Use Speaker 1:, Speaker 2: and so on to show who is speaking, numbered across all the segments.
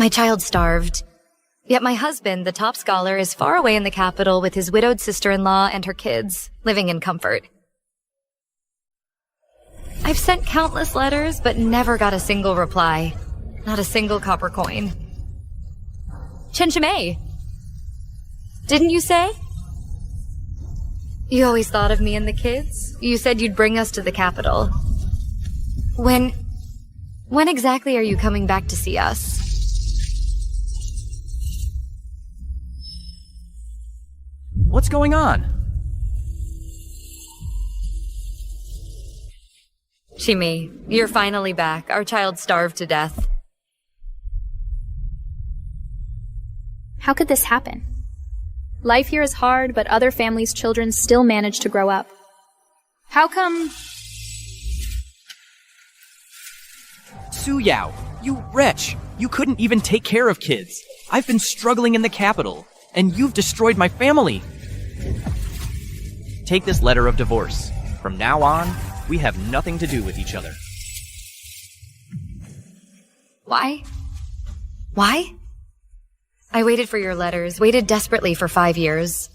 Speaker 1: My child starved. Yet my husband, the top scholar, is far away in the capital with his widowed sister-in-law and her kids, living in comfort. I've sent countless letters, but never got a single reply. Not a single copper coin. Chenshime! Didn't you say? You always thought of me and the kids. You said you'd bring us to the capital. When exactly are you coming back to see us?
Speaker 2: What's going on?
Speaker 1: Chime, you're finally back. Our child starved to death.
Speaker 3: How could this happen? Life here is hard, but other families' children still manage to grow up. How come...
Speaker 2: Su Yao, you wretch! You couldn't even take care of kids. I've been struggling in the capital, and you've destroyed my family. Take this letter of divorce. From now on, we have nothing to do with each other.
Speaker 1: Why? Why? I waited for your letters, waited desperately for 5 years.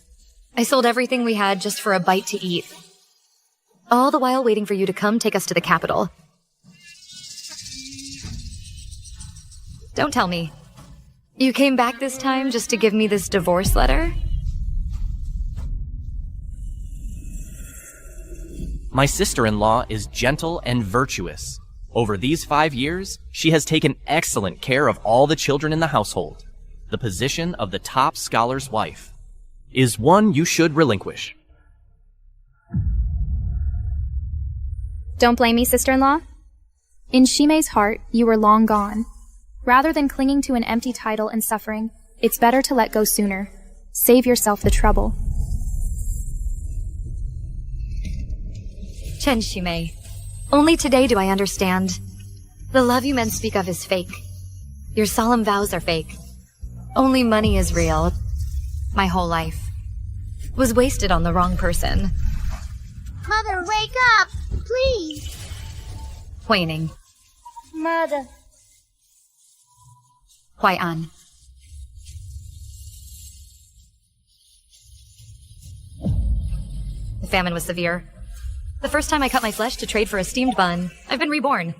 Speaker 1: I sold everything we had just for a bite to eat. All the while waiting for you to come take us to the capital. Don't tell me. You came back this time just to give me this divorce letter?
Speaker 2: My sister-in-law is gentle and virtuous. Over these 5 years, she has taken excellent care of all the children in the household. The position of the top scholar's wife is one you should relinquish.
Speaker 3: Don't blame me, sister-in-law. In Shime's heart, you were long gone. Rather than clinging to an empty title and suffering, it's better to let go sooner. Save yourself the trouble.
Speaker 1: Chen Shime, only today do I understand. The love you men speak of is fake. Your solemn vows are fake. Only money is real. My whole life was wasted on the wrong person.
Speaker 4: Mother, wake up! Please!
Speaker 1: Waning.
Speaker 4: Mother.
Speaker 1: Huai-an. The famine was severe. The first time I cut my flesh to trade for a steamed bun, I've been reborn.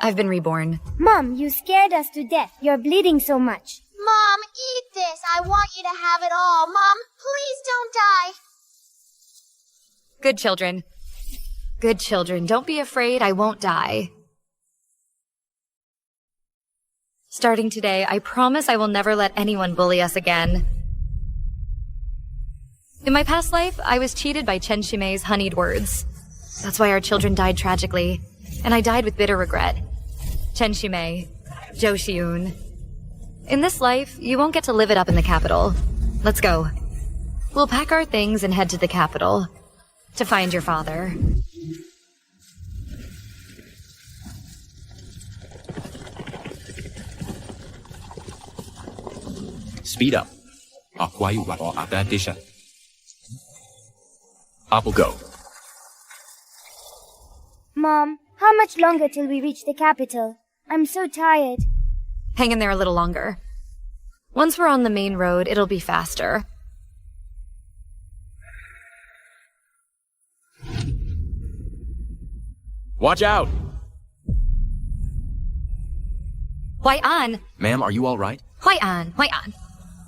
Speaker 1: I've been reborn.
Speaker 4: Mom, you scared us to death. You're bleeding so much. Mom, eat this. I want you to have it all. Mom, please don't die.
Speaker 1: Good children. Good children. Don't be afraid. I won't die. Starting today, I promise I will never let anyone bully us again. In my past life, I was cheated by Chen Shime's honeyed words. That's why our children died tragically, and I died with bitter regret. Chen Shime, Zhou Xiun. In this life, you won't get to live it up in the capital. Let's go. We'll pack our things and head to the capital to find your father.
Speaker 5: Speed up. Up will go.
Speaker 4: Mom, how much longer till we reach the capital? I'm so tired.
Speaker 1: Hang in there a little longer. Once we're on the main road, it'll be faster.
Speaker 5: Watch out!
Speaker 1: Huai-an!
Speaker 5: Ma'am, are you all right?
Speaker 1: Huai-an! Huai-an!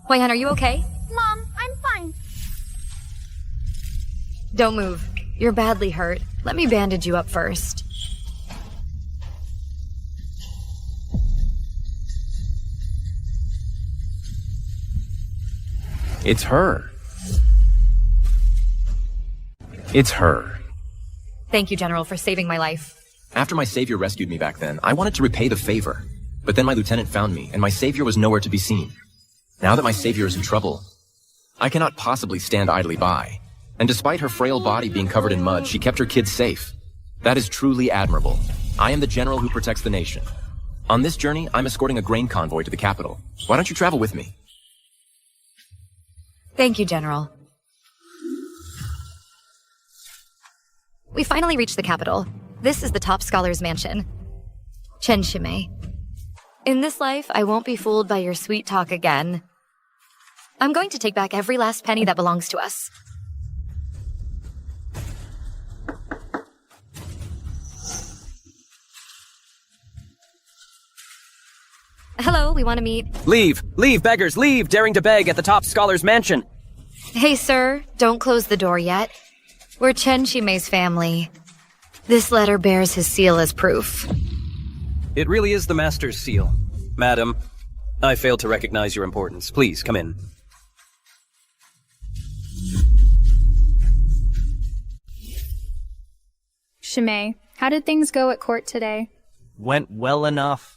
Speaker 1: Huai-an, are you okay?
Speaker 4: Mom, I'm fine.
Speaker 1: Don't move. You're badly hurt. Let me bandage you up first.
Speaker 5: It's her. It's her.
Speaker 1: Thank you, General, for saving my life.
Speaker 5: After my savior rescued me back then, I wanted to repay the favor. But then my lieutenant found me, and my savior was nowhere to be seen. Now that my savior is in trouble, I cannot possibly stand idly by. And despite her frail body being covered in mud, she kept her kids safe. That is truly admirable. I am the general who protects the nation. On this journey, I'm escorting a grain convoy to the capital. Why don't you travel with me?
Speaker 1: Thank you, General. We finally reached the capital. This is the top scholar's mansion. Chen Shimei. In this life, I won't be fooled by your sweet talk again. I'm going to take back every last penny that belongs to us. Hello, we want to meet.
Speaker 6: Leave! Leave, beggars! Leave! Daring to beg at the top scholar's mansion!
Speaker 1: Hey, sir, don't close the door yet. We're Chen Shimei's family. This letter bears his seal as proof.
Speaker 6: It really is the Master's seal. Madam, I fail to recognize your importance. Please, come in.
Speaker 3: Shimei, how did things go at court today?
Speaker 2: Went well enough.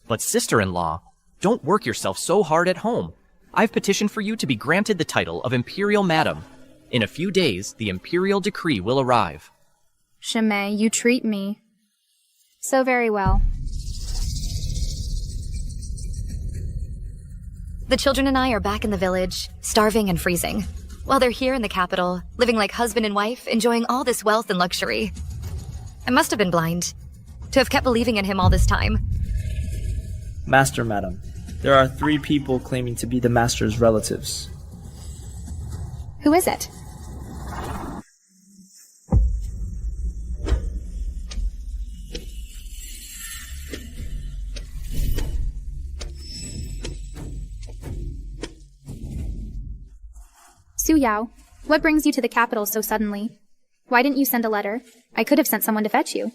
Speaker 2: But sister-in-law, don't work yourself so hard at home. I've petitioned for you to be granted the title of Imperial Madam. In a few days, the Imperial decree will arrive.
Speaker 3: Shimei, you treat me so very well.
Speaker 1: The children and I are back in the village, starving and freezing, while they're here in the capital, living like husband and wife, enjoying all this wealth and luxury. I must have been blind, to have kept believing in him all this time.
Speaker 7: Master, madam, there are 3 people claiming to be the Master's relatives.
Speaker 3: Who is it? Su Yao, what brings you to the capital so suddenly? Why didn't you send a letter? I could have sent someone to fetch you.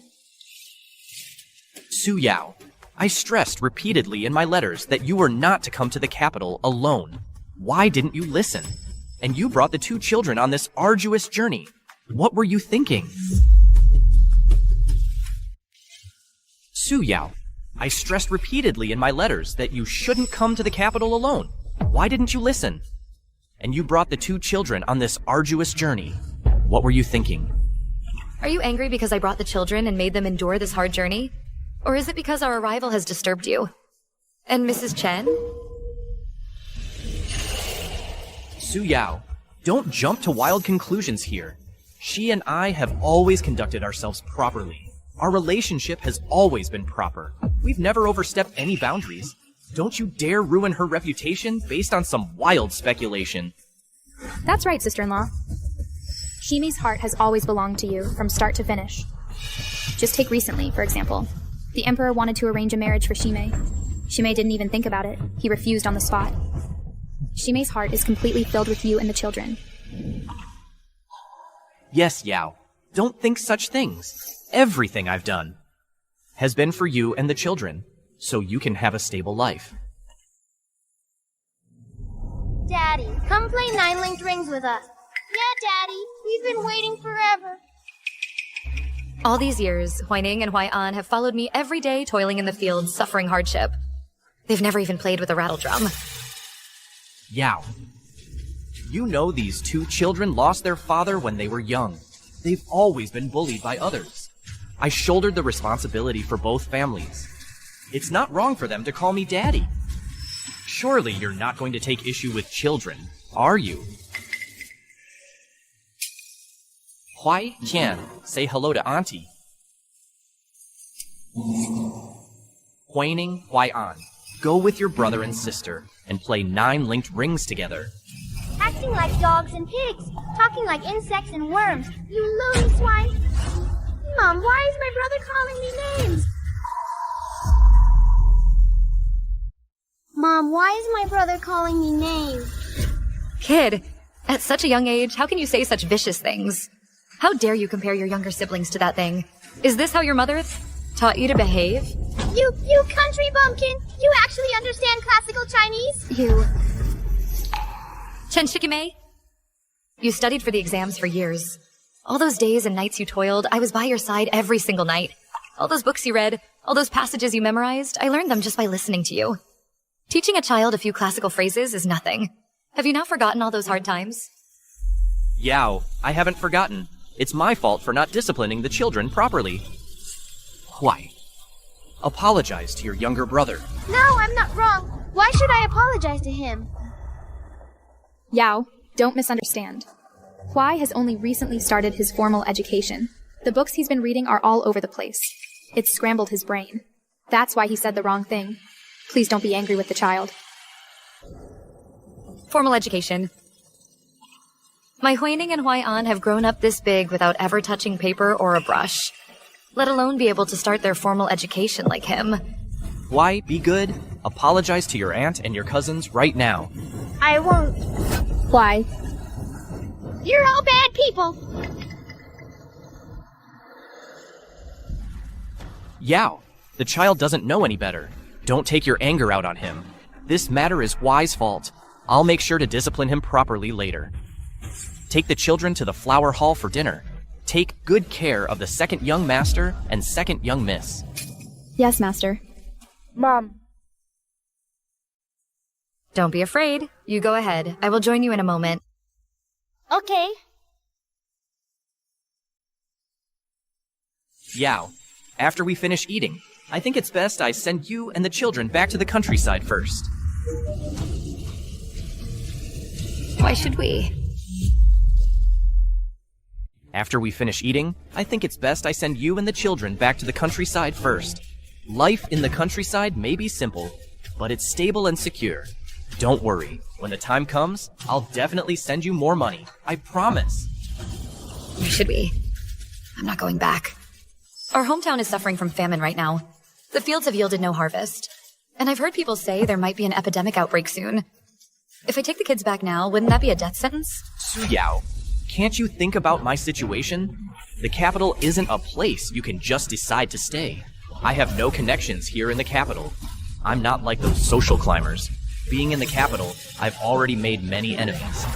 Speaker 2: Su Yao, I stressed repeatedly in my letters that you were not to come to the capital alone. Why didn't you listen? And you brought the 2 children on this arduous journey. What were you thinking? Su Yao, I stressed repeatedly in my letters that you shouldn't come to the capital alone. Why didn't you listen? And you brought the 2 children on this arduous journey. What were you thinking?
Speaker 1: Are you angry because I brought the children and made them endure this hard journey? Or is it because our arrival has disturbed you? And Mrs. Chen?
Speaker 2: Su Yao, don't jump to wild conclusions here. She and I have always conducted ourselves properly. Our relationship has always been proper. We've never overstepped any boundaries. Don't you dare ruin her reputation based on some wild speculation.
Speaker 3: That's right, sister-in-law. Shimei's heart has always belonged to you, from start to finish. Just take recently, for example. The Emperor wanted to arrange a marriage for Shimei. Shimei didn't even think about it. He refused on the spot. Shimei's heart is completely filled with you and the children.
Speaker 2: Yes, Yao. Don't think such things. Everything I've done has been for you and the children, so you can have a stable life.
Speaker 4: Daddy, come play 9-linked rings with us. Yeah, Daddy, we've been waiting forever.
Speaker 1: All these years, Huaining and Huai'an have followed me every day, toiling in the fields, suffering hardship. They've never even played with a rattle drum.
Speaker 2: Yao, you know these 2 children lost their father when they were young. They've always been bullied by others. I shouldered the responsibility for both families. It's not wrong for them to call me Daddy. Surely you're not going to take issue with children, are you? Huai Qian, say hello to Auntie. Huaining, Huai'an, go with your brother and sister and play 9-linked rings together.
Speaker 4: Acting like dogs and pigs, talking like insects and worms. You loony swine. Mom, why is my brother calling me names? Mom, why is my brother calling me names?
Speaker 1: Kid, at such a young age, how can you say such vicious things? How dare you compare your younger siblings to that thing? Is this how your mother taught you to behave?
Speaker 4: You country bumpkin! You actually understand classical Chinese?
Speaker 1: You... Chen Shikimei? You studied for the exams for years. All those days and nights you toiled, I was by your side every single night. All those books you read, all those passages you memorized, I learned them just by listening to you. Teaching a child a few classical phrases is nothing. Have you now forgotten all those hard times?
Speaker 2: Yao, I haven't forgotten. It's my fault for not disciplining the children properly. Why? Apologize to your younger brother.
Speaker 4: No, I'm not wrong. Why should I apologize to him?
Speaker 3: Yao, don't misunderstand. Huai has only recently started his formal education. The books he's been reading are all over the place. It's scrambled his brain. That's why he said the wrong thing. Please don't be angry with the child.
Speaker 1: Formal education. My Huining and Huai'an have grown up this big without ever touching paper or a brush, let alone be able to start their formal education like him.
Speaker 2: Why, be good. Apologize to your aunt and your cousins right now.
Speaker 4: I won't.
Speaker 3: Why?
Speaker 4: You're all bad people.
Speaker 2: Yao, the child doesn't know any better. Don't take your anger out on him. This matter is Y's fault. I'll make sure to discipline him properly later. Take the children to the flower hall for dinner. Take good care of the second young master and second young miss.
Speaker 3: Yes, Master.
Speaker 4: Mom.
Speaker 1: Don't be afraid. You go ahead. I will join you in a moment.
Speaker 4: Okay.
Speaker 2: Yao, after we finish eating, I think it's best I send you and the children back to the countryside first.
Speaker 1: Why should we?
Speaker 2: After we finish eating, I think it's best I send you and the children back to the countryside first. Life in the countryside may be simple, but it's stable and secure. Don't worry. When the time comes, I'll definitely send you more money. I promise.
Speaker 1: Why should we? I'm not going back. Our hometown is suffering from famine right now. The fields have yielded no harvest. And I've heard people say there might be an epidemic outbreak soon. If I take the kids back now, wouldn't that be a death sentence?
Speaker 2: Su Yao, can't you think about my situation? The capital isn't a place you can just decide to stay. I have no connections here in the capital. I'm not like those social climbers. Being in the capital, I've already made many enemies.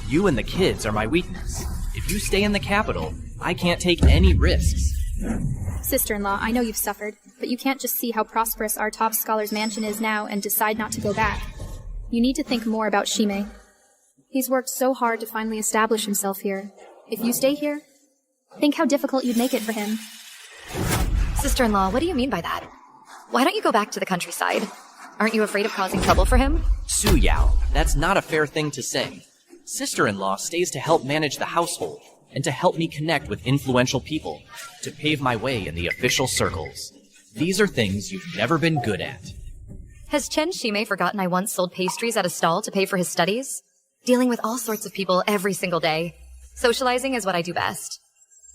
Speaker 2: You and the kids are my weakness. If you stay in the capital, I can't take any risks.
Speaker 3: Sister-in-law, I know you've suffered, but you can't just see how prosperous our top scholar's mansion is now and decide not to go back. You need to think more about Shime. He's worked so hard to finally establish himself here. If you stay here, think how difficult you'd make it for him.
Speaker 1: Sister-in-law, what do you mean by that? Why don't you go back to the countryside? Aren't you afraid of causing trouble for him?
Speaker 2: Su Yao, that's not a fair thing to say. Sister-in-law stays to help manage the household, and to help me connect with influential people, to pave my way in the official circles. These are things you've never been good at.
Speaker 1: Has Chen Shime forgotten I once sold pastries at a stall to pay for his studies? Dealing with all sorts of people every single day. Socializing is what I do best.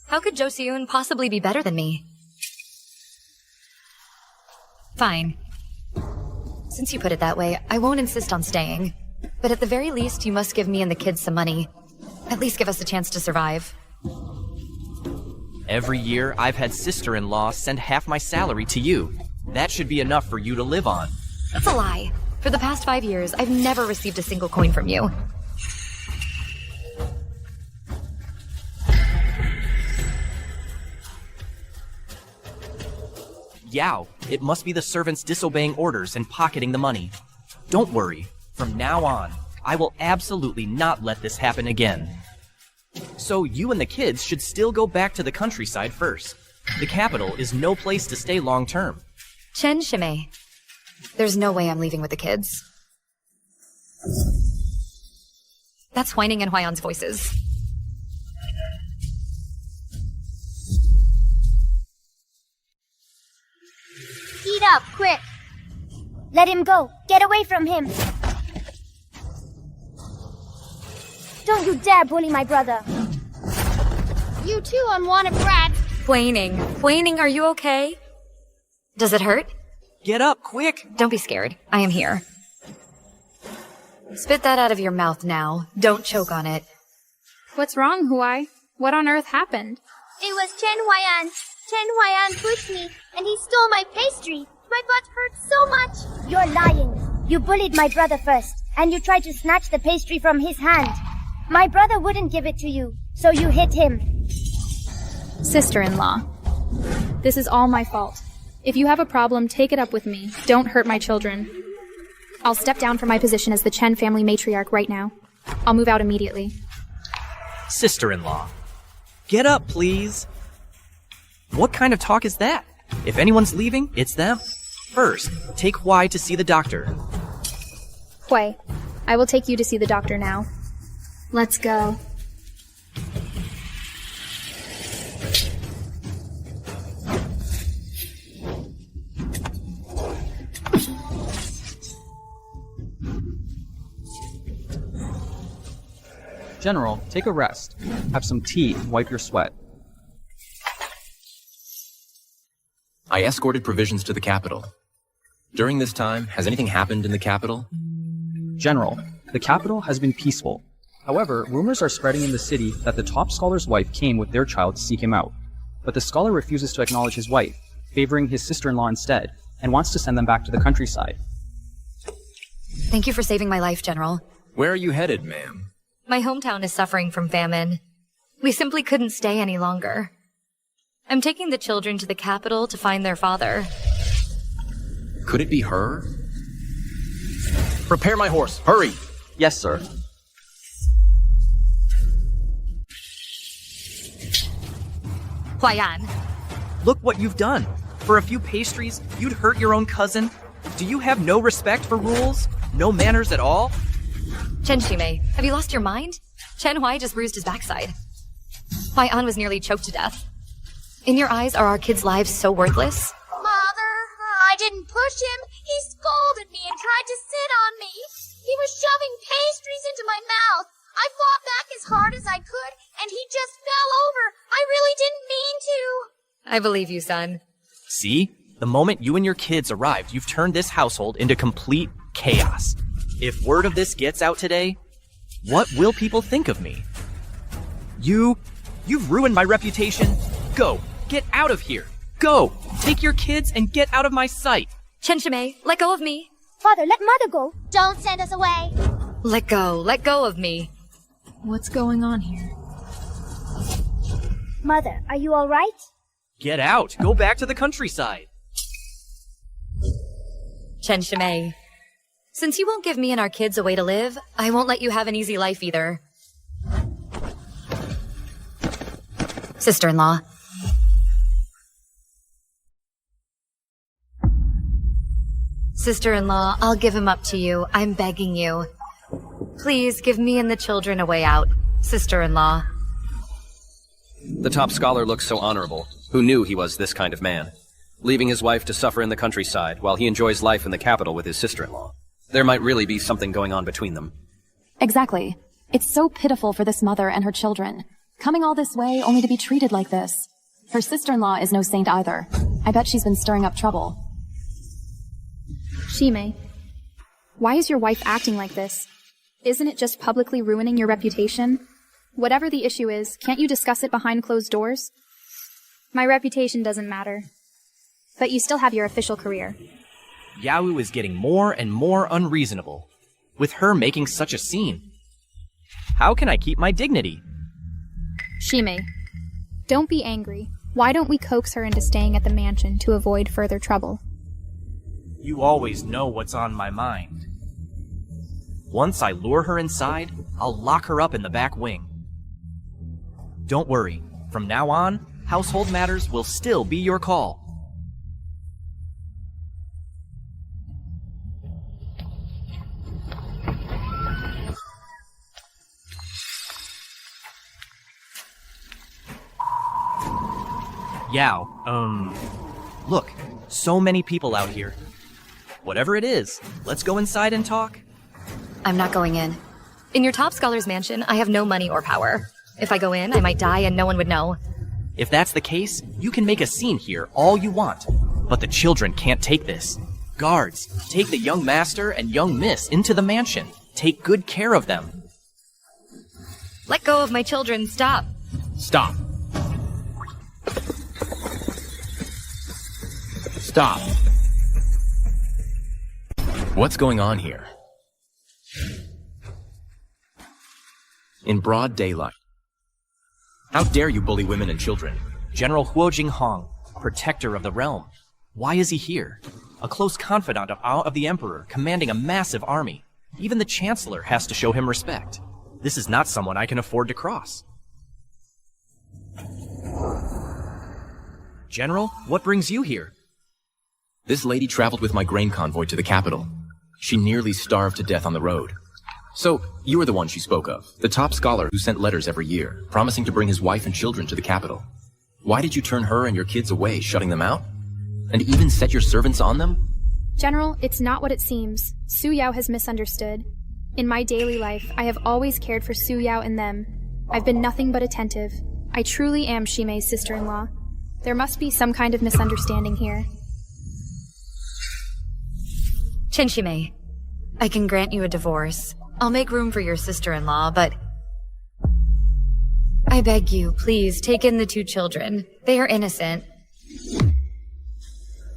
Speaker 1: How could Joseyun possibly be better than me? Fine. Since you put it that way, I won't insist on staying. But at the very least, you must give me and the kids some money. At least give us a chance to survive.
Speaker 2: Every year, I've had sister-in-law send half my salary to you. That should be enough for you to live on.
Speaker 1: That's a lie. For the past 5 years, I've never received a single coin from you.
Speaker 2: Yao, it must be the servants disobeying orders and pocketing the money. Don't worry. From now on, I will absolutely not let this happen again. So you and the kids should still go back to the countryside first. The capital is no place to stay long term.
Speaker 1: Chen Shime. There's no way I'm leaving with the kids. That's Huining and Huayan's voices.
Speaker 4: Speed up, quick. Let him go. Get away from him. Don't you dare bully my brother. You too, unwanted brat.
Speaker 1: Huining, are you okay? Does it hurt?
Speaker 2: Get up, quick!
Speaker 1: Don't be scared. I am here. Spit that out of your mouth now. Don't choke on it.
Speaker 3: What's wrong, Huai? What on earth happened?
Speaker 4: It was Chen Huai'an. Chen Huai'an pushed me, and he stole my pastry. My butt hurts so much. You're lying. You bullied my brother first, and you tried to snatch the pastry from his hand. My brother wouldn't give it to you, so you hit him.
Speaker 3: Sister-in-law. This is all my fault. If you have a problem, take it up with me. Don't hurt my children. I'll step down from my position as the Chen family matriarch right now. I'll move out immediately.
Speaker 2: Sister-in-law. Get up, please. What kind of talk is that? If anyone's leaving, it's them. First, take Huai to see the doctor.
Speaker 3: Huai, I will take you to see the doctor now. Let's go.
Speaker 8: General, take a rest. Have some tea and wipe your sweat.
Speaker 5: I escorted provisions to the capital. During this time, has anything happened in the capital?
Speaker 8: General, the capital has been peaceful. However, rumors are spreading in the city that the top scholar's wife came with their child to seek him out. But the scholar refuses to acknowledge his wife, favoring his sister-in-law instead, and wants to send them back to the countryside.
Speaker 1: Thank you for saving my life, General.
Speaker 5: Where are you headed, ma'am?
Speaker 1: My hometown is suffering from famine. We simply couldn't stay any longer. I'm taking the children to the capital to find their father.
Speaker 5: Could it be her? Prepare my horse, hurry!
Speaker 8: Yes, sir.
Speaker 1: Huayan.
Speaker 2: Look what you've done. For a few pastries, you'd hurt your own cousin. Do you have no respect for rules? No manners at all?
Speaker 1: Chen Shimei, have you lost your mind? Chen Huai just bruised his backside. Huayan was nearly choked to death. In your eyes, are our kids' lives so worthless?
Speaker 4: Mother, I didn't push him. He scolded me and tried to sit on me. He was shoving pastries into my mouth. I fought back as hard as I could, and he just fell over. I really didn't mean to.
Speaker 1: I believe you, son.
Speaker 2: See? The moment you and your kids arrived, you've turned this household into complete chaos. If word of this gets out today, what will people think of me? You've ruined my reputation. Go. Get out of here. Go. Take your kids and get out of my sight.
Speaker 1: Chen Shimei, let go of me.
Speaker 4: Father, let Mother go. Don't send us away.
Speaker 1: Let go of me.
Speaker 3: What's going on here?
Speaker 4: Mother, are you all right?
Speaker 2: Get out. Go back to the countryside.
Speaker 1: Chen Shimei, since you won't give me and our kids a way to live, I won't let you have an easy life either. Sister-in-law. Sister-in-law, I'll give him up to you. I'm begging you. Please give me and the children a way out. Sister-in-law.
Speaker 6: The top scholar looks so honorable. Who knew he was this kind of man? Leaving his wife to suffer in the countryside while he enjoys life in the capital with his sister-in-law. There might really be something going on between them.
Speaker 9: Exactly. It's so pitiful for this mother and her children. Coming all this way only to be treated like this. Her sister-in-law is no saint either. I bet she's been stirring up trouble.
Speaker 3: Shimei, why is your wife acting like this? Isn't it just publicly ruining your reputation? Whatever the issue is, can't you discuss it behind closed doors? My reputation doesn't matter. But you still have your official career.
Speaker 2: Yao is getting more and more unreasonable, with her making such a scene. How can I keep my dignity?
Speaker 3: Shimei, don't be angry. Why don't we coax her into staying at the mansion to avoid further trouble?
Speaker 2: You always know what's on my mind. Once I lure her inside, I'll lock her up in the back wing. Don't worry. From now on, household matters will still be your call. Yao, look, so many people out here. Whatever it is, let's go inside and talk.
Speaker 1: I'm not going in. In your top scholar's mansion, I have no money or power. If I go in, I might die and no one would know.
Speaker 2: If that's the case, you can make a scene here all you want. But the children can't take this. Guards, take the young master and young miss into the mansion. Take good care of them.
Speaker 1: Let go of my children, stop.
Speaker 5: Stop. Stop. What's going on here? In broad daylight. How dare you bully women and children?
Speaker 2: General Huo Jinghong, protector of the realm. Why is he here? A close confidant of the Emperor, commanding a massive army. Even the Chancellor has to show him respect. This is not someone I can afford to cross. General, what brings you here?
Speaker 5: This lady traveled with my grain convoy to the capital. She nearly starved to death on the road. So, you were the one she spoke of, the top scholar who sent letters every year, promising to bring his wife and children to the capital. Why did you turn her and your kids away, shutting them out? And even set your servants on them?
Speaker 3: General, it's not what it seems. Su Yao has misunderstood. In my daily life, I have always cared for Su Yao and them. I've been nothing but attentive. I truly am Shimei's sister-in-law. There must be some kind of misunderstanding here.
Speaker 1: Chen Shimei, I can grant you a divorce. I'll make room for your sister-in-law, but I beg you, please take in the 2 children. They are innocent.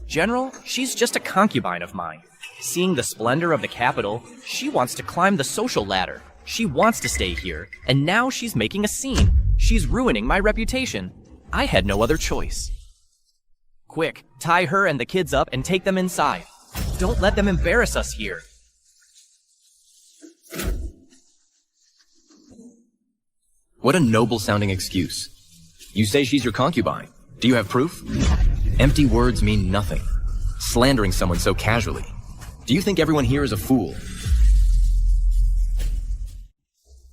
Speaker 2: General, she's just a concubine of mine. Seeing the splendor of the capital, she wants to climb the social ladder. She wants to stay here, and now she's making a scene. She's ruining my reputation. I had no other choice. Quick, tie her and the kids up and take them inside. Don't let them embarrass us here.
Speaker 5: What a noble-sounding excuse. You say she's your concubine. Do you have proof? Empty words mean nothing. Slandering someone so casually. Do you think everyone here is a fool?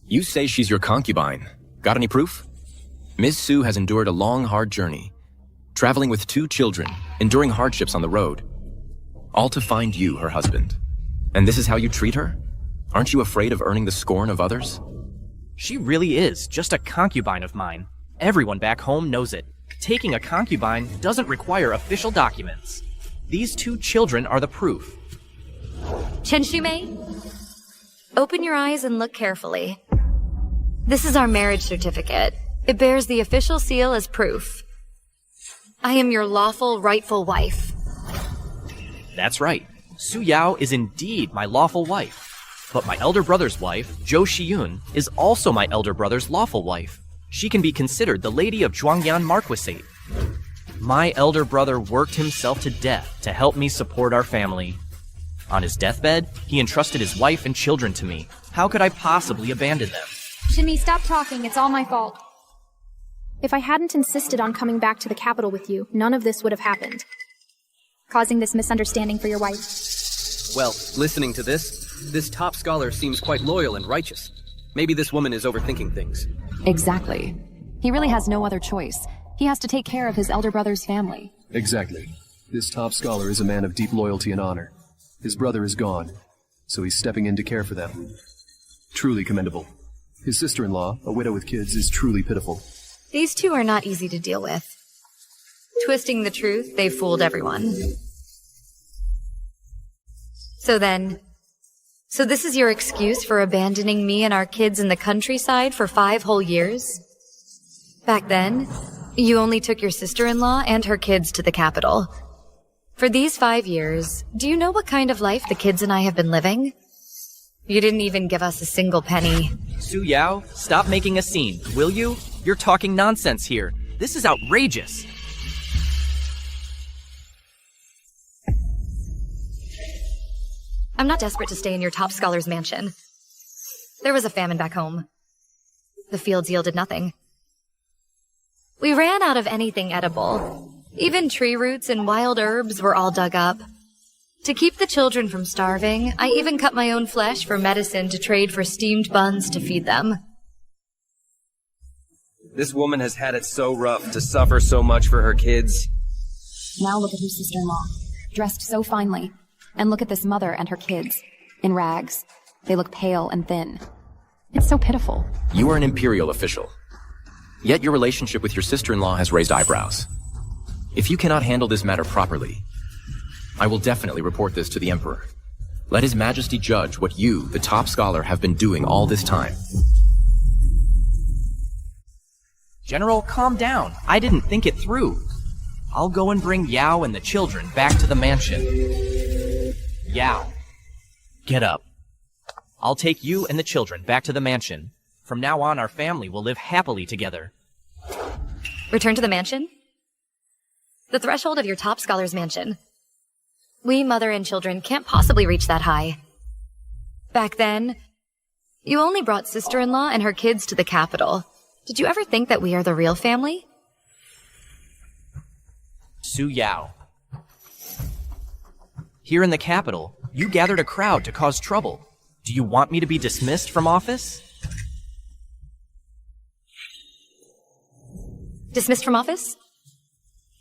Speaker 5: You say she's your concubine. Got any proof? Ms. Su has endured a long, hard journey. Traveling with 2 children, enduring hardships on the road. All to find you, her husband. And this is how you treat her? Aren't you afraid of earning the scorn of others?
Speaker 2: She really is just a concubine of mine. Everyone back home knows it. Taking a concubine doesn't require official documents. These 2 children are the proof.
Speaker 1: Chen Shimei, open your eyes and look carefully. This is our marriage certificate. It bears the official seal as proof. I am your lawful, rightful wife.
Speaker 2: That's right. Su Yao is indeed my lawful wife. But my elder brother's wife, Zhou Xiyun, is also my elder brother's lawful wife. She can be considered the Lady of Zhuangyan Marquisate. My elder brother worked himself to death to help me support our family. On his deathbed, he entrusted his wife and children to me. How could I possibly abandon them?
Speaker 3: Shinmi, stop talking. It's all my fault. If I hadn't insisted on coming back to the capital with you, none of this would have happened. Causing this misunderstanding for your wife.
Speaker 6: Well, listening to this top scholar seems quite loyal and righteous. Maybe this woman is overthinking things.
Speaker 9: Exactly. He really has no other choice. He has to take care of his elder brother's family.
Speaker 10: Exactly. This top scholar is a man of deep loyalty and honor. His brother is gone, so he's stepping in to care for them. Truly commendable. His sister-in-law, a widow with kids, is truly pitiful.
Speaker 1: These 2 are not easy to deal with. Twisting the truth, they've fooled everyone. So this is your excuse for abandoning me and our kids in the countryside for 5 whole years? Back then, you only took your sister-in-law and her kids to the capital. For these 5 years, do you know what kind of life the kids and I have been living? You didn't even give us a single penny.
Speaker 2: Su Yao, stop making a scene, will you? You're talking nonsense here. This is outrageous.
Speaker 1: I'm not desperate to stay in your top scholar's mansion. There was a famine back home. The fields yielded nothing. We ran out of anything edible. Even tree roots and wild herbs were all dug up. To keep the children from starving, I even cut my own flesh for medicine to trade for steamed buns to feed them.
Speaker 6: This woman has had it so rough to suffer so much for her kids.
Speaker 9: Now look at her sister-in-law, dressed so finely. And look at this mother and her kids, in rags. They look pale and thin. It's so pitiful.
Speaker 5: You are an Imperial official. Yet your relationship with your sister-in-law has raised eyebrows. If you cannot handle this matter properly, I will definitely report this to the Emperor. Let His Majesty judge what you, the top scholar, have been doing all this time.
Speaker 2: General, calm down. I didn't think it through. I'll go and bring Yao and the children back to the mansion. Yao, get up. I'll take you and the children back to the mansion. From now on, our family will live happily together.
Speaker 1: Return to the mansion? The threshold of your top scholar's mansion. We, mother and children, can't possibly reach that high. Back then, you only brought sister-in-law and her kids to the capital. Did you ever think that we are the real family?
Speaker 2: Su Yao. Here in the capital, you gathered a crowd to cause trouble. Do you want me to be dismissed from office?
Speaker 1: Dismissed from office?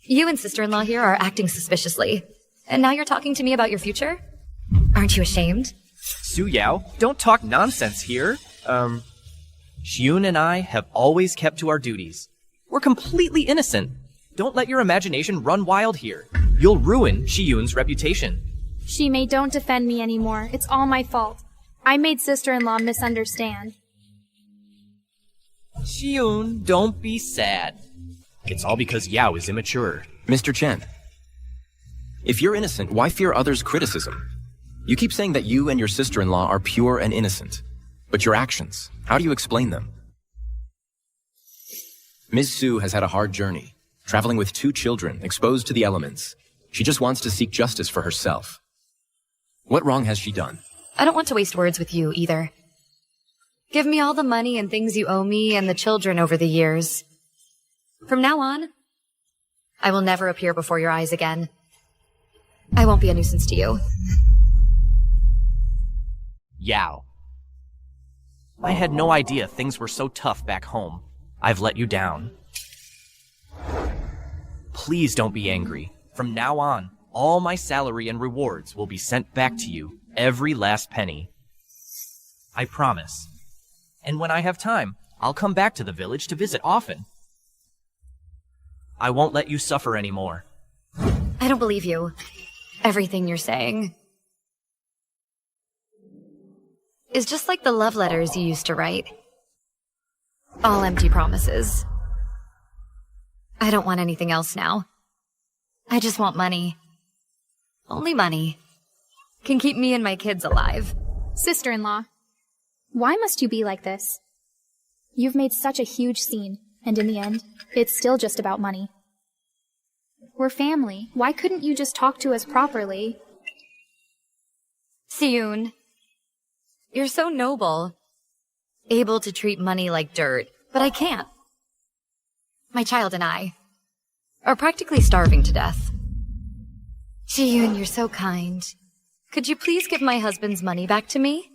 Speaker 1: You and sister-in-law here are acting suspiciously. And now you're talking to me about your future? Aren't you ashamed?
Speaker 2: Su Yao, don't talk nonsense here. Xiun and I have always kept to our duties. We're completely innocent. Don't let your imagination run wild here. You'll ruin Shiyun's reputation.
Speaker 3: Shimei, don't defend me anymore. It's all my fault. I made sister-in-law misunderstand.
Speaker 2: Xiun, don't be sad. It's all because Yao is immature.
Speaker 5: Mr. Chen, if you're innocent, why fear others' criticism? You keep saying that you and your sister-in-law are pure and innocent. But your actions, how do you explain them? Ms. Su has had a hard journey, traveling with 2 children, exposed to the elements. She just wants to seek justice for herself. What wrong has she done?
Speaker 1: I don't want to waste words with you, either. Give me all the money and things you owe me and the children over the years. From now on, I will never appear before your eyes again. I won't be a nuisance to you.
Speaker 2: Yao. I had no idea things were so tough back home. I've let you down. Please don't be angry. From now on, all my salary and rewards will be sent back to you, every last penny. I promise. And when I have time, I'll come back to the village to visit often. I won't let you suffer anymore.
Speaker 1: I don't believe you. Everything you're saying is just like the love letters you used to write. All empty promises. I don't want anything else now. I just want money. Only money can keep me and my kids alive.
Speaker 3: Sister-in-law, why must you be like this? You've made such a huge scene, and in the end, it's still just about money. We're family. Why couldn't you just talk to us properly?
Speaker 1: Siyun, you're so noble. Able to treat money like dirt, but I can't. My child and I are practically starving to death. Siyun, you're so kind. Could you please give my husband's money back to me?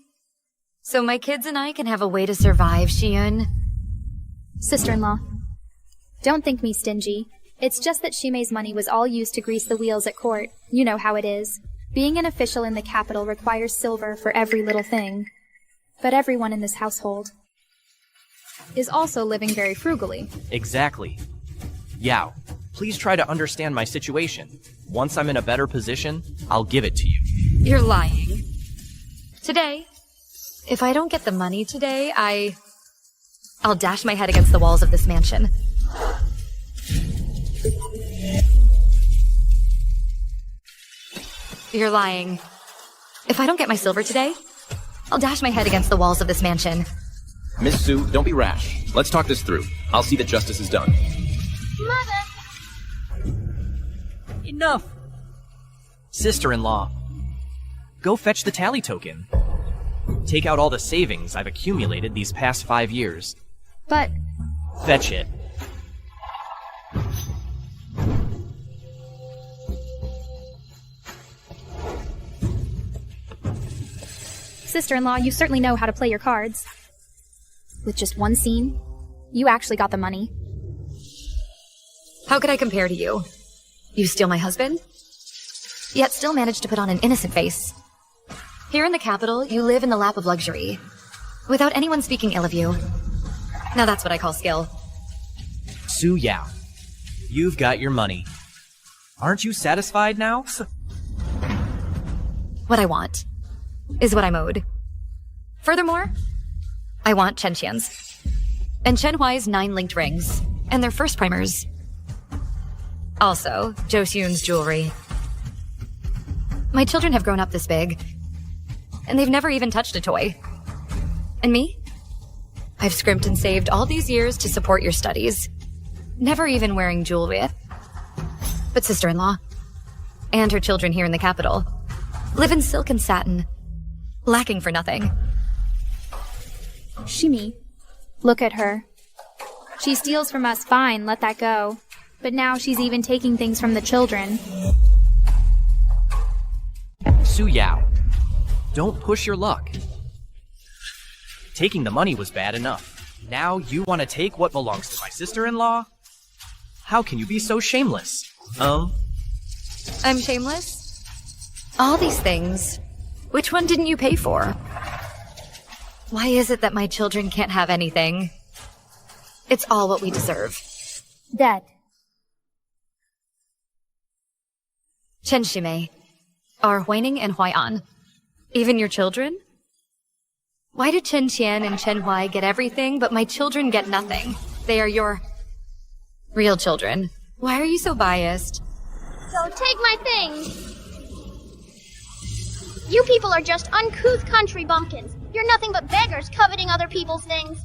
Speaker 1: So my kids and I can have a way to survive, Siyun.
Speaker 3: Sister-in-law, don't think me stingy. It's just that Shimei's money was all used to grease the wheels at court. You know how it is. Being an official in the capital requires silver for every little thing. But everyone in this household is also living very frugally.
Speaker 2: Exactly. Yao, please try to understand my situation. Once I'm in a better position, I'll give it to you.
Speaker 1: You're lying. Today, if I don't get the money today, I'll dash my head against the walls of this mansion. You're lying. If I don't get my silver today, I'll dash my head against the walls of this mansion.
Speaker 5: Miss Su, don't be rash. Let's talk this through. I'll see that justice is done.
Speaker 4: Mother!
Speaker 2: Enough! Sister-in-law, go fetch the tally token. Take out all the savings I've accumulated these past 5 years.
Speaker 3: But
Speaker 2: Fetch it.
Speaker 3: sister-in-law, you certainly know how to play your cards. With just one scene, you actually got the money.
Speaker 1: How could I compare to you? You steal my husband, yet still manage to put on an innocent face. Here in the capital, you live in the lap of luxury, without anyone speaking ill of you. Now that's what I call skill.
Speaker 2: Su Yao, you've got your money. Aren't you satisfied now?
Speaker 1: What I want is what I'm owed. Furthermore, I want Chen Qian's and Chen Huai's 9 linked rings and their first primers. Also, Zhou Xun's jewelry. My children have grown up this big, and they've never even touched a toy. And me? I've scrimped and saved all these years to support your studies, never even wearing jewelry. But sister-in-law, and her children here in the capital, live in silk and satin, lacking for nothing.
Speaker 3: Shimi, look at her. She steals from us, fine, let that go. But now she's even taking things from the children.
Speaker 2: Su Yao, don't push your luck. Taking the money was bad enough. Now you want to take what belongs to my sister-in-law? How can you be so shameless?
Speaker 1: I'm shameless? All these things Which one didn't you pay for? Why is it that my children can't have anything? It's all what we deserve.
Speaker 4: Dad.
Speaker 1: Chen Shimei, are Huining and Huai'an even your children? Why do Chen Qian and Chen Huai get everything, but my children get nothing? They are your real children. Why are you so biased?
Speaker 4: Don't take my things! You people are just uncouth country bumpkins. You're nothing but beggars coveting other people's things.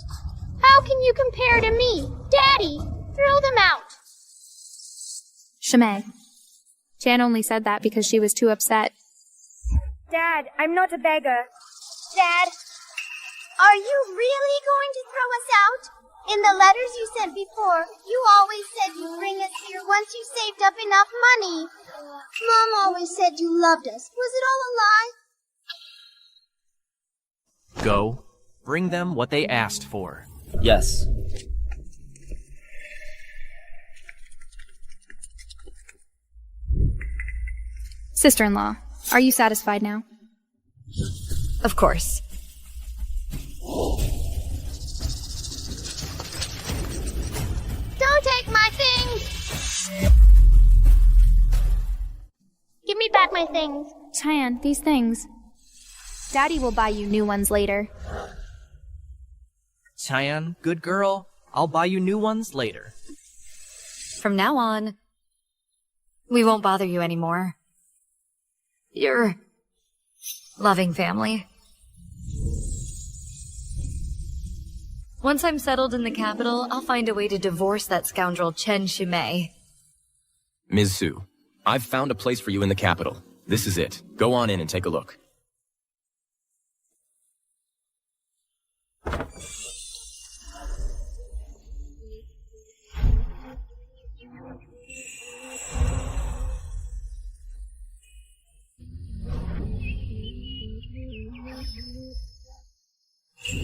Speaker 4: How can you compare to me? Daddy, throw them out!
Speaker 3: Shimei. Chan only said that because she was too upset.
Speaker 4: Dad, I'm not a beggar. Dad, are you really going to throw us out? In the letters you sent before, you always said you'd bring us here once you saved up enough money. Mom always said you loved us. Was it all a lie?
Speaker 2: Go. Bring them what they asked for.
Speaker 7: Yes.
Speaker 3: Sister-in-law, are you satisfied now?
Speaker 1: Of course.
Speaker 4: Don't take my things! Give me back my things.
Speaker 3: Chan, these things. Daddy will buy you new ones later.
Speaker 2: Cheyenne, good girl. I'll buy you new ones later.
Speaker 1: From now on, we won't bother you anymore. You're loving family. Once I'm settled in the capital, I'll find a way to divorce that scoundrel Chen Shimei.
Speaker 5: Ms. Su, I've found a place for you in the capital. This is it. Go on in and take a look.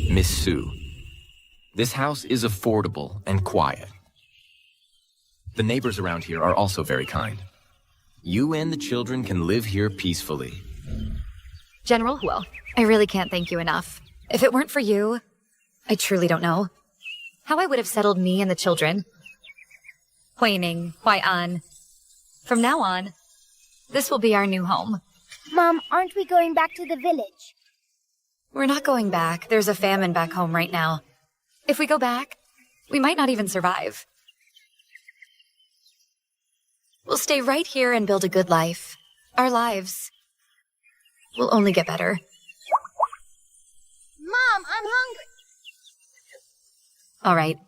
Speaker 5: Miss Su, this house is affordable and quiet. The neighbors around here are also very kind. You and the children can live here peacefully.
Speaker 1: General Huo, I really can't thank you enough. If it weren't for you, I truly don't know how I would have settled me and the children. Huining, Huai'an. From now on, this will be our new home.
Speaker 4: Mom, aren't we going back to the village?
Speaker 1: We're not going back. There's a famine back home right now. If we go back, we might not even survive. We'll stay right here and build a good life. Our lives will only get better.
Speaker 4: Mom, I'm hungry.
Speaker 1: All right.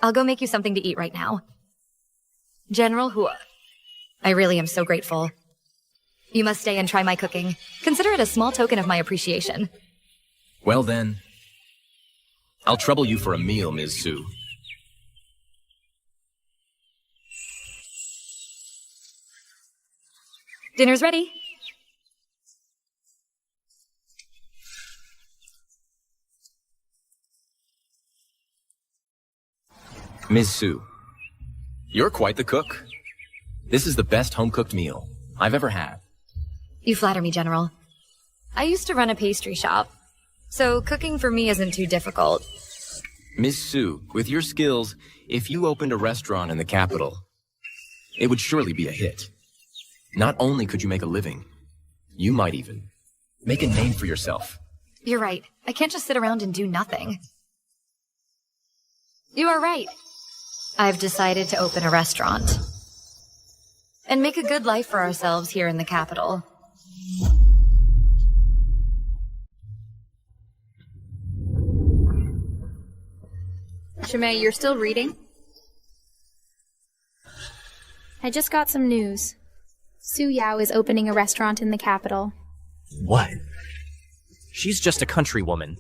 Speaker 1: I'll go make you something to eat right now. General Huo, I really am so grateful. You must stay and try my cooking. Consider it a small token of my appreciation.
Speaker 5: Well then, I'll trouble you for a meal, Ms. Su.
Speaker 1: Dinner's ready.
Speaker 5: Ms. Su, you're quite the cook. This is the best home-cooked meal I've ever had.
Speaker 1: You flatter me, General. I used to run a pastry shop, so cooking for me isn't too difficult.
Speaker 5: Ms. Su, with your skills, if you opened a restaurant in the capital, it would surely be a hit. Not only could you make a living, you might even make a name for yourself.
Speaker 1: You're right. I can't just sit around and do nothing. You are right. I've decided to open a restaurant and make a good life for ourselves here in the capital.
Speaker 3: Shimei, you're still reading? I just got some news. Su Yao is opening a restaurant in the capital.
Speaker 2: What? She's just a country woman.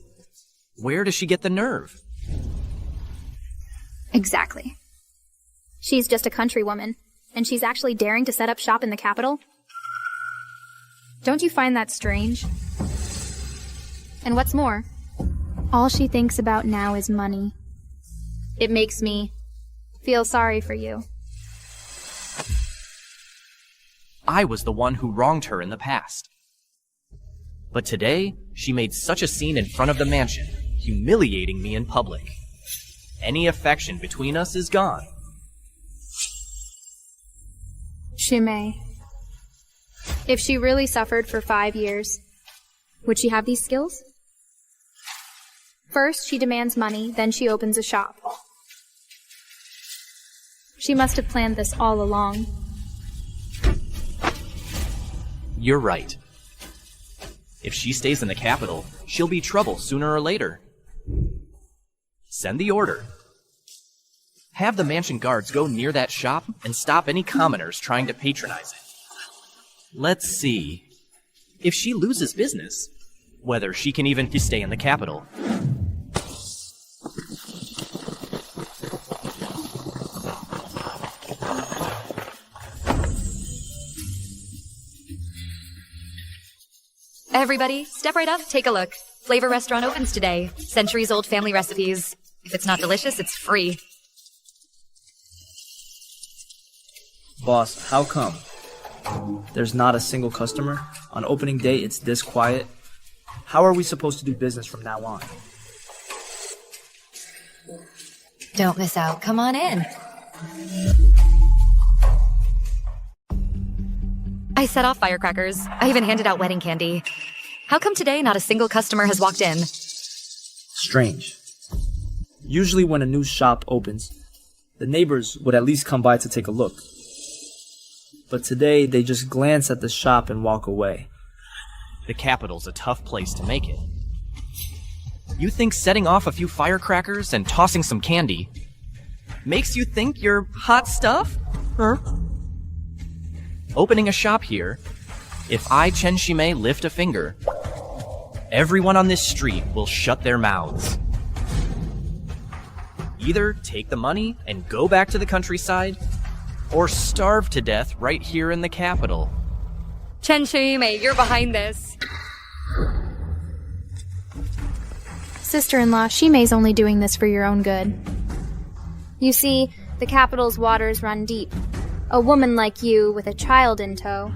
Speaker 2: Where does she get the nerve?
Speaker 3: Exactly. She's just a country woman, and she's actually daring to set up shop in the capital? Don't you find that strange? And what's more, all she thinks about now is money. It makes me feel sorry for you.
Speaker 2: I was the one who wronged her in the past. But today, she made such a scene in front of the mansion, humiliating me in public. Any affection between us is gone.
Speaker 3: Shimei. If she really suffered for 5 years, would she have these skills? First, she demands money, then she opens a shop. She must have planned this all along.
Speaker 2: You're right. If she stays in the capital, she'll be trouble sooner or later. Send the order. Have the mansion guards go near that shop and stop any commoners trying to patronize it. Let's see. If she loses business, whether she can even stay in the capital.
Speaker 1: Everybody, step right up, take a look. Flavor Restaurant opens today. Centuries-old family recipes. If it's not delicious, it's free.
Speaker 7: Boss, how come? There's not a single customer? On opening day, it's this quiet? How are we supposed to do business from now on?
Speaker 1: Don't miss out. Come on in. I set off firecrackers. I even handed out wedding candy. How come today not a single customer has walked in?
Speaker 7: Strange. Usually when a new shop opens, the neighbors would at least come by to take a look. But today, they just glance at the shop and walk away.
Speaker 2: The capital's a tough place to make it. You think setting off a few firecrackers and tossing some candy makes you think you're hot stuff? Huh? Opening a shop here, if I, Chen Shimei, lift a finger, everyone on this street will shut their mouths. Either take the money and go back to the countryside, or starve to death right here in the capital.
Speaker 1: Chen Shimei, you're behind this.
Speaker 3: Sister-in-law, Shimei's only doing this for your own good. You see, the capital's waters run deep. A woman like you with a child in tow.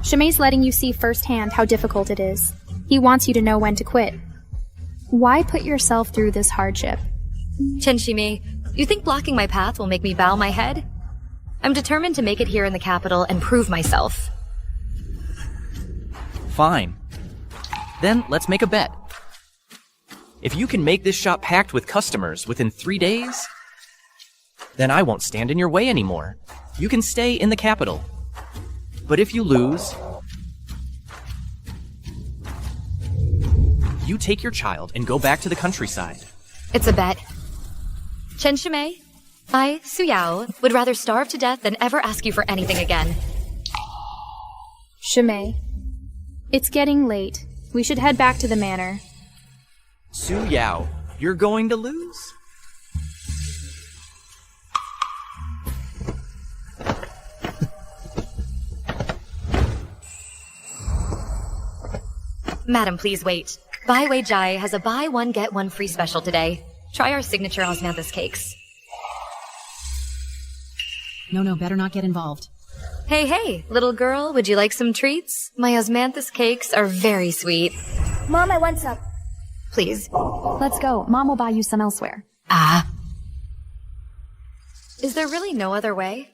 Speaker 3: Shimei's letting you see firsthand how difficult it is. He wants you to know when to quit. Why put yourself through this hardship?
Speaker 1: Chen Shimei, you think blocking my path will make me bow my head? I'm determined to make it here in the capital and prove myself.
Speaker 2: Fine. Then let's make a bet. If you can make this shop packed with customers within 3 days, then I won't stand in your way anymore. You can stay in the capital. But if you lose, you take your child and go back to the countryside.
Speaker 1: It's a bet. Chen Shimei, I, Su Yao, would rather starve to death than ever ask you for anything again.
Speaker 3: Shimei, it's getting late. We should head back to the manor.
Speaker 2: Su Yao, you're going to lose?
Speaker 1: Madam, please wait. Bai Wei Jai has a buy one get one free special today. Try our signature osmanthus cakes.
Speaker 11: No, better not get involved.
Speaker 1: Hey, little girl, would you like some treats? My osmanthus cakes are very sweet.
Speaker 4: Mom, I want some.
Speaker 1: Please.
Speaker 9: Let's go. Mom will buy you some elsewhere.
Speaker 1: Ah. Is there really no other way?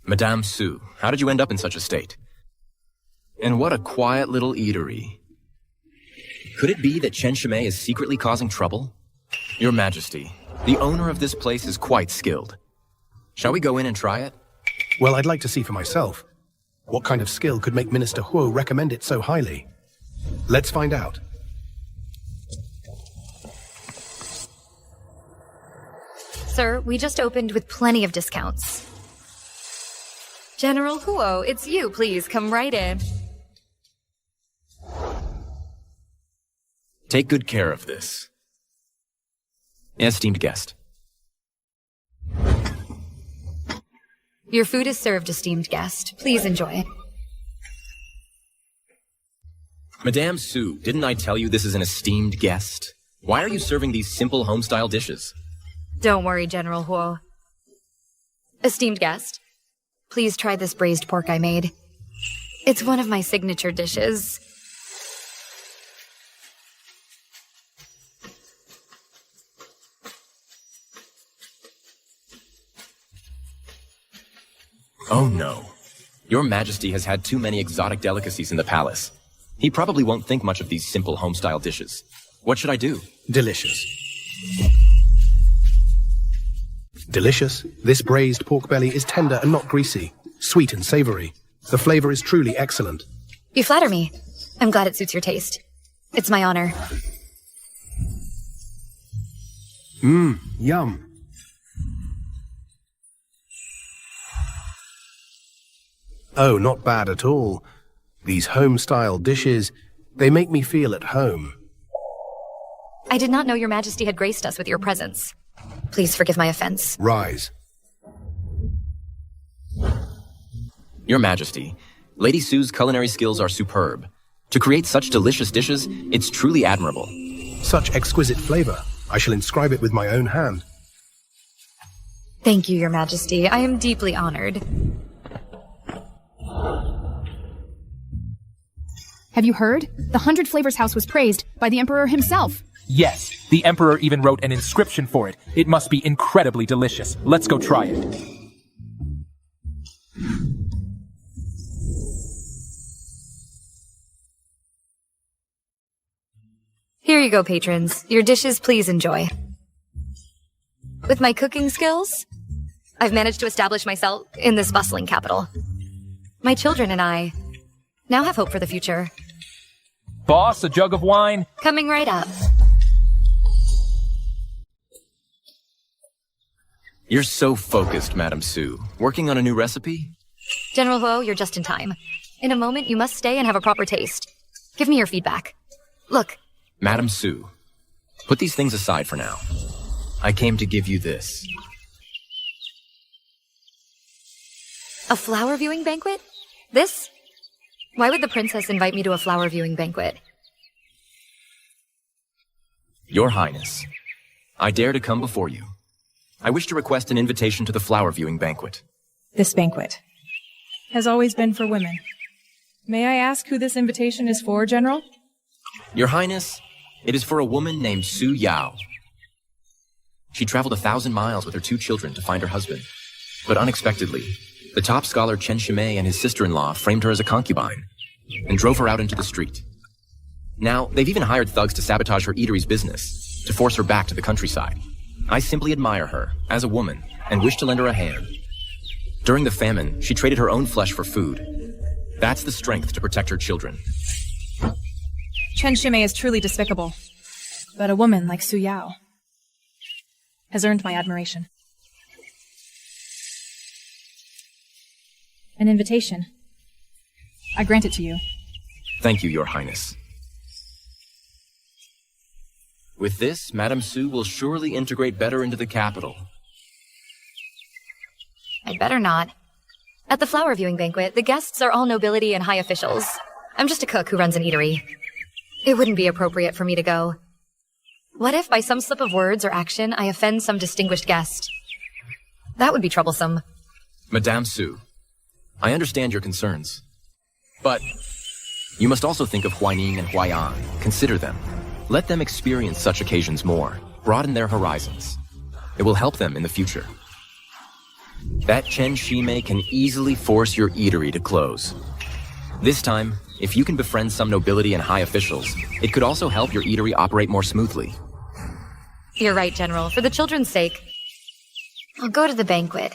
Speaker 5: Madame Su, how did you end up in such a state? And what a quiet little eatery. Could it be that Chen Shimei is secretly causing trouble? Your Majesty, the owner of this place is quite skilled. Shall we go in and try it?
Speaker 12: Well, I'd like to see for myself. What kind of skill could make Minister Huo recommend it so highly? Let's find out.
Speaker 1: Sir, we just opened with plenty of discounts. General Huo, it's you. Please, come right in.
Speaker 5: Take good care of this. Esteemed guest.
Speaker 1: Your food is served, esteemed guest. Please enjoy.
Speaker 5: Madame Su, didn't I tell you this is an esteemed guest? Why are you serving these simple home-style dishes?
Speaker 1: Don't worry, General Huo. Esteemed guest, please try this braised pork I made. It's one of my signature dishes.
Speaker 5: Oh no. Your Majesty has had too many exotic delicacies in the palace. He probably won't think much of these simple home-style dishes. What should I do?
Speaker 12: Delicious. Delicious. This braised pork belly is tender and not greasy, sweet and savory. The flavor is truly excellent.
Speaker 1: You flatter me. I'm glad it suits your taste. It's my honor.
Speaker 12: Yum. Oh, not bad at all. These home-style dishes, they make me feel at home.
Speaker 1: I did not know your majesty had graced us with your presence. Please forgive my offense.
Speaker 12: Rise.
Speaker 5: Your Majesty, Lady Sue's culinary skills are superb. To create such delicious dishes, it's truly admirable.
Speaker 12: Such exquisite flavor. I shall inscribe it with my own hand.
Speaker 1: Thank you, your majesty. I am deeply honored.
Speaker 11: Have you heard? The 100 Flavors House was praised by the Emperor himself.
Speaker 13: Yes, the Emperor even wrote an inscription for it. It must be incredibly delicious. Let's go try it.
Speaker 1: Here you go, patrons. Your dishes, please enjoy. With my cooking skills, I've managed to establish myself in this bustling capital. My children and I now have hope for the future.
Speaker 13: Boss, a jug of wine?
Speaker 1: Coming right up.
Speaker 5: You're so focused, Madame Sue. Working on a new recipe?
Speaker 1: General Huo, you're just in time. In a moment, you must stay and have a proper taste. Give me your feedback. Look.
Speaker 5: Madame Sue, put these things aside for now. I came to give you this.
Speaker 1: A flower viewing banquet? This? Why would the princess invite me to a flower viewing banquet?
Speaker 5: Your Highness, I dare to come before you. I wish to request an invitation to the flower viewing banquet.
Speaker 14: This banquet has always been for women. May I ask who this invitation is for, General?
Speaker 5: Your Highness, it is for a woman named Su Yao. She traveled 1,000 miles with her 2 children to find her husband. But unexpectedly, the top scholar Chen Shimei and his sister-in-law framed her as a concubine and drove her out into the street. Now, they've even hired thugs to sabotage her eatery's business, to force her back to the countryside. I simply admire her, as a woman, and wish to lend her a hand. During the famine, she traded her own flesh for food. That's the strength to protect her children.
Speaker 14: Chen Shimei is truly despicable, but a woman like Su Yao has earned my admiration. An invitation. I grant it to you.
Speaker 5: Thank you, Your Highness. With this, Madame Sue will surely integrate better into the capital.
Speaker 1: I'd better not. At the flower viewing banquet, the guests are all nobility and high officials. I'm just a cook who runs an eatery. It wouldn't be appropriate for me to go. What if, by some slip of words or action, I offend some distinguished guest? That would be troublesome.
Speaker 5: Madame Sue, I understand your concerns. But you must also think of Huaining and Huai'an. Consider them. Let them experience such occasions more. Broaden their horizons. It will help them in the future. That Chen Shimei can easily force your eatery to close. This time, if you can befriend some nobility and high officials, it could also help your eatery operate more smoothly.
Speaker 1: You're right, General. For the children's sake, I'll go to the banquet.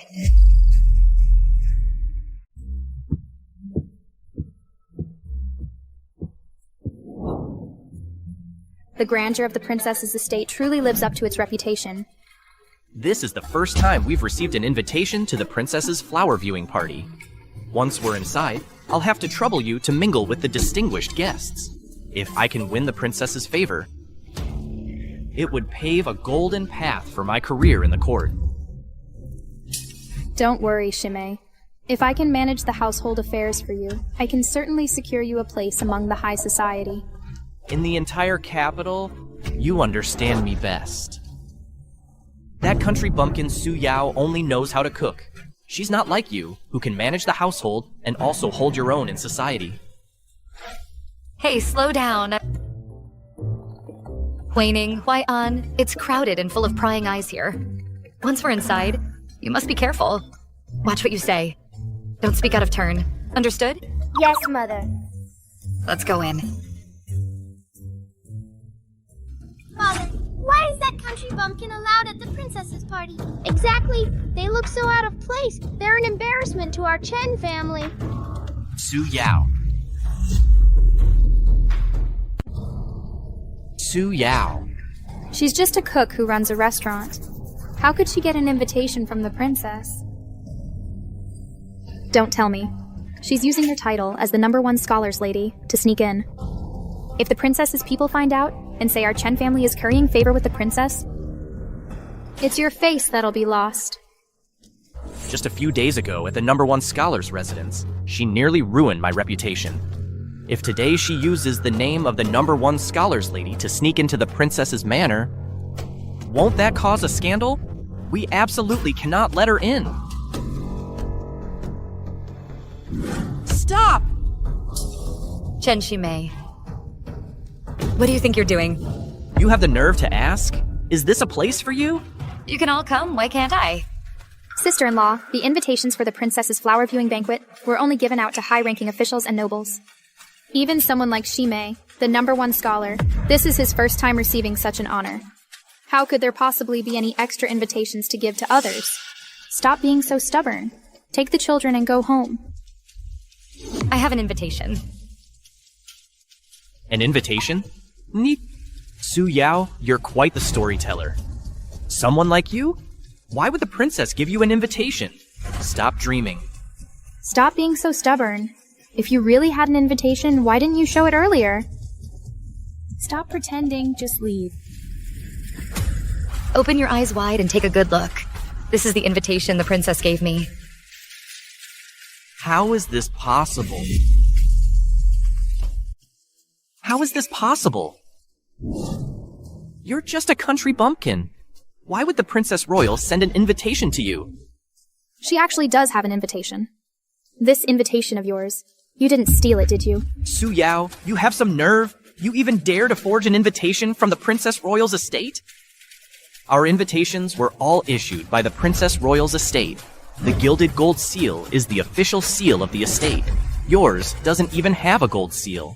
Speaker 3: The grandeur of the princess's estate truly lives up to its reputation.
Speaker 2: This is the first time we've received an invitation to the princess's flower viewing party. Once we're inside, I'll have to trouble you to mingle with the distinguished guests. If I can win the princess's favor, it would pave a golden path for my career in the court.
Speaker 3: Don't worry, Shimei. If I can manage the household affairs for you, I can certainly secure you a place among the high society.
Speaker 2: In the entire capital, you understand me best. That country bumpkin Su Yao only knows how to cook. She's not like you, who can manage the household and also hold your own in society.
Speaker 1: Hey, slow down. Waning, Huai-an, it's crowded and full of prying eyes here. Once we're inside, you must be careful. Watch what you say. Don't speak out of turn. Understood?
Speaker 4: Yes, Mother.
Speaker 1: Let's go in.
Speaker 4: Father, why is that country bumpkin allowed at the princess's party? Exactly. They look so out of place. They're an embarrassment to our Chen family.
Speaker 2: Su Yao. Su Yao.
Speaker 3: She's just a cook who runs a restaurant. How could she get an invitation from the princess? Don't tell me. She's using her title as the #1 scholars lady to sneak in. If the princess's people find out and say our Chen family is currying favor with the princess, it's your face that'll be lost.
Speaker 2: Just a few days ago at the #1 scholars residence, she nearly ruined my reputation. If today she uses the name of the #1 scholars lady to sneak into the princess's manor, won't that cause a scandal? We absolutely cannot let her in. Stop!
Speaker 1: Chen Shimei. What do you think you're doing?
Speaker 2: You have the nerve to ask? Is this a place for you?
Speaker 1: You can all come, why can't I?
Speaker 3: Sister-in-law, the invitations for the princess's flower viewing banquet were only given out to high-ranking officials and nobles. Even someone like Shimei, the #1 scholar, this is his first time receiving such an honor. How could there possibly be any extra invitations to give to others? Stop being so stubborn. Take the children and go home.
Speaker 1: I have an invitation.
Speaker 2: An invitation? Neat. Su Yao, you're quite the storyteller. Someone like you? Why would the princess give you an invitation? Stop dreaming.
Speaker 3: Stop being so stubborn. If you really had an invitation, why didn't you show it earlier? Stop pretending, just leave.
Speaker 1: Open your eyes wide and take a good look. This is the invitation the princess gave me.
Speaker 2: How is this possible? How is this possible? You're just a country bumpkin. Why would the Princess Royal send an invitation to you?
Speaker 3: She actually does have an invitation. This invitation of yours. You didn't steal it, did you?
Speaker 2: Su Yao, you have some nerve? You even dare to forge an invitation from the Princess Royal's estate? Our invitations were all issued by the Princess Royal's estate. The gilded gold seal is the official seal of the estate. Yours doesn't even have a gold seal.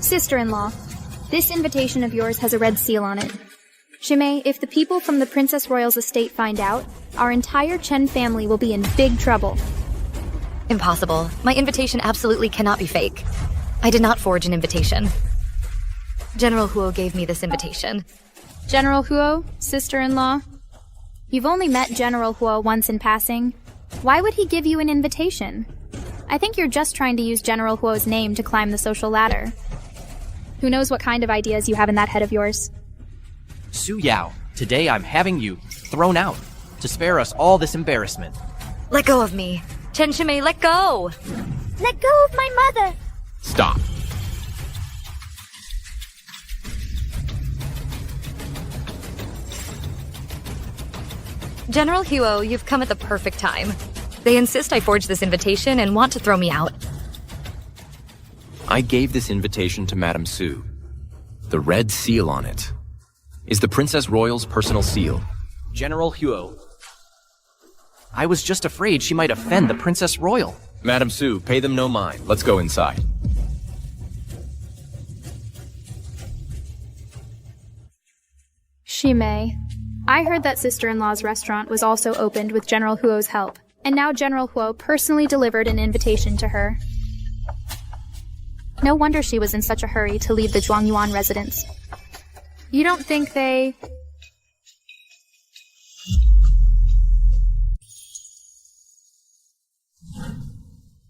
Speaker 3: Sister-in-law, this invitation of yours has a red seal on it. Shimei, if the people from the Princess Royal's estate find out, our entire Chen family will be in big trouble.
Speaker 1: Impossible. My invitation absolutely cannot be fake. I did not forge an invitation. General Huo gave me this invitation.
Speaker 3: General Huo, sister-in-law? You've only met General Huo once in passing. Why would he give you an invitation? I think you're just trying to use General Huo's name to climb the social ladder. Who knows what kind of ideas you have in that head of yours?
Speaker 2: Su Yao, today I'm having you thrown out to spare us all this embarrassment.
Speaker 1: Let go of me. Chen Shimei, let go!
Speaker 4: Let go of my mother!
Speaker 5: Stop.
Speaker 1: General Huo, you've come at the perfect time. They insist I forge this invitation and want to throw me out.
Speaker 5: I gave this invitation to Madame Su. The red seal on it is the Princess Royal's personal seal.
Speaker 2: General Huo, I was just afraid she might offend the Princess Royal.
Speaker 5: Madame Su, pay them no mind. Let's go inside.
Speaker 3: Shimei, I heard that sister-in-law's restaurant was also opened with General Huo's help, and now General Huo personally delivered an invitation to her. No wonder she was in such a hurry to leave the Zhuangyuan residence. You don't think they...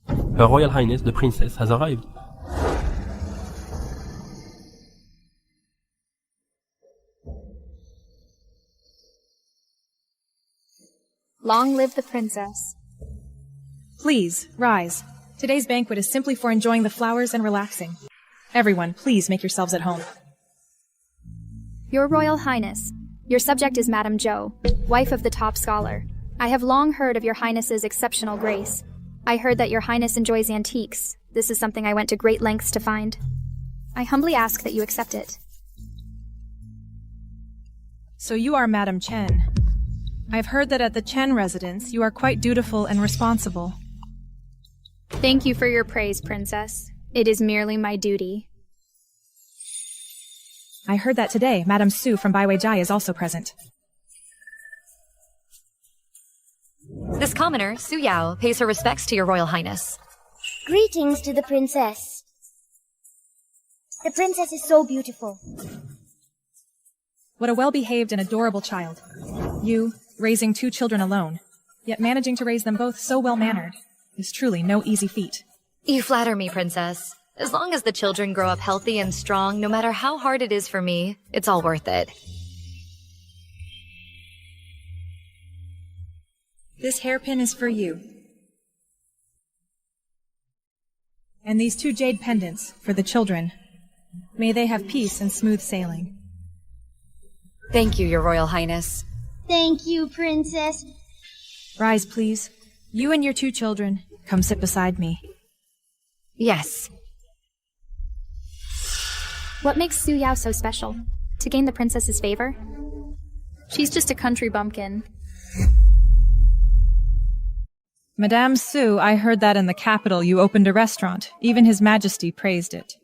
Speaker 15: Her Royal Highness the Princess has arrived.
Speaker 3: Long live the princess.
Speaker 14: Please, rise. Today's banquet is simply for enjoying the flowers and relaxing. Everyone, please make yourselves at home.
Speaker 3: Your Royal Highness, your subject is Madame Zhou, wife of the top scholar. I have long heard of your Highness's exceptional grace. I heard that your Highness enjoys antiques. This is something I went to great lengths to find. I humbly ask that you accept it.
Speaker 14: So you are Madam Chen. I've heard that at the Chen residence, you are quite dutiful and responsible.
Speaker 3: Thank you for your praise, Princess. It is merely my duty.
Speaker 14: I heard that today, Madame Su from Baiwei Jai is also present.
Speaker 1: This commoner, Su Yao, pays her respects to your Royal Highness.
Speaker 4: Greetings to the princess. The princess is so beautiful.
Speaker 14: What a well-behaved and adorable child. You, raising 2 children alone, yet managing to raise them both so well-mannered, is truly no easy feat.
Speaker 1: You flatter me, Princess. As long as the children grow up healthy and strong, no matter how hard it is for me, it's all worth it.
Speaker 14: This hairpin is for you. And these 2 jade pendants for the children. May they have peace and smooth sailing.
Speaker 1: Thank you, Your Royal Highness.
Speaker 4: Thank you, Princess.
Speaker 14: Rise, please. You and your 2 children, come sit beside me.
Speaker 1: Yes.
Speaker 3: What makes Su Yao so special? To gain the princess's favor? She's just a country bumpkin.
Speaker 14: Madame Su, I heard that in the capital you opened a restaurant. Even His Majesty praised it.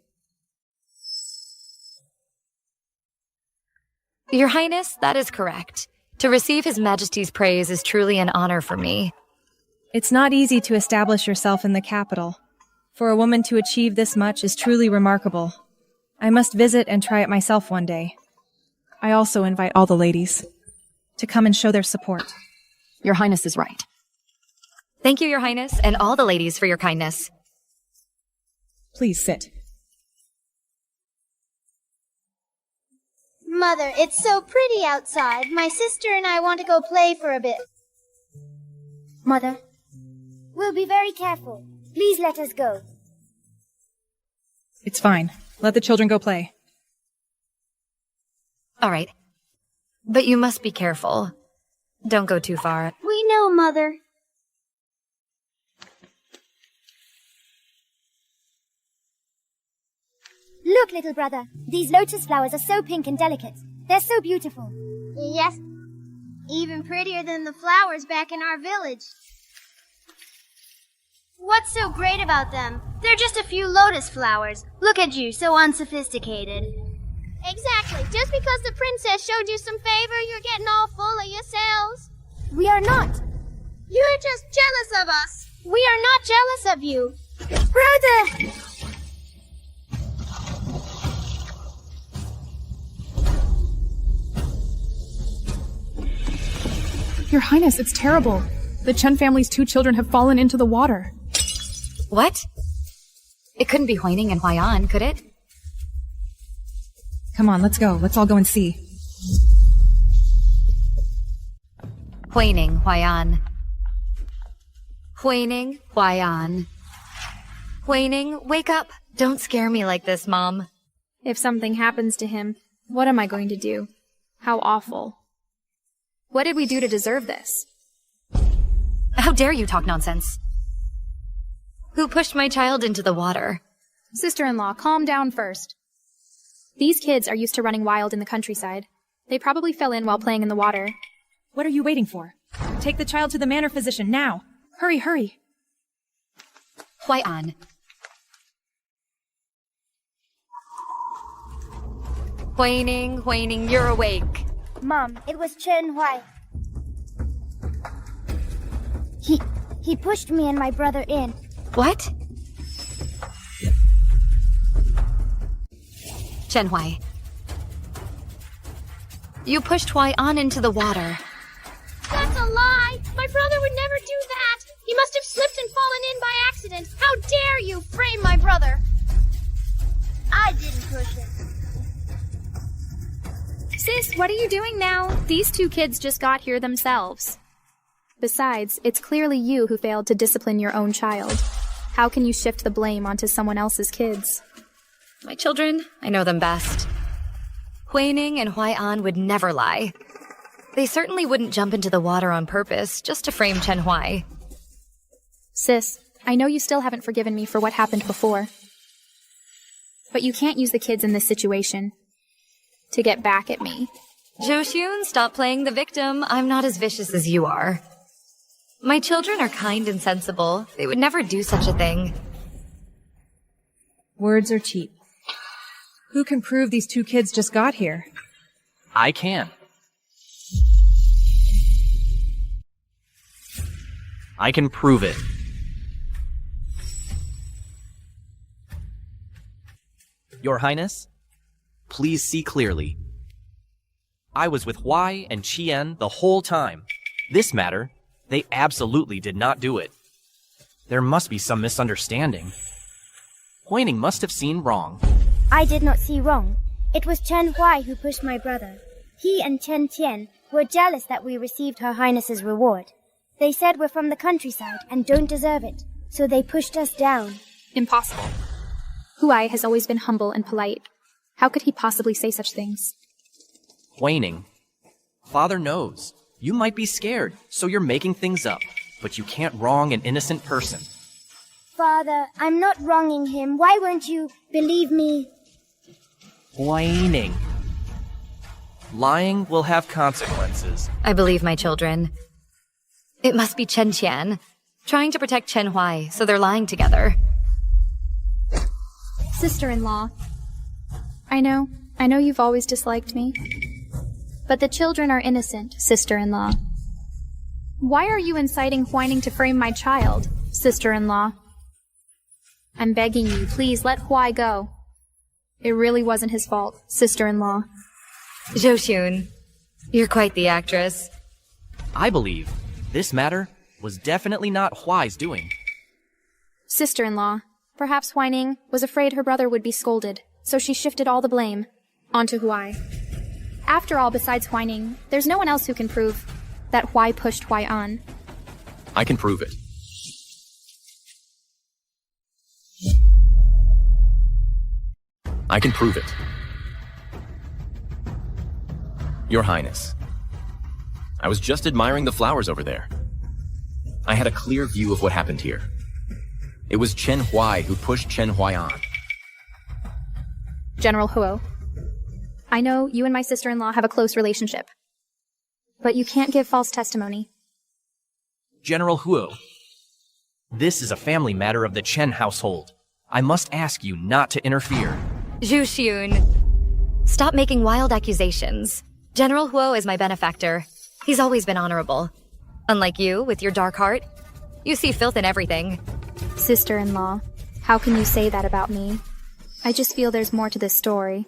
Speaker 1: Your Highness, that is correct. To receive His Majesty's praise is truly an honor for me.
Speaker 14: It's not easy to establish yourself in the capital. For a woman to achieve this much is truly remarkable. I must visit and try it myself one day. I also invite all the ladies to come and show their support.
Speaker 9: Your Highness is right.
Speaker 1: Thank you, Your Highness, and all the ladies for your kindness.
Speaker 14: Please sit.
Speaker 4: Mother, it's so pretty outside. My sister and I want to go play for a bit. Mother, we'll be very careful. Please let us go.
Speaker 14: It's fine. Let the children go play.
Speaker 1: All right. But you must be careful. Don't go too far.
Speaker 4: We know, Mother. Look, little brother. These lotus flowers are so pink and delicate. They're so beautiful. Yes. Even prettier than the flowers back in our village. What's so great about them? They're just a few lotus flowers. Look at you, so unsophisticated. Exactly. Just because the princess showed you some favor, you're getting all full of yourselves. We are not. You're just jealous of us. We are not jealous of you. Brother!
Speaker 11: Your Highness, it's terrible. The Chen family's 2 children have fallen into the water.
Speaker 1: What? It couldn't be Huining and Huaiyan, could it?
Speaker 14: Come on, let's go. Let's all go and see.
Speaker 1: Huining, Huaiyan. Huining, Huaiyan. Huining, wake up. Don't scare me like this, Mom.
Speaker 3: If something happens to him, what am I going to do? How awful. What did we do to deserve this?
Speaker 1: How dare you talk nonsense? Who pushed my child into the water?
Speaker 3: Sister-in-law, calm down first. These kids are used to running wild in the countryside. They probably fell in while playing in the water.
Speaker 14: What are you waiting for? Take the child to the manor physician, now! Hurry, hurry!
Speaker 1: Huaiyan. Huining, you're awake.
Speaker 4: Mom, it was Chen Huai. He pushed me and my brother in.
Speaker 1: What? Chen Hui. You pushed Huaiyan into the water.
Speaker 4: That's a lie! My brother would never do that! He must have slipped and fallen in by accident! How dare you frame my brother! I didn't push him.
Speaker 3: Sis, what are you doing now? These 2 kids just got here themselves. Besides, it's clearly you who failed to discipline your own child. How can you shift the blame onto someone else's kids?
Speaker 1: My children, I know them best. Huining and Huaiyan would never lie. They certainly wouldn't jump into the water on purpose just to frame Chen Huai.
Speaker 3: Sis, I know you still haven't forgiven me for what happened before. But you can't use the kids in this situation to get back at me.
Speaker 1: Zhou Xun, stop playing the victim. I'm not as vicious as you are. My children are kind and sensible. They would never do such a thing.
Speaker 14: Words are cheap. Who can prove these two kids just got here?
Speaker 2: I can. I can prove it. Your Highness, please see clearly. I was with Huai and Qian the whole time. This matter, they absolutely did not do it. There must be some misunderstanding. Huining must have seen wrong.
Speaker 4: I did not see wrong. It was Chen Huai who pushed my brother. He and Chen Tian were jealous that we received Her Highness's reward. They said we're from the countryside and don't deserve it, so they pushed us down.
Speaker 3: Impossible. Huai has always been humble and polite. How could he possibly say such things?
Speaker 2: Huining, Father knows. You might be scared, so you're making things up, but you can't wrong an innocent person.
Speaker 4: Father, I'm not wronging him. Why won't you believe me?
Speaker 2: Huining. Lying will have consequences.
Speaker 1: I believe my children. It must be Chen Qian, trying to protect Chen Huai, so they're lying together.
Speaker 3: Sister-in-law. I know you've always disliked me. But the children are innocent, sister-in-law. Why are you inciting Huining to frame my child, sister-in-law? I'm begging you, please let Huai go. It really wasn't his fault, sister-in-law.
Speaker 1: Zhou Xun, you're quite the actress.
Speaker 2: I believe this matter was definitely not Huai's doing.
Speaker 3: Sister-in-law, perhaps Huining was afraid her brother would be scolded, so she shifted all the blame onto Huai. After all, besides Huining, there's no one else who can prove that Huai pushed Huai on.
Speaker 5: I can prove it. I can prove it. Your Highness, I was just admiring the flowers over there. I had a clear view of what happened here. It was Chen Huai who pushed Chen Huai on.
Speaker 3: General Huo, I know you and my sister-in-law have a close relationship, but you can't give false testimony.
Speaker 2: General Huo, this is a family matter of the Chen household. I must ask you not to interfere.
Speaker 1: Zhou Xun, stop making wild accusations. General Huo is my benefactor. He's always been honorable. Unlike you, with your dark heart, you see filth in everything.
Speaker 3: Sister-in-law, how can you say that about me? I just feel there's more to this story.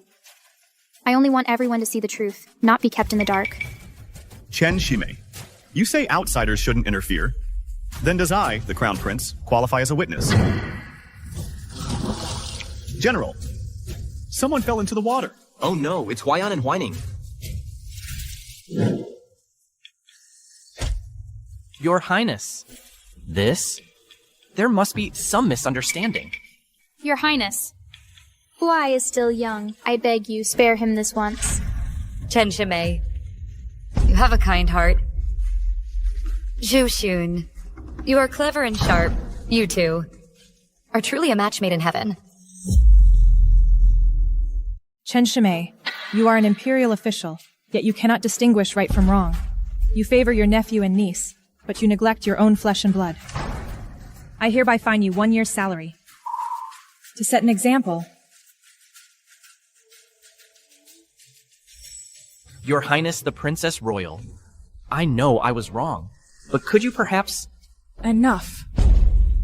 Speaker 3: I only want everyone to see the truth, not be kept in the dark.
Speaker 16: Chen Shimei, you say outsiders shouldn't interfere. Then does I, the Crown Prince, qualify as a witness? General, someone fell into the water.
Speaker 5: Oh no, it's Huaiyan and Huining.
Speaker 2: Your Highness, there must be some misunderstanding.
Speaker 3: Your Highness, Huai is still young. I beg you, spare him this once.
Speaker 1: Chen Shimei, you have a kind heart. Zhou Xun, you are clever and sharp. You two are truly a match made in heaven.
Speaker 14: Chen Shimei, you are an Imperial official, yet you cannot distinguish right from wrong. You favor your nephew and niece, but you neglect your own flesh and blood. I hereby fine you 1 year's salary. To set an example.
Speaker 2: Your Highness the Princess Royal, I know I was wrong, but could you perhaps...
Speaker 14: Enough.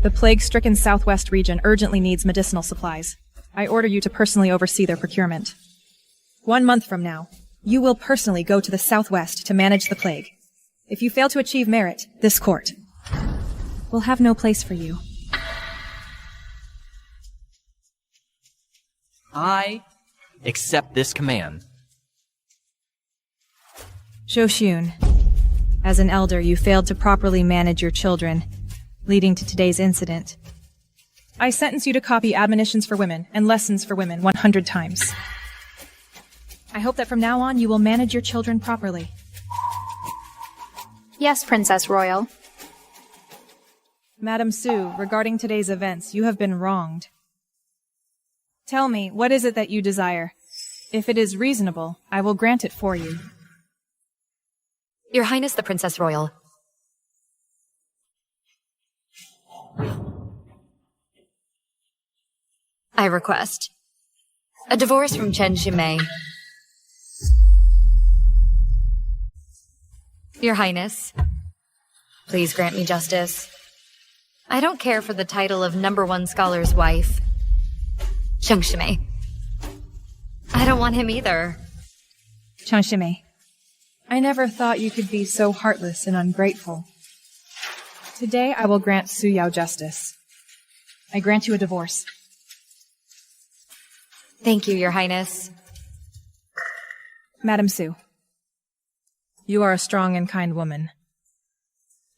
Speaker 14: The plague-stricken southwest region urgently needs medicinal supplies. I order you to personally oversee their procurement. 1 month from now, you will personally go to the southwest to manage the plague. If you fail to achieve merit, this court will have no place for you.
Speaker 2: I accept this command.
Speaker 14: Zhou Xun, as an elder, you failed to properly manage your children, leading to today's incident. I sentence you to copy admonitions for women and lessons for women 100 times. I hope that from now on you will manage your children properly.
Speaker 3: Yes, Princess Royal.
Speaker 14: Madam Sue, regarding today's events, you have been wronged. Tell me, what is it that you desire? If it is reasonable, I will grant it for you.
Speaker 1: Your Highness the Princess Royal. I request a divorce from Chen Shimei. Your Highness, please grant me justice. I don't care for the title of #1 scholar's wife, Chen Shimei. I don't want him either.
Speaker 14: Chen Shimei, I never thought you could be so heartless and ungrateful. Today I will grant Su Yao justice. I grant you a divorce.
Speaker 1: Thank you, Your Highness.
Speaker 14: Madam Sue, you are a strong and kind woman.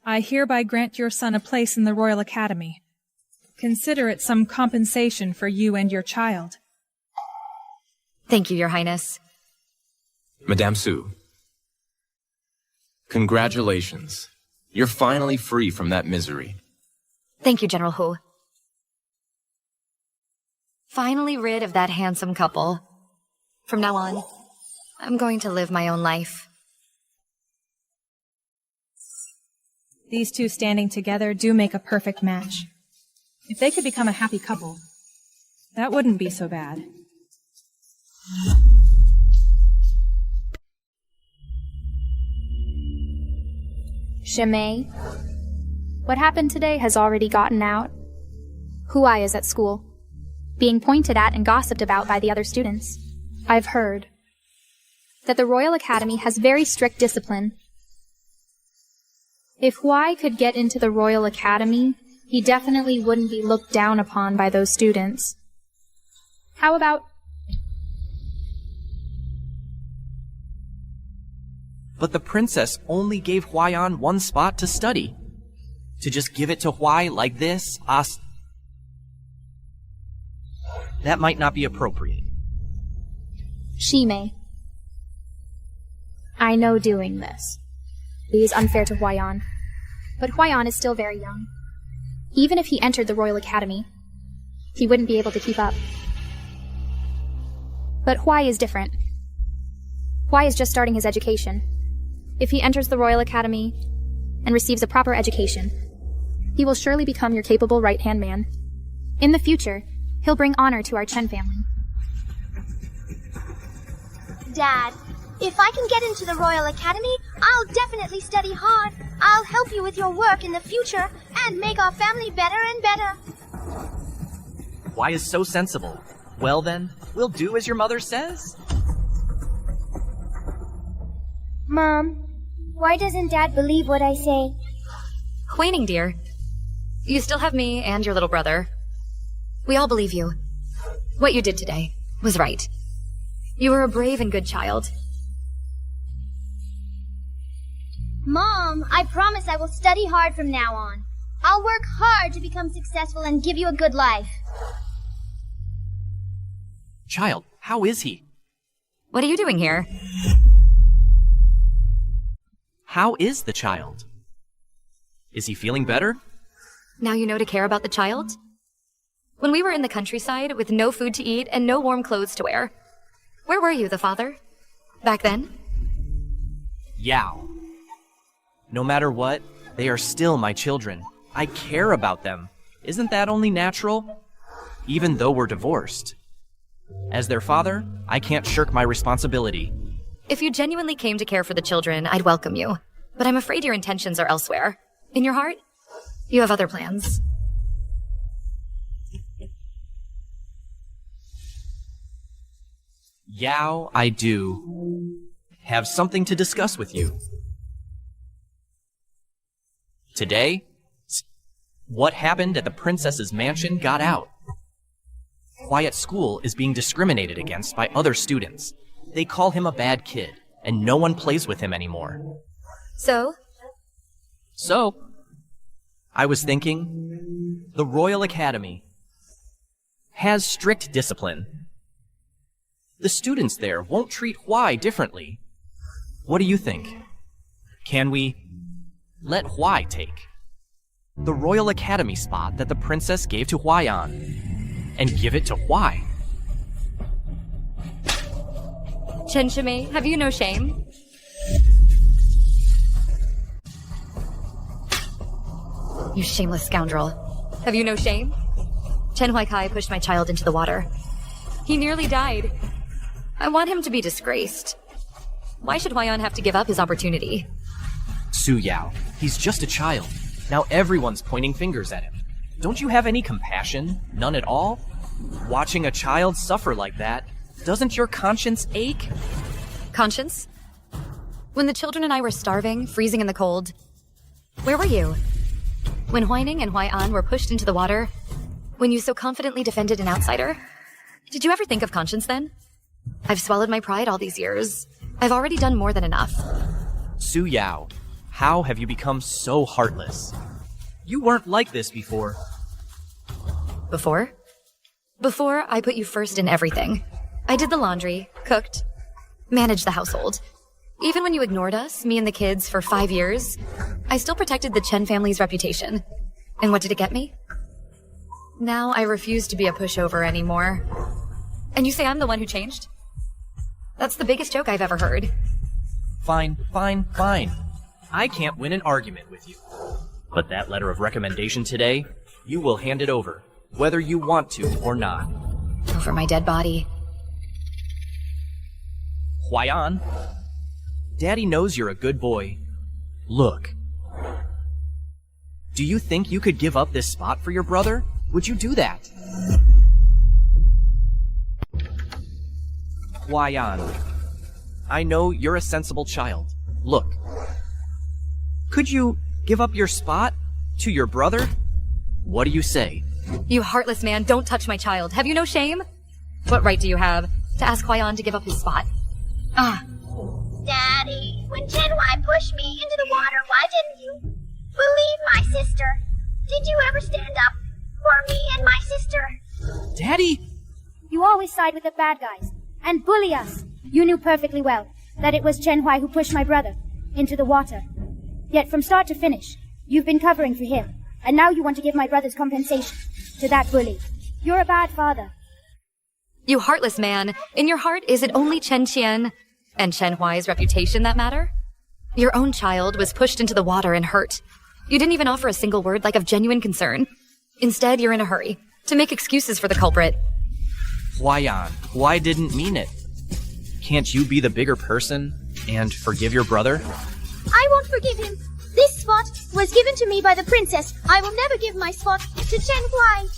Speaker 14: I hereby grant your son a place in the Royal Academy. Consider it some compensation for you and your child.
Speaker 1: Thank you, Your Highness.
Speaker 5: Madame Sue, congratulations. You're finally free from that misery.
Speaker 1: Thank you, General Hu. Finally rid of that handsome couple. From now on, I'm going to live my own life.
Speaker 14: These two standing together do make a perfect match. If they could become a happy couple, that wouldn't be so bad.
Speaker 3: Shimei, what happened today has already gotten out. Huai is at school, being pointed at and gossiped about by the other students. I've heard that the Royal Academy has very strict discipline. If Huai could get into the Royal Academy, he definitely wouldn't be looked down upon by those students. How about...
Speaker 2: But the princess only gave Huaiyan one spot to study. To just give it to Huai like this, that might not be appropriate.
Speaker 3: Shimei, I know doing this is unfair to Huaiyan, but Huaiyan is still very young. Even if he entered the Royal Academy, he wouldn't be able to keep up. But Huai is different. Huai is just starting his education. If he enters the Royal Academy and receives a proper education, he will surely become your capable right-hand man. In the future, he'll bring honor to our Chen family.
Speaker 4: Dad, if I can get into the Royal Academy, I'll definitely study hard. I'll help you with your work in the future and make our family better and better.
Speaker 2: Huai is so sensible. Well then, we'll do as your mother says.
Speaker 4: Mom, why doesn't Dad believe what I say?
Speaker 1: Huining, dear. You still have me and your little brother. We all believe you. What you did today was right. You were a brave and good child.
Speaker 4: Mom, I promise I will study hard from now on. I'll work hard to become successful and give you a good life.
Speaker 2: Child, how is he?
Speaker 1: What are you doing here?
Speaker 2: How is the child? Is he feeling better?
Speaker 1: Now you know to care about the child? When we were in the countryside with no food to eat and no warm clothes to wear, where were you, the father? Back then?
Speaker 2: Yao. No matter what, they are still my children. I care about them. Isn't that only natural? Even though we're divorced. As their father, I can't shirk my responsibility.
Speaker 1: If you genuinely came to care for the children, I'd welcome you. But I'm afraid your intentions are elsewhere. In your heart, you have other plans.
Speaker 2: Yao, I do have something to discuss with you. Today, what happened at the princess's mansion got out. Huai at school is being discriminated against by other students. They call him a bad kid, and no one plays with him anymore.
Speaker 1: So,
Speaker 2: I was thinking, the Royal Academy has strict discipline. The students there won't treat Huai differently. What do you think? Can we let Huai take. The Royal Academy spot that the princess gave to Huaiyan. And give it to Huai.
Speaker 1: Chen Shimei, have you no shame? You shameless scoundrel. Have you no shame? Chen Huaikai pushed my child into the water. He nearly died. I want him to be disgraced. Why should Huaiyan have to give up his opportunity?
Speaker 2: Su Yao, he's just a child. Now everyone's pointing fingers at him. Don't you have any compassion? None at all? Watching a child suffer like that, doesn't your conscience ache?
Speaker 1: Conscience? When the children and I were starving, freezing in the cold, where were you? When Huaining and Huai'an were pushed into the water, when you so confidently defended an outsider? Did you ever think of conscience then? I've swallowed my pride all these years. I've already done more than enough.
Speaker 2: Su Yao, how have you become so heartless? You weren't like this before.
Speaker 1: Before? Before, I put you first in everything. I did the laundry, cooked, managed the household. Even when you ignored us, me and the kids, for 5 years, I still protected the Chen family's reputation. And what did it get me? Now I refuse to be a pushover anymore. And you say I'm the one who changed? That's the biggest joke I've ever heard.
Speaker 2: Fine. I can't win an argument with you. But that letter of recommendation today, you will hand it over, whether you want to or not.
Speaker 1: Over my dead body.
Speaker 2: Huaiyan, Daddy knows you're a good boy. Look. Do you think you could give up this spot for your brother? Would you do that? Huaiyan, I know you're a sensible child. Look. Could you give up your spot to your brother? What do you say?
Speaker 1: You heartless man, don't touch my child. Have you no shame? What right do you have to ask Huaiyan to give up his spot?
Speaker 4: Daddy, when Chen Hui pushed me into the water, why didn't you believe my sister? Did you ever stand up for me and my sister?
Speaker 2: Daddy!
Speaker 4: You always side with the bad guys and bully us. You knew perfectly well that it was Chen Hui who pushed my brother into the water. Yet from start to finish, you've been covering for him, and now you want to give my brother's compensation to that bully. You're a bad father.
Speaker 1: You heartless man. In your heart, is it only Chen Qian and Chen Huai's reputation that matter? Your own child was pushed into the water and hurt. You didn't even offer a single word like of genuine concern. Instead, you're in a hurry to make excuses for the culprit.
Speaker 2: Huaiyan, Huai didn't mean it. Can't you be the bigger person and forgive your brother?
Speaker 4: I won't forgive him. This spot was given to me by the princess. I will never give my spot to Chen Hui.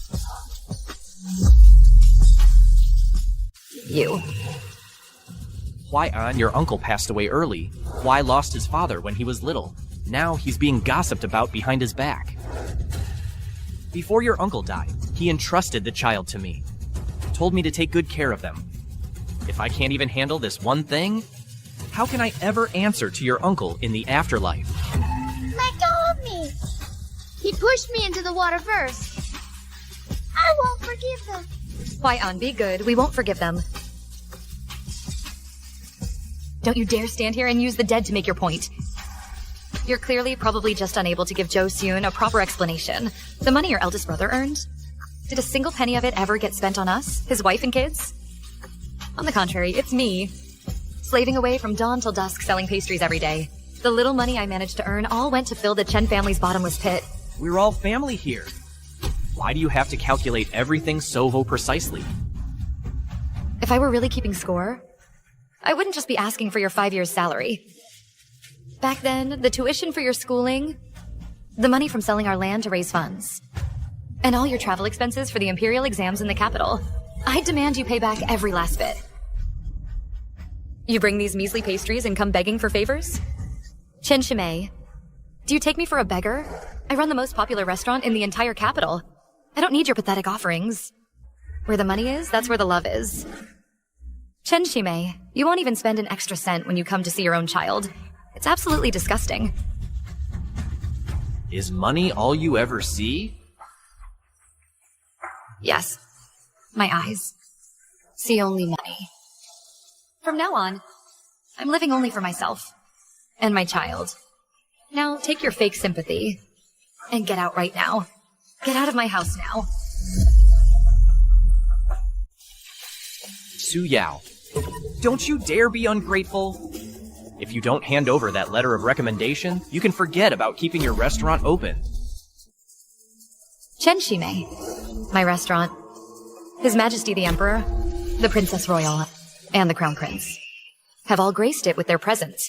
Speaker 1: You.
Speaker 2: Huaiyan, your uncle passed away early. Huai lost his father when he was little. Now he's being gossiped about behind his back. Before your uncle died, he entrusted the child to me. Told me to take good care of them. If I can't even handle this one thing, how can I ever answer to your uncle in the afterlife?
Speaker 4: Let go of me. He pushed me into the water first. I won't forgive them.
Speaker 1: Huaiyan, be good. We won't forgive them. Don't you dare stand here and use the dead to make your point. You're clearly probably just unable to give Zhou Xun a proper explanation. The money your eldest brother earned? Did a single penny of it ever get spent on us, his wife and kids? On the contrary, it's me. Slaving away from dawn till dusk selling pastries every day. The little money I managed to earn all went to fill the Chen family's bottomless pit.
Speaker 2: We're all family here. Why do you have to calculate everything so precisely?
Speaker 1: If I were really keeping score, I wouldn't just be asking for your 5 years' salary. Back then, the tuition for your schooling, the money from selling our land to raise funds, and all your travel expenses for the Imperial exams in the capital. I demand you pay back every last bit. You bring these measly pastries and come begging for favors? Chen Shimei, do you take me for a beggar? I run the most popular restaurant in the entire capital. I don't need your pathetic offerings. Where the money is, that's where the love is. Chen Shimei, you won't even spend an extra cent when you come to see your own child. It's absolutely disgusting.
Speaker 2: Is money all you ever see?
Speaker 1: Yes. My eyes see only money. From now on, I'm living only for myself and my child. Now take your fake sympathy and get out right now. Get out of my house now.
Speaker 2: Su Yao, don't you dare be ungrateful. If you don't hand over that letter of recommendation, you can forget about keeping your restaurant open.
Speaker 1: Chen Shimei, my restaurant. His Majesty the Emperor, the Princess Royal, and the Crown Prince have all graced it with their presence.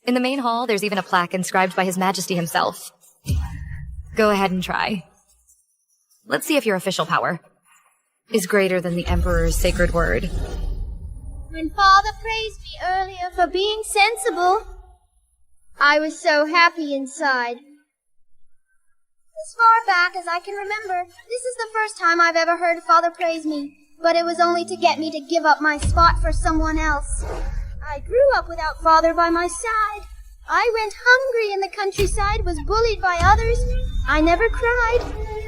Speaker 1: In the main hall, there's even a plaque inscribed by His Majesty himself. Go ahead and try. Let's see if your official power is greater than the Emperor's sacred word.
Speaker 4: When Father praised me earlier for being sensible, I was so happy inside. As far back as I can remember, this is the first time I've ever heard Father praise me, but it was only to get me to give up my spot for someone else. I grew up without Father by my side. I went hungry in the countryside, was bullied by others. I never cried.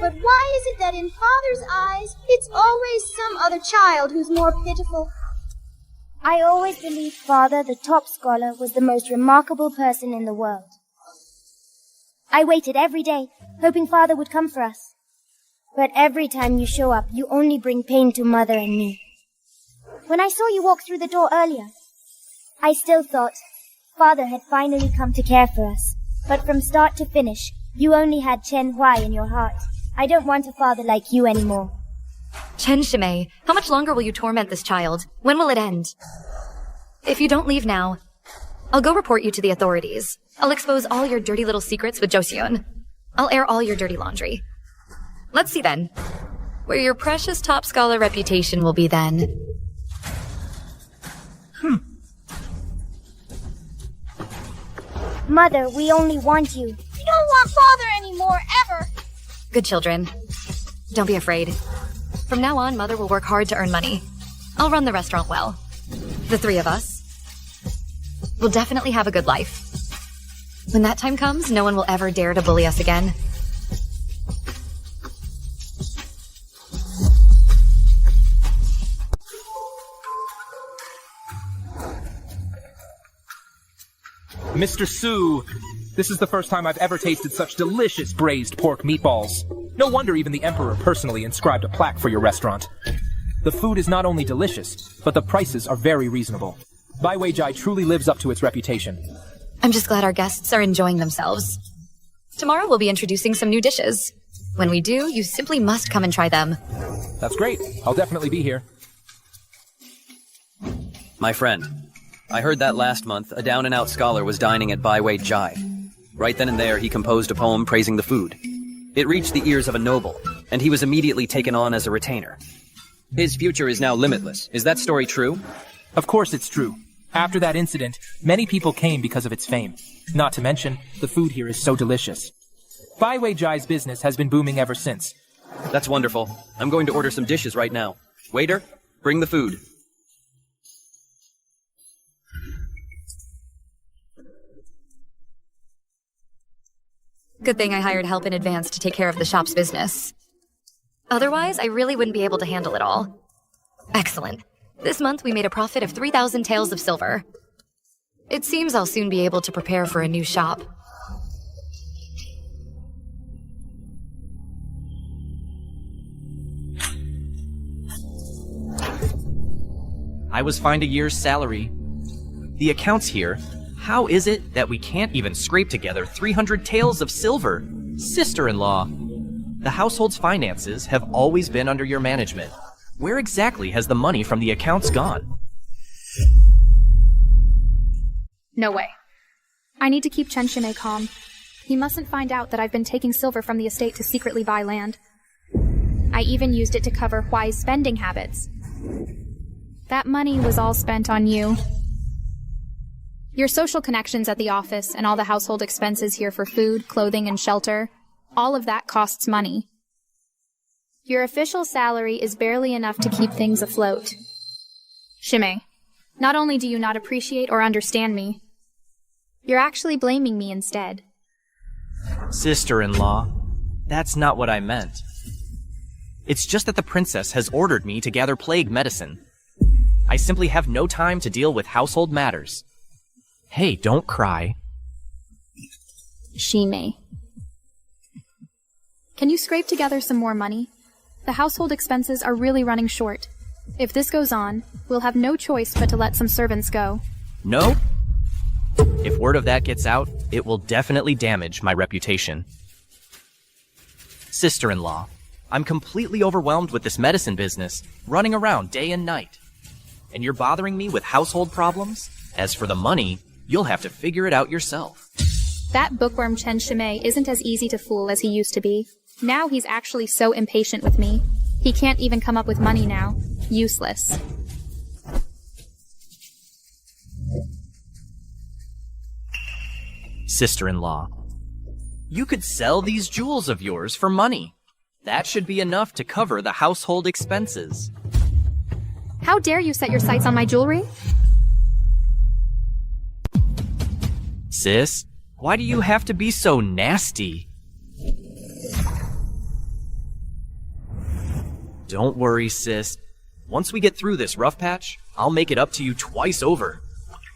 Speaker 4: But why is it that in Father's eyes, it's always some other child who's more pitiful? I always believed Father, the top scholar, was the most remarkable person in the world. I waited every day, hoping Father would come for us. But every time you show up, you only bring pain to Mother and me. When I saw you walk through the door earlier, I still thought Father had finally come to care for us. But from start to finish, you only had Chen Huai in your heart. I don't want a father like you anymore.
Speaker 1: Chen Shimei, how much longer will you torment this child? When will it end? If you don't leave now, I'll go report you to the authorities. I'll expose all your dirty little secrets with Joseon. I'll air all your dirty laundry. Let's see then, where your precious top scholar reputation will be then.
Speaker 4: Mother, we only want you. We don't want Father anymore, ever.
Speaker 1: Good children. Don't be afraid. From now on, Mother will work hard to earn money. I'll run the restaurant well. The three of us will definitely have a good life. When that time comes, no one will ever dare to bully us again.
Speaker 13: Mr. Su, this is the first time I've ever tasted such delicious braised pork meatballs. No wonder even the Emperor personally inscribed a plaque for your restaurant. The food is not only delicious, but the prices are very reasonable. Baiweijai truly lives up to its reputation.
Speaker 1: I'm just glad our guests are enjoying themselves. Tomorrow we'll be introducing some new dishes. When we do, you simply must come and try them.
Speaker 13: That's great. I'll definitely be here.
Speaker 6: My friend, I heard that last month a down-and-out scholar was dining at Baiweijai. Right then and there, he composed a poem praising the food. It reached the ears of a noble, and he was immediately taken on as a retainer. His future is now limitless. Is that story true?
Speaker 13: Of course it's true. After that incident, many people came because of its fame. Not to mention, the food here is so delicious. Baiweijai's business has been booming ever since.
Speaker 6: That's wonderful. I'm going to order some dishes right now. Waiter, bring the food.
Speaker 1: Good thing I hired help in advance to take care of the shop's business. Otherwise, I really wouldn't be able to handle it all. Excellent. This month we made a profit of 3,000 taels of silver. It seems I'll soon be able to prepare for a new shop.
Speaker 2: I was fined a year's salary. The accounts here, how is it that we can't even scrape together 300 taels of silver? Sister-in-law, the household's finances have always been under your management. Where exactly has the money from the accounts gone?
Speaker 3: No way. I need to keep Chen Shimei calm. He mustn't find out that I've been taking silver from the estate to secretly buy land. I even used it to cover Huai's spending habits. That money was all spent on you. Your social connections at the office and all the household expenses here for food, clothing, and shelter, all of that costs money. Your official salary is barely enough to keep things afloat. Shimei, not only do you not appreciate or understand me, you're actually blaming me instead.
Speaker 2: Sister-in-law, that's not what I meant. It's just that the princess has ordered me to gather plague medicine. I simply have no time to deal with household matters. Hey, don't cry.
Speaker 3: Shimei. Can you scrape together some more money? The household expenses are really running short. If this goes on, we'll have no choice but to let some servants go.
Speaker 2: No? If word of that gets out, it will definitely damage my reputation. Sister-in-law, I'm completely overwhelmed with this medicine business, running around day and night. And you're bothering me with household problems? As for the money, you'll have to figure it out yourself.
Speaker 3: That bookworm Chen Shimei isn't as easy to fool as he used to be. Now he's actually so impatient with me. He can't even come up with money now. Useless.
Speaker 2: Sister-in-law, you could sell these jewels of yours for money. That should be enough to cover the household expenses.
Speaker 3: How dare you set your sights on my jewelry?
Speaker 2: Sis, why do you have to be so nasty? Don't worry, sis. Once we get through this rough patch, I'll make it up to you twice over.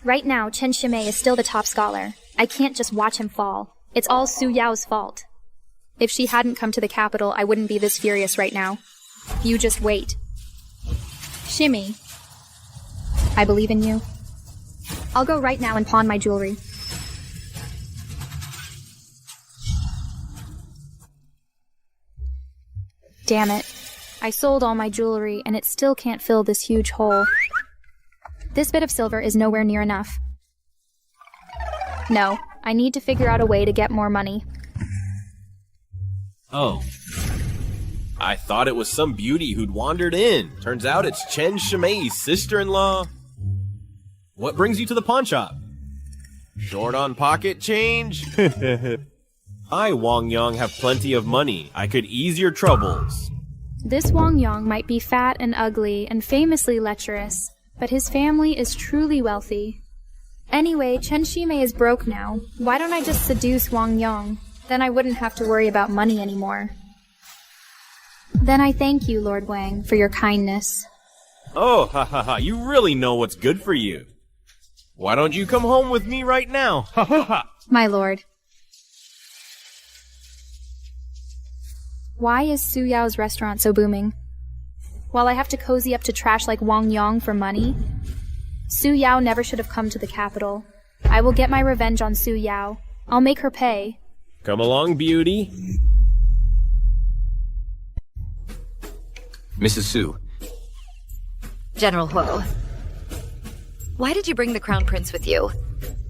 Speaker 3: Right now, Chen Shimei is still the top scholar. I can't just watch him fall. It's all Su Yao's fault. If she hadn't come to the capital, I wouldn't be this furious right now. You just wait. Shimmy, I believe in you. I'll go right now and pawn my jewelry. Damn it. I sold all my jewelry, and it still can't fill this huge hole. This bit of silver is nowhere near enough. No, I need to figure out a way to get more money.
Speaker 17: Oh. I thought it was some beauty who'd wandered in. Turns out it's Chen Shimei's sister-in-law. What brings you to the pawn shop? Short on pocket change? I, Wang Yang, have plenty of money. I could ease your troubles.
Speaker 3: This Wang Yang might be fat and ugly and famously lecherous, but his family is truly wealthy. Anyway, Chen Shimei is broke now. Why don't I just seduce Wang Yang? Then I wouldn't have to worry about money anymore. Then I thank you, Lord Wang, for your kindness.
Speaker 17: Oh, ha ha ha, you really know what's good for you. Why don't you come home with me right now? Ha ha ha!
Speaker 3: My lord. Why is Su Yao's restaurant so booming? While I have to cozy up to trash like Wang Yang for money, Su Yao never should have come to the capital. I will get my revenge on Su Yao. I'll make her pay.
Speaker 17: Come along, beauty.
Speaker 5: Mrs. Su.
Speaker 1: General Huo. Why did you bring the Crown Prince with you?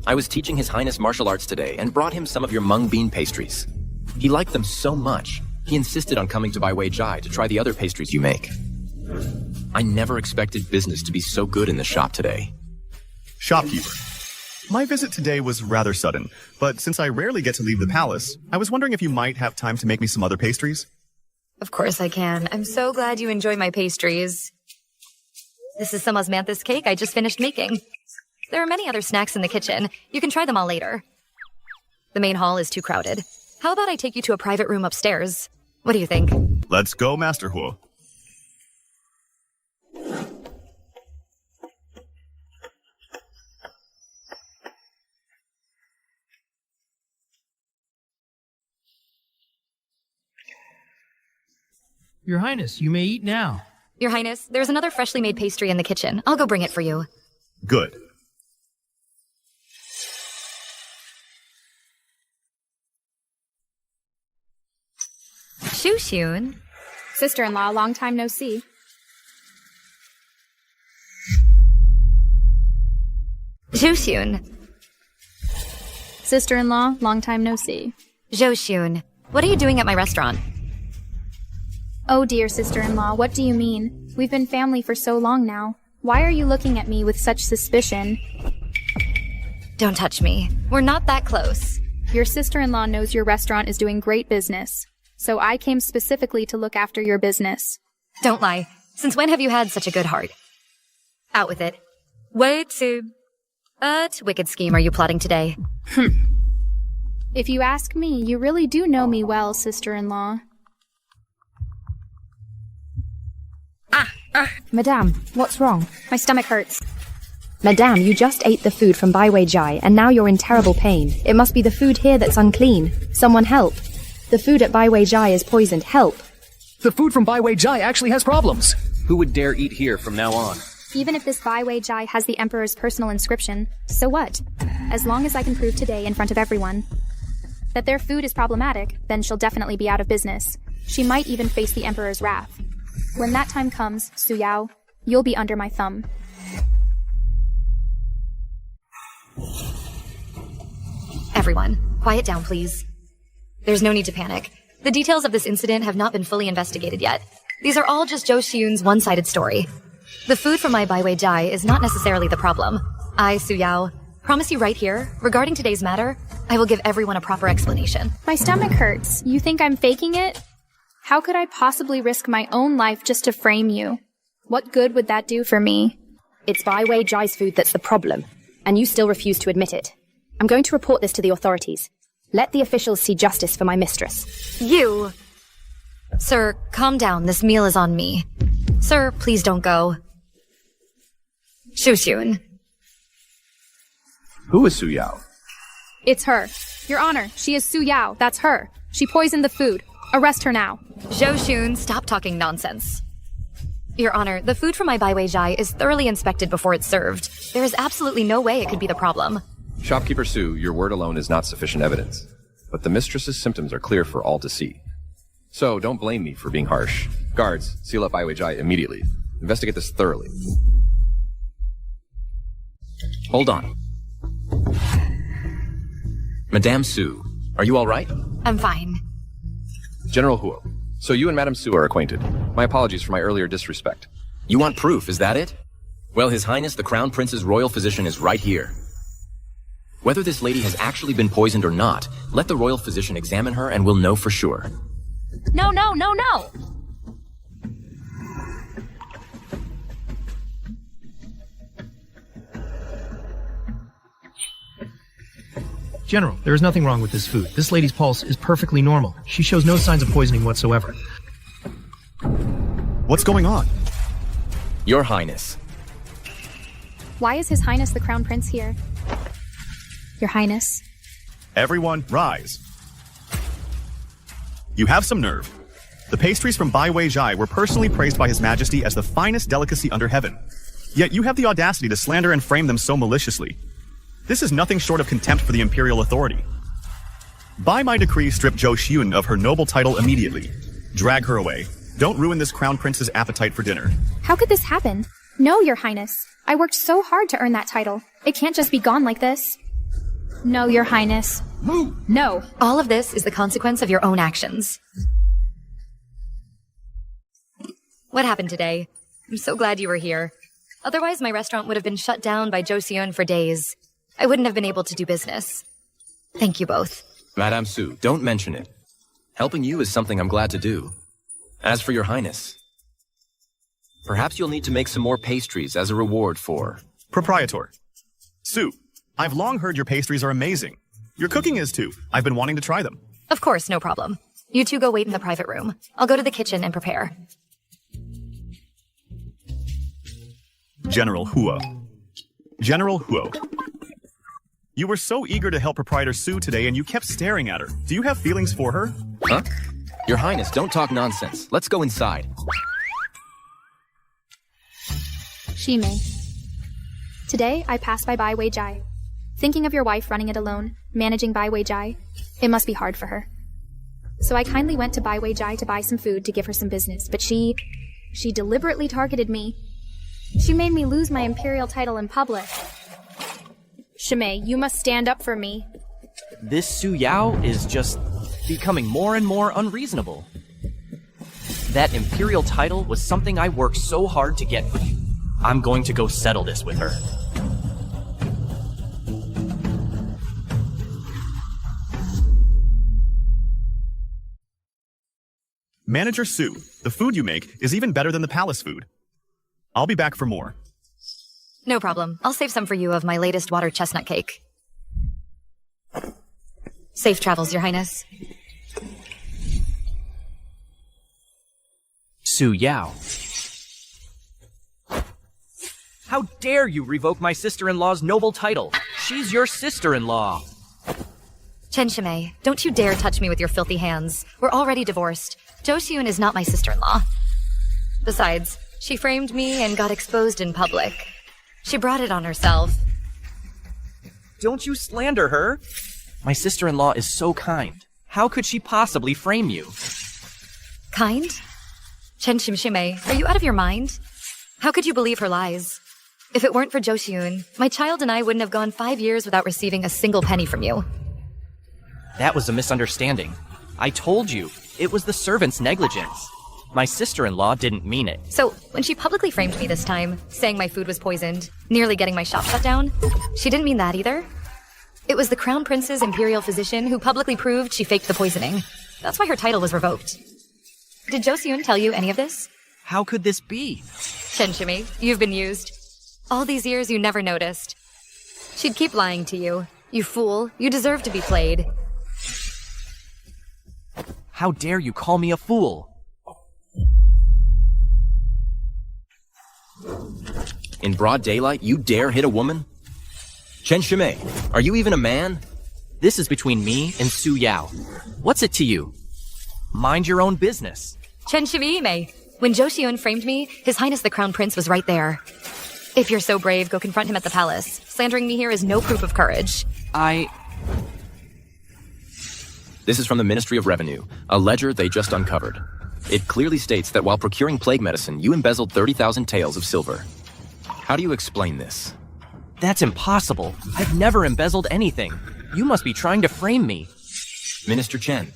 Speaker 5: I was teaching His Highness martial arts today and brought him some of your mung bean pastries. He liked them so much, he insisted on coming to Bai Wei Jai to try the other pastries you make. I never expected business to be so good in the shop today.
Speaker 16: Shopkeeper. My visit today was rather sudden, but since I rarely get to leave the palace, I was wondering if you might have time to make me some other pastries?
Speaker 1: Of course I can. I'm so glad you enjoy my pastries. This is some osmanthus cake I just finished making. There are many other snacks in the kitchen. You can try them all later. The main hall is too crowded. How about I take you to a private room upstairs? What do you think?
Speaker 16: Let's go, Master Huo.
Speaker 18: Your Highness, you may eat now.
Speaker 1: Your Highness, there's another freshly made pastry in the kitchen. I'll go bring it for you.
Speaker 16: Good.
Speaker 1: Shu-shun.
Speaker 3: Sister-in-law, long time no see.
Speaker 1: Zhou-shun.
Speaker 3: Sister-in-law, long time no see.
Speaker 1: Zhou-shun. What are you doing at my restaurant?
Speaker 3: Oh dear, sister-in-law, what do you mean? We've been family for so long now. Why are you looking at me with such suspicion?
Speaker 1: Don't touch me. We're not that close.
Speaker 3: Your sister-in-law knows your restaurant is doing great business, so I came specifically to look after your business.
Speaker 1: Don't lie. Since when have you had such a good heart? Out with it. What wicked scheme are you plotting today?
Speaker 3: If you ask me, you really do know me well, sister-in-law.
Speaker 11: Madame, what's wrong?
Speaker 3: My stomach hurts.
Speaker 19: Madame, you just ate the food from Baiwei Jai, and now you're in terrible pain. It must be the food here that's unclean. Someone help. The food at Baiwei Jai is poisoned. Help.
Speaker 20: The food from Baiwei Jai actually has problems.
Speaker 6: Who would dare eat here from now on?
Speaker 3: Even if this Baiwei Jai has the Emperor's personal inscription, so what? As long as I can prove today in front of everyone that their food is problematic, then she'll definitely be out of business. She might even face the Emperor's wrath. When that time comes, Su Yao, you'll be under my thumb.
Speaker 1: Everyone, quiet down, please. There's no need to panic. The details of this incident have not been fully investigated yet. These are all just Zhou Xiyun's one-sided story. The food from my Baiwei Jai is not necessarily the problem. I, Su Yao, promise you right here, regarding today's matter, I will give everyone a proper explanation.
Speaker 3: My stomach hurts. You think I'm faking it? How could I possibly risk my own life just to frame you? What good would that do for me?
Speaker 19: It's Baiwei Jai's food that's the problem, and you still refuse to admit it. I'm going to report this to the authorities. Let the officials see justice for my mistress.
Speaker 1: You! Sir, calm down. This meal is on me. Sir, please don't go. Zhou Xiyun.
Speaker 21: Who is Su Yao?
Speaker 11: It's her. Your Honor, she is Su Yao. That's her. She poisoned the food. Arrest her now.
Speaker 1: Zhou Xiyun, stop talking nonsense. Your Honor, the food from my Baiwei Jai is thoroughly inspected before it's served. There is absolutely no way it could be the problem.
Speaker 5: Shopkeeper Su, your word alone is not sufficient evidence, but the mistress's symptoms are clear for all to see. So don't blame me for being harsh. Guards, seal up Baiwei Jai immediately. Investigate this thoroughly. Hold on. Madame Su, are you all right?
Speaker 1: I'm fine.
Speaker 5: General Huo, so you and Madame Su are acquainted. My apologies for my earlier disrespect.
Speaker 22: You want proof, is that it? Well, His Highness the Crown Prince's royal physician is right here. Whether this lady has actually been poisoned or not, let the royal physician examine her and we'll know for sure.
Speaker 3: No, no, no, no!
Speaker 18: General, there is nothing wrong with this food. This lady's pulse is perfectly normal. She shows no signs of poisoning whatsoever.
Speaker 16: What's going on?
Speaker 22: Your Highness.
Speaker 3: Why is His Highness the Crown Prince here? Your Highness.
Speaker 16: Everyone, rise. You have some nerve. The pastries from Baiwei Jai were personally praised by His Majesty as the finest delicacy under heaven. Yet you have the audacity to slander and frame them so maliciously. This is nothing short of contempt for the Imperial authority. By my decree, strip Zhou Xiyun of her noble title immediately. Drag her away. Don't ruin this Crown Prince's appetite for dinner.
Speaker 3: How could this happen? No, Your Highness. I worked so hard to earn that title. It can't just be gone like this. No, Your Highness. No.
Speaker 1: All of this is the consequence of your own actions. What happened today? I'm so glad you were here. Otherwise, my restaurant would have been shut down by Zhou Xiyun for days. I wouldn't have been able to do business. Thank you both.
Speaker 22: Madame Su, don't mention it. Helping you is something I'm glad to do. As for your Highness, perhaps you'll need to make some more pastries as a reward for...
Speaker 16: Proprietor. Su, I've long heard your pastries are amazing. Your cooking is too. I've been wanting to try them.
Speaker 1: Of course, no problem. You two go wait in the private room. I'll go to the kitchen and prepare.
Speaker 16: General Huo. General Huo. You were so eager to help Proprietor Su today and you kept staring at her. Do you have feelings for her?
Speaker 22: Huh? Your Highness, don't talk nonsense. Let's go inside.
Speaker 3: Shimei. Today, I passed by Baiwei Jai. Thinking of your wife running it alone, managing Baiwei Jai, it must be hard for her. So I kindly went to Baiwei Jai to buy some food to give her some business, but she deliberately targeted me. She made me lose my Imperial title in public. Shimei, you must stand up for me.
Speaker 2: This Su Yao is just becoming more and more unreasonable. That Imperial title was something I worked so hard to get for you. I'm going to go settle this with her.
Speaker 16: Manager Su, the food you make is even better than the palace food. I'll be back for more.
Speaker 1: No problem. I'll save some for you of my latest water chestnut cake. Safe travels, Your Highness.
Speaker 2: Su Yao. How dare you revoke my sister-in-law's noble title? She's your sister-in-law.
Speaker 1: Chen Shimei, don't you dare touch me with your filthy hands. We're already divorced. Jo Xiun is not my sister-in-law. Besides, she framed me and got exposed in public. She brought it on herself.
Speaker 2: Don't you slander her. My sister-in-law is so kind. How could she possibly frame you?
Speaker 1: Kind? Chen Shimei, are you out of your mind? How could you believe her lies? If it weren't for Jo Xiun, my child and I wouldn't have gone 5 years without receiving a single penny from you.
Speaker 2: That was a misunderstanding. I told you, it was the servant's negligence. My sister-in-law didn't mean it.
Speaker 1: So, when she publicly framed me this time, saying my food was poisoned, nearly getting my shop shut down, she didn't mean that either. It was the Crown Prince's Imperial physician who publicly proved she faked the poisoning. That's why her title was revoked. Did Jo Xiun tell you any of this?
Speaker 2: How could this be?
Speaker 1: Chen Shimei, you've been used. All these years you never noticed. She'd keep lying to you. You fool, you deserve to be played.
Speaker 2: How dare you call me a fool?
Speaker 5: In broad daylight, you dare hit a woman? Chen Shimei, are you even a man?
Speaker 2: This is between me and Su Yao. What's it to you? Mind your own business.
Speaker 1: Chen Shimei, when Jo Xiun framed me, His Highness the Crown Prince was right there. If you're so brave, go confront him at the palace. Slandering me here is no proof of courage.
Speaker 5: This is from the Ministry of Revenue, a ledger they just uncovered. It clearly states that while procuring plague medicine, you embezzled 30,000 taels of silver. How do you explain this?
Speaker 2: That's impossible. I've never embezzled anything. You must be trying to frame me.
Speaker 5: Minister Chen,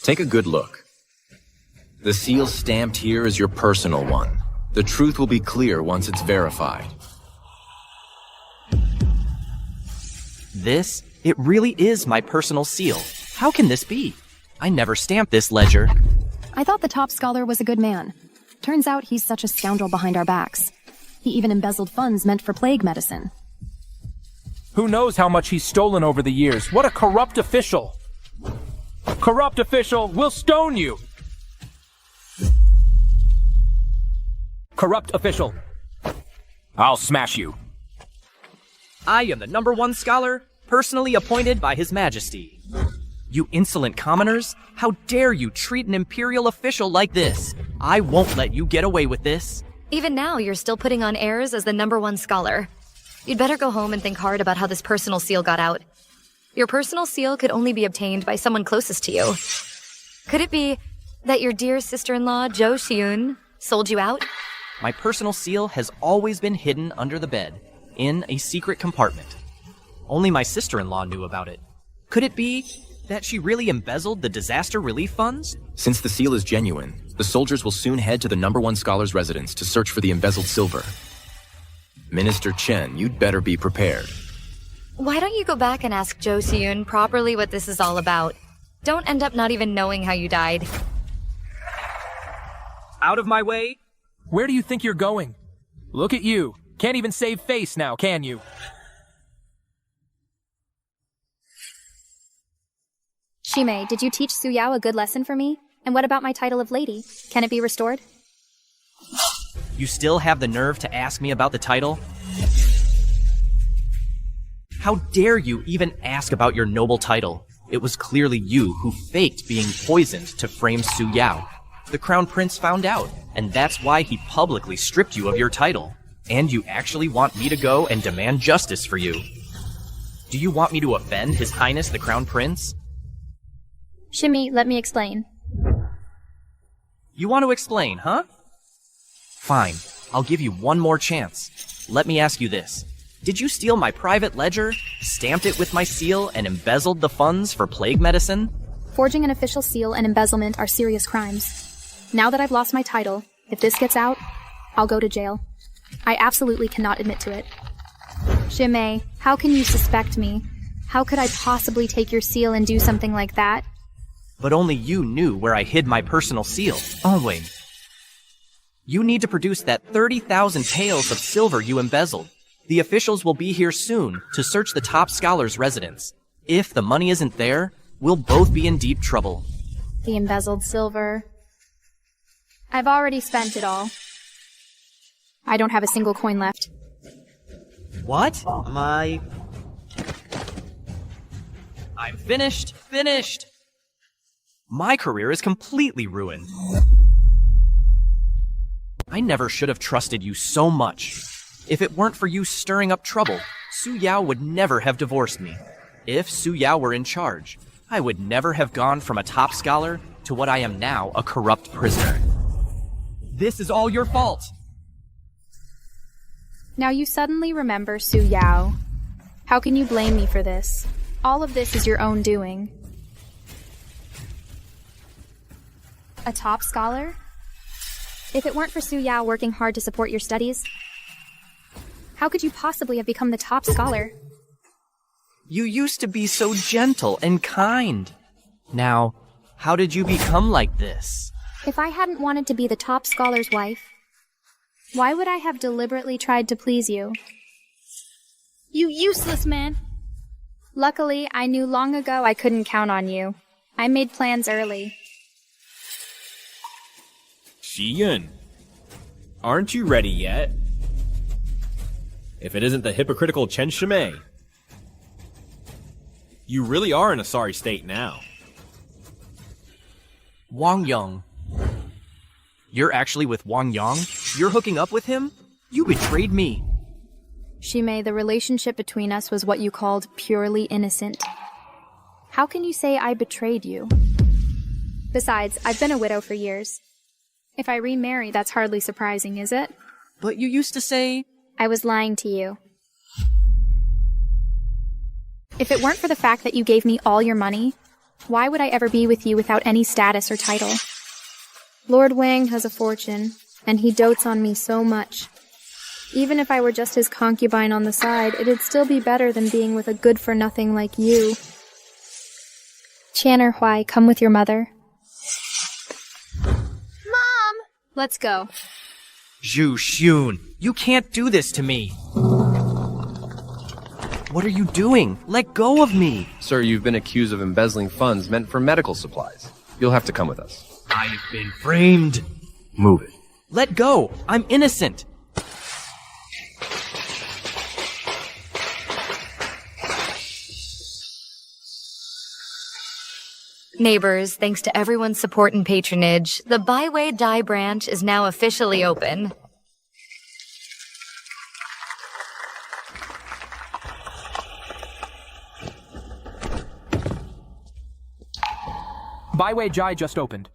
Speaker 5: take a good look. The seal stamped here is your personal one. The truth will be clear once it's verified.
Speaker 2: This? It really is my personal seal. How can this be? I never stamped this ledger.
Speaker 9: I thought the top scholar was a good man. Turns out he's such a scoundrel behind our backs. He even embezzled funds meant for plague medicine.
Speaker 13: Who knows how much he's stolen over the years? What a corrupt official! Corrupt official, we'll stone you! Corrupt official, I'll smash you.
Speaker 2: I am the #1 scholar, personally appointed by His Majesty. You insolent commoners, how dare you treat an Imperial official like this? I won't let you get away with this.
Speaker 1: Even now, you're still putting on airs as the #1 scholar. You'd better go home and think hard about how this personal seal got out. Your personal seal could only be obtained by someone closest to you. Could it be that your dear sister-in-law, Jo Xiun, sold you out?
Speaker 2: My personal seal has always been hidden under the bed, in a secret compartment. Only my sister-in-law knew about it. Could it be that she really embezzled the disaster relief funds?
Speaker 5: Since the seal is genuine, the soldiers will soon head to the #1 scholar's residence to search for the embezzled silver. Minister Chen, you'd better be prepared.
Speaker 1: Why don't you go back and ask Jo Xiun properly what this is all about? Don't end up not even knowing how you died.
Speaker 2: Out of my way!
Speaker 13: Where do you think you're going? Look at you. Can't even save face now, can you?
Speaker 3: Shimei, did you teach Su Yao a good lesson for me? And what about my title of lady? Can it be restored?
Speaker 2: You still have the nerve to ask me about the title? How dare you even ask about your noble title? It was clearly you who faked being poisoned to frame Su Yao. The Crown Prince found out, and that's why he publicly stripped you of your title. And you actually want me to go and demand justice for you. Do you want me to offend His Highness the Crown Prince?
Speaker 3: Shimei, let me explain.
Speaker 2: You want to explain, huh? Fine, I'll give you one more chance. Let me ask you this. Did you steal my private ledger, stamped it with my seal, and embezzled the funds for plague medicine?
Speaker 3: Forging an official seal and embezzlement are serious crimes. Now that I've lost my title, if this gets out, I'll go to jail. I absolutely cannot admit to it. Shimei, how can you suspect me? How could I possibly take your seal and do something like that?
Speaker 2: But only you knew where I hid my personal seal. Oh, wait. You need to produce that 30,000 taels of silver you embezzled. The officials will be here soon to search the top scholar's residence. If the money isn't there, we'll both be in deep trouble.
Speaker 3: The embezzled silver. I've already spent it all. I don't have a single coin left.
Speaker 2: What? I'm finished! Finished! My career is completely ruined. I never should have trusted you so much. If it weren't for you stirring up trouble, Su Yao would never have divorced me. If Su Yao were in charge, I would never have gone from a top scholar to what I am now, a corrupt prisoner. This is all your fault!
Speaker 3: Now you suddenly remember Su Yao. How can you blame me for this? All of this is your own doing. A top scholar? If it weren't for Su Yao working hard to support your studies, how could you possibly have become the top scholar?
Speaker 2: You used to be so gentle and kind. Now, how did you become like this?
Speaker 3: If I hadn't wanted to be the top scholar's wife, why would I have deliberately tried to please you? You useless man! Luckily, I knew long ago I couldn't count on you. I made plans early.
Speaker 17: Shiyun, aren't you ready yet? If it isn't the hypocritical Chen Shimei. You really are in a sorry state now.
Speaker 2: Wang Yang. You're actually with Wang Yang? You're hooking up with him? You betrayed me.
Speaker 3: Shimei, the relationship between us was what you called purely innocent. How can you say I betrayed you? Besides, I've been a widow for years. If I remarry, that's hardly surprising, is it?
Speaker 2: But you used to say...
Speaker 3: I was lying to you. If it weren't for the fact that you gave me all your money, why would I ever be with you without any status or title? Lord Wang has a fortune, and he dotes on me so much. Even if I were just his concubine on the side, it'd still be better than being with a good-for-nothing like you. Chan Erhuai, come with your mother.
Speaker 4: Mom!
Speaker 3: Let's go.
Speaker 2: Zhu Xun, you can't do this to me. What are you doing? Let go of me.
Speaker 6: Sir, you've been accused of embezzling funds meant for medical supplies. You'll have to come with us.
Speaker 2: I've been framed.
Speaker 6: Move it.
Speaker 2: Let go. I'm innocent.
Speaker 1: Neighbors, thanks to everyone's support and patronage, the Baiwei Dai branch is now officially open.
Speaker 13: Baiwei Jai just opened.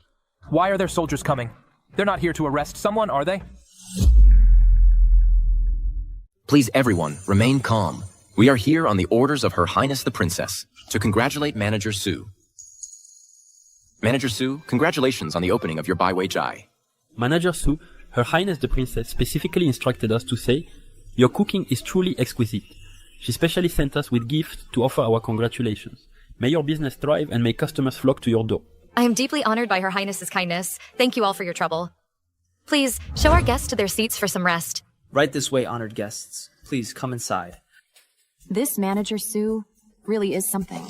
Speaker 13: Why are there soldiers coming? They're not here to arrest someone, are they?
Speaker 5: Please everyone, remain calm. We are here on the orders of Her Highness the Princess to congratulate Manager Su. Manager Su, congratulations on the opening of your Baiwei Jai.
Speaker 15: Manager Su, Her Highness the Princess specifically instructed us to say, your cooking is truly exquisite. She specially sent us with gifts to offer our congratulations. May your business thrive and may customers flock to your door.
Speaker 1: I am deeply honored by Her Highness's kindness. Thank you all for your trouble. Please, show our guests to their seats for some rest.
Speaker 7: Right this way, honored guests. Please, come inside.
Speaker 9: This Manager Su really is something.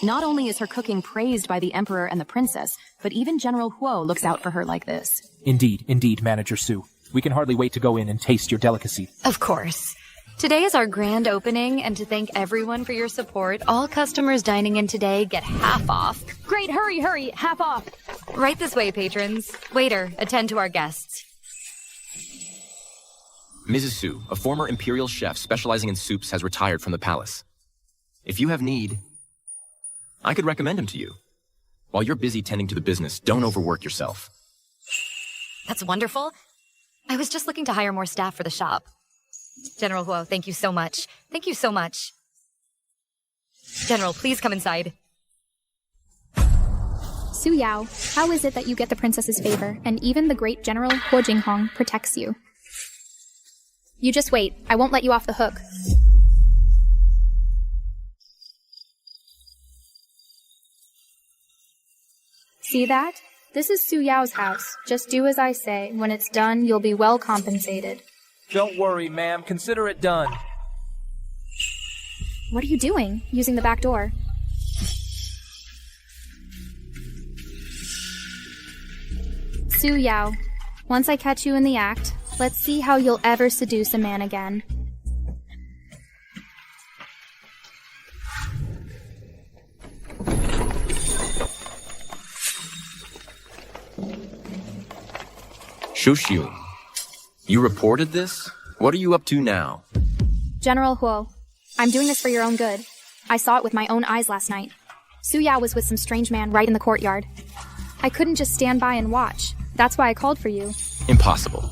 Speaker 9: Not only is her cooking praised by the Emperor and the Princess, but even General Huo looks out for her like this.
Speaker 13: Indeed, Manager Su. We can hardly wait to go in and taste your delicacy.
Speaker 1: Of course. Today is our grand opening, and to thank everyone for your support, all customers dining in today get half off.
Speaker 9: Great, hurry, half off.
Speaker 1: Right this way, patrons. Waiter, attend to our guests.
Speaker 5: Mrs. Su, a former Imperial chef specializing in soups, has retired from the palace. If you have need, I could recommend him to you. While you're busy tending to the business, don't overwork yourself.
Speaker 1: That's wonderful. I was just looking to hire more staff for the shop. General Huo, thank you so much. Thank you so much. General, please come inside.
Speaker 3: Su Yao, how is it that you get the princess's favor, and even the great General Huo Jinghong protects you? You just wait. I won't let you off the hook. See that? This is Su Yao's house. Just do as I say. When it's done, you'll be well compensated.
Speaker 13: Don't worry, ma'am. Consider it done.
Speaker 3: What are you doing? Using the back door. Su Yao, once I catch you in the act, Let's see how you'll ever seduce a man again.
Speaker 22: Shushu, you reported this? What are you up to now?
Speaker 3: General Huo, I'm doing this for your own good. I saw it with my own eyes last night. Su Yao was with some strange man right in the courtyard. I couldn't just stand by and watch. That's why I called for you.
Speaker 22: Impossible.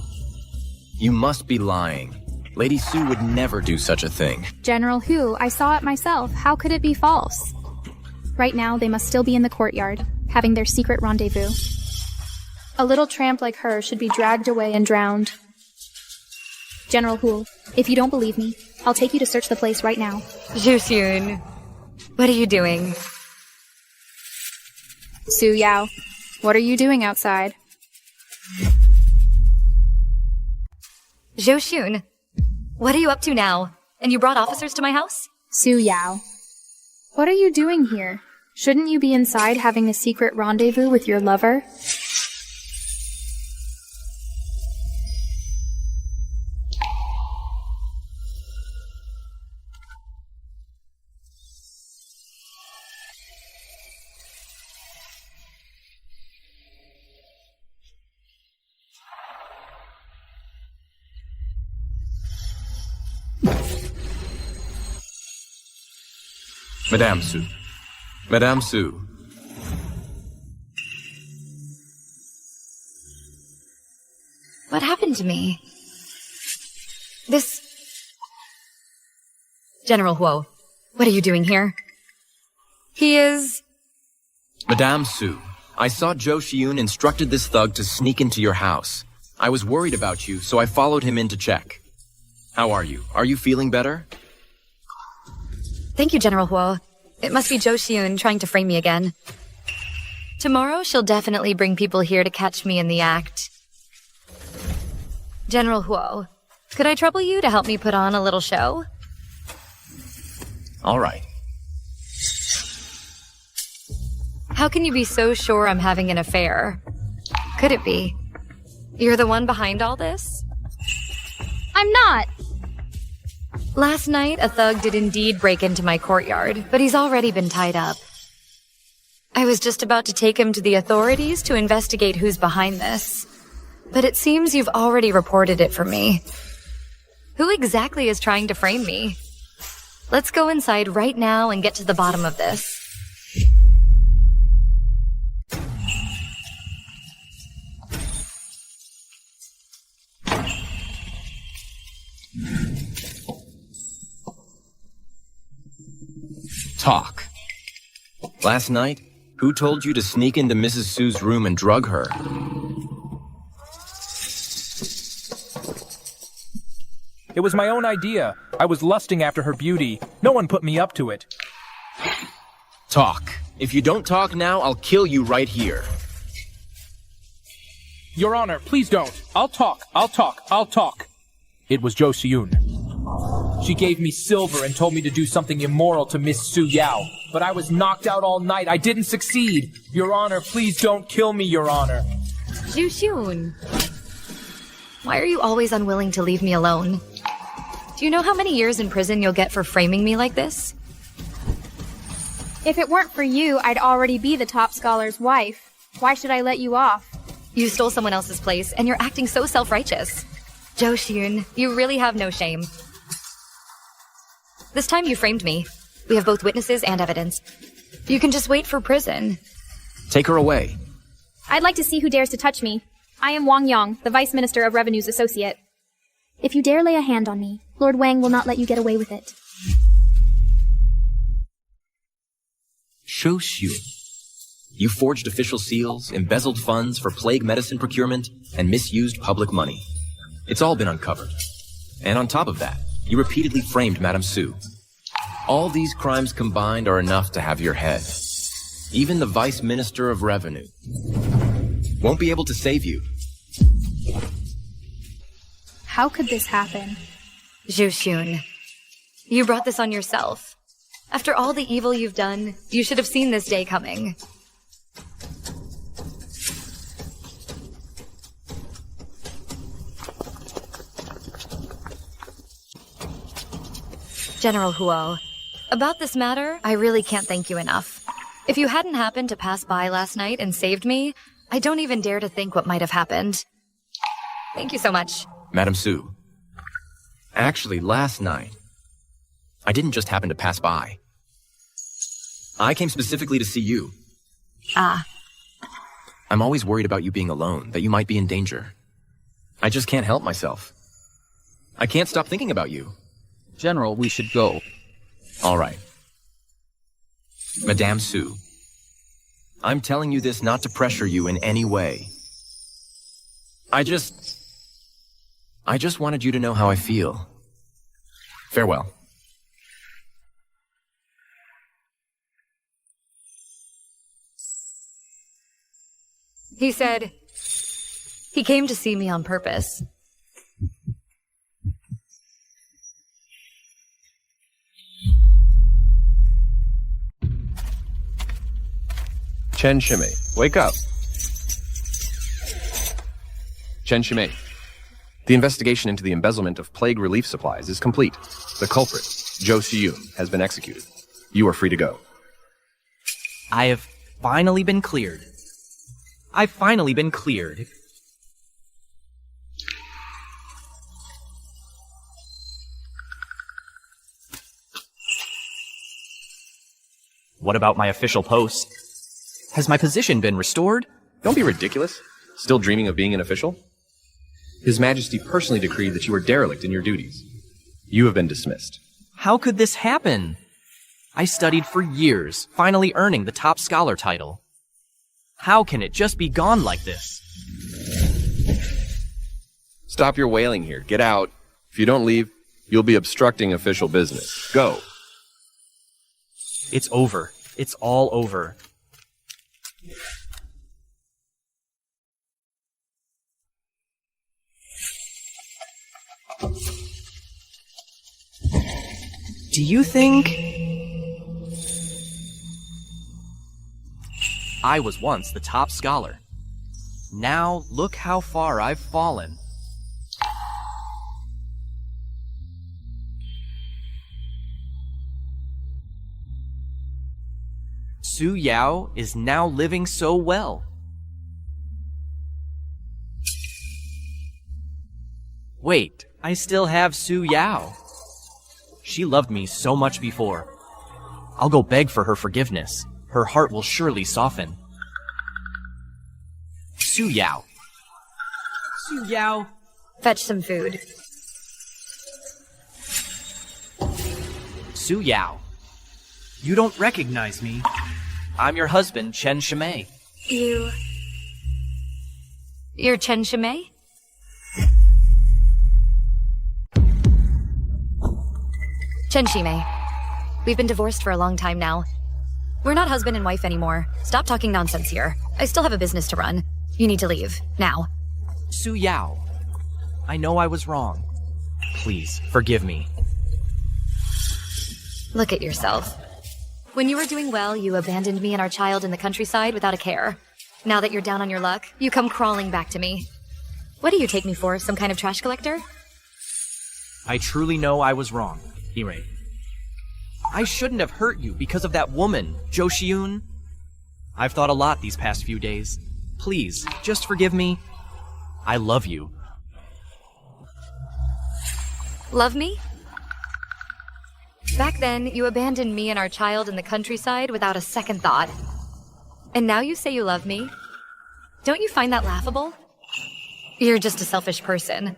Speaker 22: You must be lying. Lady Su would never do such a thing.
Speaker 3: General Hu, I saw it myself. How could it be false? Right now, they must still be in the courtyard, having their secret rendezvous. A little tramp like her should be dragged away and drowned. General Hu, if you don't believe me, I'll take you to search the place right now.
Speaker 1: Zhu Xun, what are you doing?
Speaker 11: Su Yao, what are you doing outside?
Speaker 1: Zhou Xun, what are you up to now? And you brought officers to my house?
Speaker 3: Su Yao, what are you doing here? Shouldn't you be inside having a secret rendezvous with your lover?
Speaker 22: Madame Su. Madame Su.
Speaker 1: What happened to me? This... General Huo, what are you doing here? He is...
Speaker 22: Madame Su, I saw Zhou Xiun instructed this thug to sneak into your house. I was worried about you, so I followed him in to check. How are you? Are you feeling better?
Speaker 1: Thank you, General Huo. It must be Zhou Xiun trying to frame me again. Tomorrow, she'll definitely bring people here to catch me in the act. General Huo, could I trouble you to help me put on a little show?
Speaker 22: All right.
Speaker 1: How can you be so sure I'm having an affair? Could it be? You're the one behind all this?
Speaker 3: I'm not!
Speaker 1: Last night, a thug did indeed break into my courtyard, but he's already been tied up. I was just about to take him to the authorities to investigate who's behind this. But it seems you've already reported it for me. Who exactly is trying to frame me? Let's go inside right now and get to the bottom of this.
Speaker 22: Talk. Last night, who told you to sneak into Mrs. Su's room and drug her?
Speaker 13: It was my own idea. I was lusting after her beauty. No one put me up to it.
Speaker 22: Talk. If you don't talk now, I'll kill you right here.
Speaker 13: Your Honor, please don't. I'll talk. It was Zhou Xiun. She gave me silver and told me to do something immoral to Miss Su Yao. But I was knocked out all night. I didn't succeed. Your Honor, please don't kill me, Your Honor.
Speaker 1: Zhu Xun, why are you always unwilling to leave me alone? Do you know how many years in prison you'll get for framing me like this?
Speaker 3: If it weren't for you, I'd already be the top scholar's wife. Why should I let you off?
Speaker 1: You stole someone else's place, and you're acting so self-righteous. Zhou Xun, you really have no shame. This time you framed me. We have both witnesses and evidence. You can just wait for prison.
Speaker 22: Take her away.
Speaker 3: I'd like to see who dares to touch me. I am Wang Yang, the Vice Minister of Revenue's associate. If you dare lay a hand on me, Lord Wang will not let you get away with it.
Speaker 22: Zhou Xiun. You forged official seals, embezzled funds for plague medicine procurement, and misused public money. It's all been uncovered. And on top of that, you repeatedly framed Madame Su. All these crimes combined are enough to have your head. Even the Vice Minister of Revenue won't be able to save you.
Speaker 3: How could this happen?
Speaker 1: Zhu Xun, you brought this on yourself. After all the evil you've done, you should have seen this day coming. General Huo, about this matter, I really can't thank you enough. If you hadn't happened to pass by last night and saved me, I don't even dare to think what might have happened. Thank you so much.
Speaker 5: Madam Su, actually, last night, I didn't just happen to pass by. I came specifically to see you.
Speaker 1: Ah.
Speaker 5: I'm always worried about you being alone, that you might be in danger. I just can't help myself. I can't stop thinking about you.
Speaker 8: General, we should go.
Speaker 5: All right. Madame Su, I'm telling you this not to pressure you in any way. I just wanted you to know how I feel. Farewell.
Speaker 1: He said he came to see me on purpose.
Speaker 6: Chen Shimei, wake up. Chen Shimei, the investigation into the embezzlement of plague relief supplies is complete. The culprit, Zhou Xiyun, has been executed. You are free to go.
Speaker 2: I have finally been cleared. I've finally been cleared. What about my official post? Has my position been restored?
Speaker 6: Don't be ridiculous. Still dreaming of being an official? His Majesty personally decreed that you were derelict in your duties. You have been dismissed.
Speaker 2: How could this happen? I studied for years, finally earning the top scholar title. How can it just be gone like this?
Speaker 6: Stop your wailing here. Get out. If you don't leave, you'll be obstructing official business. Go.
Speaker 2: It's over. It's all over. Do you think... I was once the top scholar. Now, look how far I've fallen. Su Yao is now living so well. Wait, I still have Su Yao. She loved me so much before. I'll go beg for her forgiveness. Her heart will surely soften. Su Yao. Su Yao.
Speaker 1: Fetch some food.
Speaker 2: Su Yao. You don't recognize me. I'm your husband, Chen Shimei.
Speaker 1: You're Chen Shimei? Chen Shimei. We've been divorced for a long time now. We're not husband and wife anymore. Stop talking nonsense here. I still have a business to run. You need to leave. Now.
Speaker 2: Su Yao. I know I was wrong. Please, forgive me.
Speaker 1: Look at yourself. When you were doing well, you abandoned me and our child in the countryside without a care. Now that you're down on your luck, you come crawling back to me. What do you take me for, some kind of trash collector?
Speaker 2: I truly know I was wrong, Ire. I shouldn't have hurt you because of that woman, Zhou Xiyun. I've thought a lot these past few days. Please, just forgive me. I love you.
Speaker 1: Love me? Back then, you abandoned me and our child in the countryside without a second thought. And now you say you love me? Don't you find that laughable? You're just a selfish person.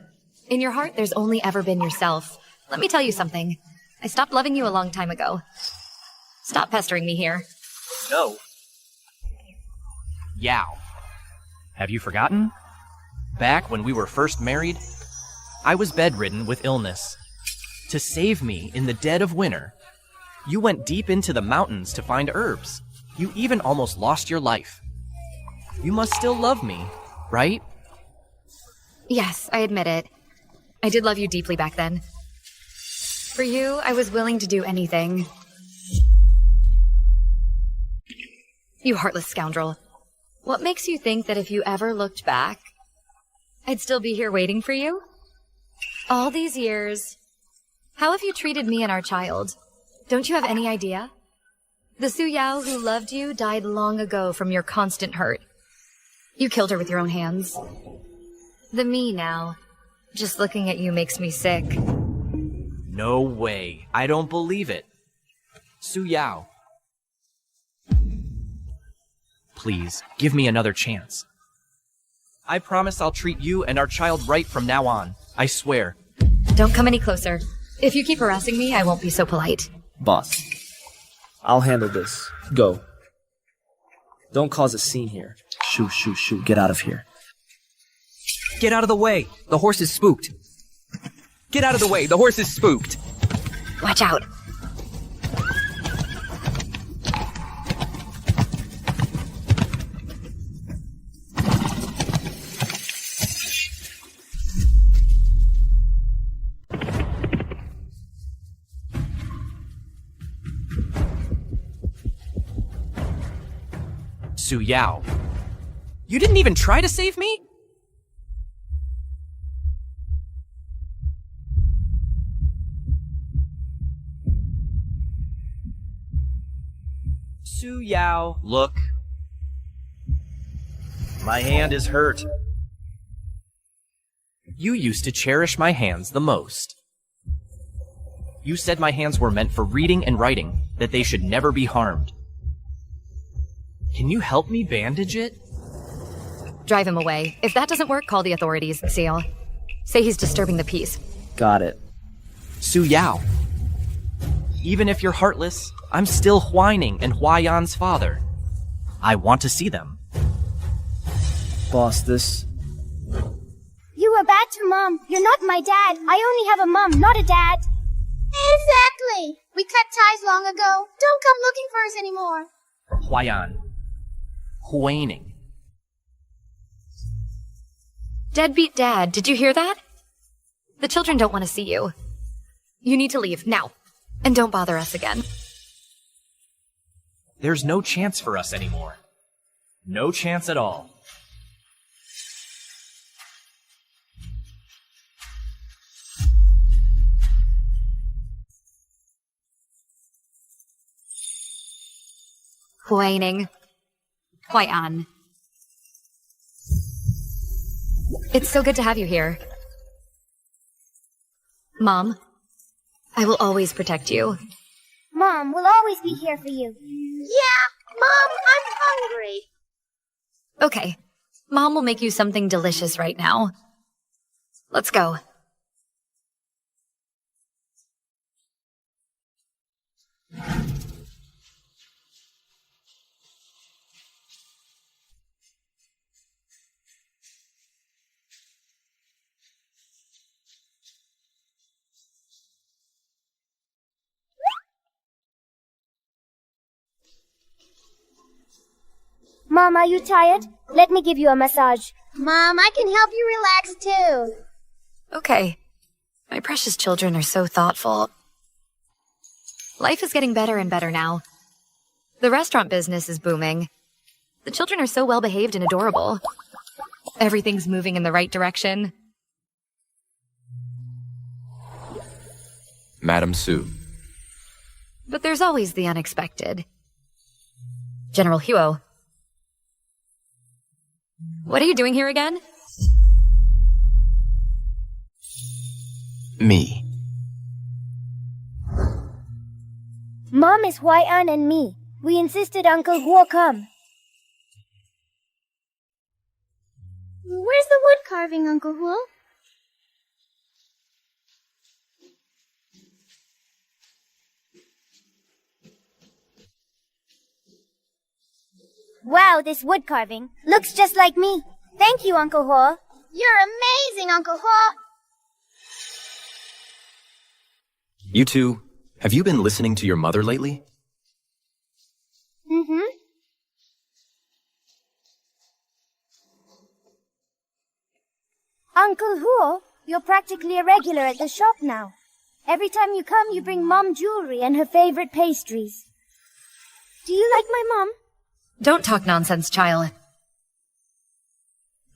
Speaker 1: In your heart, there's only ever been yourself. Let me tell you something. I stopped loving you a long time ago. Stop pestering me here.
Speaker 2: No. Yao. Have you forgotten? Back when we were first married, I was bedridden with illness. To save me in the dead of winter, you went deep into the mountains to find herbs. You even almost lost your life. You must still love me, right?
Speaker 1: Yes, I admit it. I did love you deeply back then. For you, I was willing to do anything. You heartless scoundrel. What makes you think that if you ever looked back, I'd still be here waiting for you? All these years, How have you treated me and our child? Don't you have any idea? The Su Yao who loved you died long ago from your constant hurt. You killed her with your own hands. The me now, just looking at you makes me sick.
Speaker 2: No way. I don't believe it. Su Yao. Please, give me another chance. I promise I'll treat you and our child right from now on. I swear.
Speaker 1: Don't come any closer. If you keep harassing me, I won't be so polite.
Speaker 7: Boss, I'll handle this. Go. Don't cause a scene here. Shoot. Get out of here.
Speaker 10: Get out of the way. The horse is spooked. Get out of the way. The horse is spooked.
Speaker 1: Watch out.
Speaker 2: Su Yao. You didn't even try to save me? Su Yao, look. My hand is hurt. You used to cherish my hands the most. You said my hands were meant for reading and writing, that they should never be harmed. Can you help me bandage it?
Speaker 1: Drive him away. If that doesn't work, call the authorities, Seal. Say he's disturbing the peace.
Speaker 7: Got it.
Speaker 2: Su Yao. Even if you're heartless, I'm still Huaining and Huayan's father. I want to see them.
Speaker 7: Boss, this...
Speaker 4: You were bad to Mom. You're not my dad. I only have a mom, not a dad.
Speaker 21: Exactly. We cut ties long ago. Don't come looking for us anymore.
Speaker 2: Huayan. Huaining.
Speaker 1: Deadbeat Dad, did you hear that? The children don't want to see you. You need to leave, now. And don't bother us again.
Speaker 2: There's no chance for us anymore. No chance at all.
Speaker 1: Huaining. Huai'an. It's so good to have you here. Mom, I will always protect you.
Speaker 4: Mom, we'll always be here for you.
Speaker 21: Yeah, Mom, I'm hungry.
Speaker 1: Okay, Mom will make you something delicious right now. Let's go.
Speaker 4: Mom, are you tired? Let me give you a massage.
Speaker 21: Mom, I can help you relax too.
Speaker 1: Okay. My precious children are so thoughtful. Life is getting better and better now. The restaurant business is booming. The children are so well behaved and adorable. Everything's moving in the right direction.
Speaker 5: Madam Su.
Speaker 1: But there's always the unexpected. General Huo. What are you doing here again?
Speaker 5: Me.
Speaker 4: Mom is Huai'an and me. We insisted Uncle Huo come.
Speaker 21: Where's the wood carving, Uncle Huo?
Speaker 4: Wow, this wood carving looks just like me. Thank you, Uncle Huo.
Speaker 21: You're amazing, Uncle Huo.
Speaker 5: You two, have you been listening to your mother lately?
Speaker 4: Mm-hmm. Uncle Huo, you're practically a regular at the shop now. Every time you come, you bring Mom jewelry and her favorite pastries. Do you like my mom?
Speaker 1: Don't talk nonsense, child.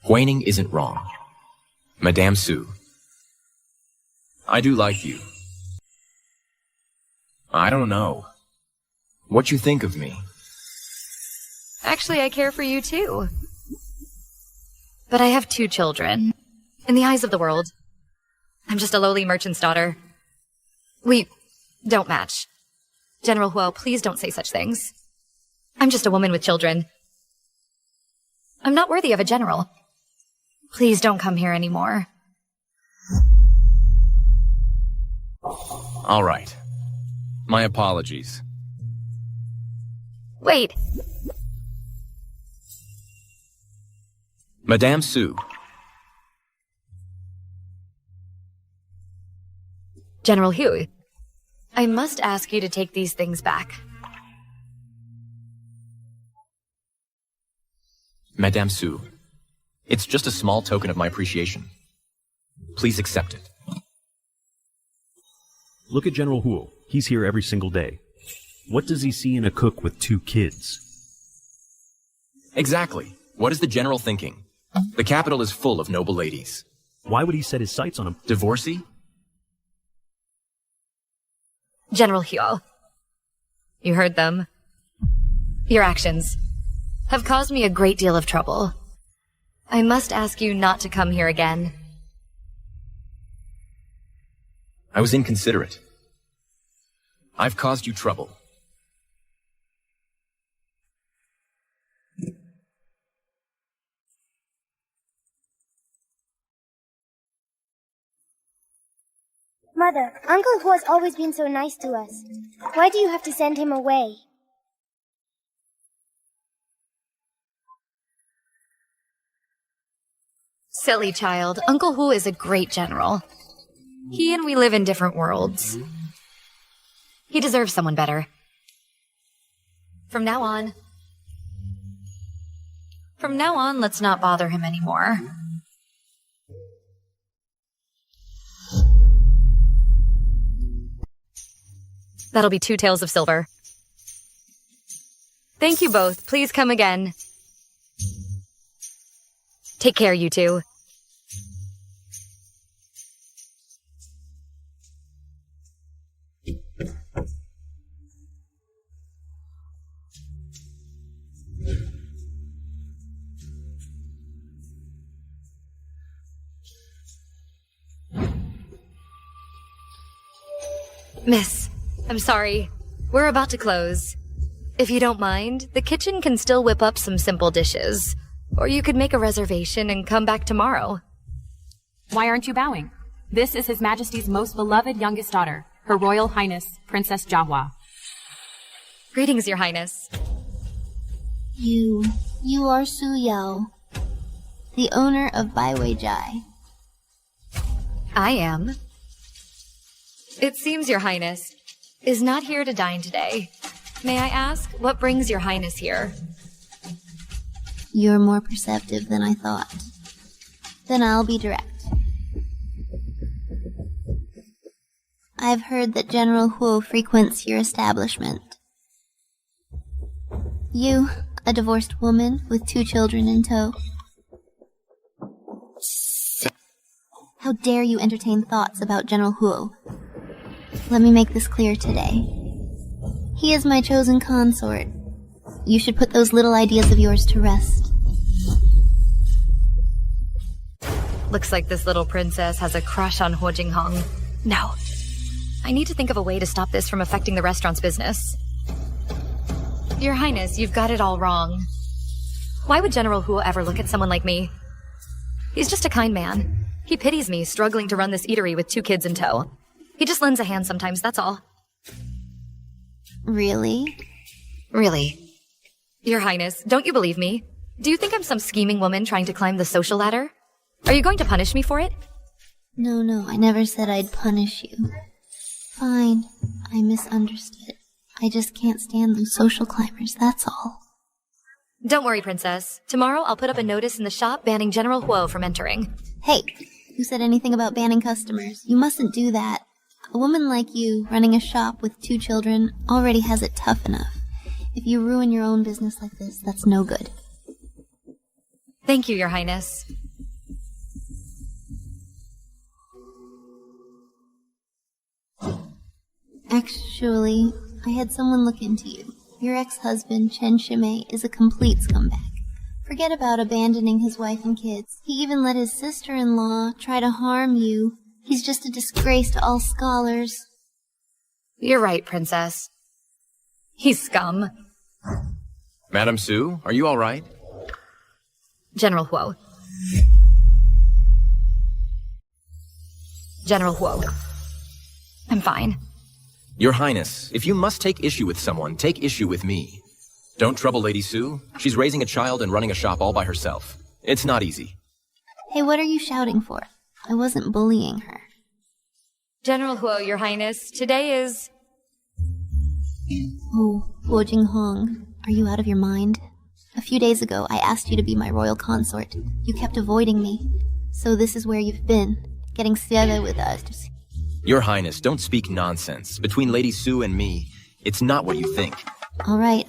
Speaker 5: Huaining isn't wrong. Madame Su. I do like you. I don't know. What you think of me?
Speaker 1: Actually, I care for you too. But I have 2 children. In the eyes of the world, I'm just a lowly merchant's daughter. We don't match. General Huo, please don't say such things. I'm just a woman with children. I'm not worthy of a general. Please don't come here anymore.
Speaker 5: All right. My apologies.
Speaker 1: Wait.
Speaker 5: Madame Su.
Speaker 1: General Hu, I must ask you to take these things back.
Speaker 5: Madame Su, it's just a small token of my appreciation. Please accept it.
Speaker 12: Look at General Huo. He's here every single day. What does he see in a cook with 2 kids?
Speaker 5: Exactly. What is the general thinking? The capital is full of noble ladies.
Speaker 12: Why would he set his sights on a
Speaker 5: divorcee?
Speaker 1: General Huo, you heard them. Your actions have caused me a great deal of trouble. I must ask you not to come here again.
Speaker 5: I was inconsiderate. I've caused you trouble.
Speaker 4: Mother, Uncle Hu has always been so nice to us. Why do you have to send him away?
Speaker 1: Silly child, Uncle Hu is a great general. He and we live in different worlds. He deserves someone better. From now on, let's not bother him anymore. That'll be 2 taels of silver. Thank you both. Please come again. Take care, you two. Miss, I'm sorry. We're about to close. If you don't mind, the kitchen can still whip up some simple dishes. Or you could make a reservation and come back tomorrow.
Speaker 9: Why aren't you bowing? This is His Majesty's most beloved youngest daughter, Her Royal Highness, Princess Jahua.
Speaker 1: Greetings, Your Highness.
Speaker 21: You are Su Yao, the owner of Baiwei Jai.
Speaker 1: I am. It seems Your Highness is not here to dine today. May I ask, what brings Your Highness here?
Speaker 21: You're more perceptive than I thought. Then I'll be direct. I've heard that General Huo frequents your establishment. You, a divorced woman with 2 children in tow. How dare you entertain thoughts about General Huo? Let me make this clear today. He is my chosen consort. You should put those little ideas of yours to rest.
Speaker 1: Looks like this little princess has a crush on Huo Jinghong. No. I need to think of a way to stop this from affecting the restaurant's business. Your Highness, you've got it all wrong. Why would General Huo ever look at someone like me? He's just a kind man. He pities me, struggling to run this eatery with 2 kids in tow. He just lends a hand sometimes, that's all.
Speaker 21: Really?
Speaker 1: Really. Your Highness, don't you believe me? Do you think I'm some scheming woman trying to climb the social ladder? Are you going to punish me for it?
Speaker 21: No, I never said I'd punish you. Fine, I misunderstood. I just can't stand those social climbers, that's all.
Speaker 1: Don't worry, Princess. Tomorrow I'll put up a notice in the shop banning General Huo from entering.
Speaker 21: Hey, who said anything about banning customers? You mustn't do that. A woman like you, running a shop with 2 children, already has it tough enough. If you ruin your own business like this, that's no good.
Speaker 1: Thank you, Your Highness.
Speaker 21: Actually, I had someone look into you. Your ex-husband, Chen Shimei, is a complete scumbag. Forget about abandoning his wife and kids. He even let his sister-in-law try to harm you. He's just a disgrace to all scholars.
Speaker 1: You're right, Princess. He's scum.
Speaker 5: Madam Sue, are you all right?
Speaker 1: General Huo. General Huo. I'm fine.
Speaker 5: Your Highness, if you must take issue with someone, take issue with me. Don't trouble Lady Sue. She's raising a child and running a shop all by herself. It's not easy.
Speaker 21: Hey, what are you shouting for? I wasn't bullying her.
Speaker 1: General Huo, Your Highness, today is...
Speaker 21: Oh, Huo Jinghong, are you out of your mind? A few days ago, I asked you to be my royal consort. You kept avoiding me. So this is where you've been, getting together with us.
Speaker 5: Your Highness, don't speak nonsense. Between Lady Sue and me, it's not what you think.
Speaker 21: All right.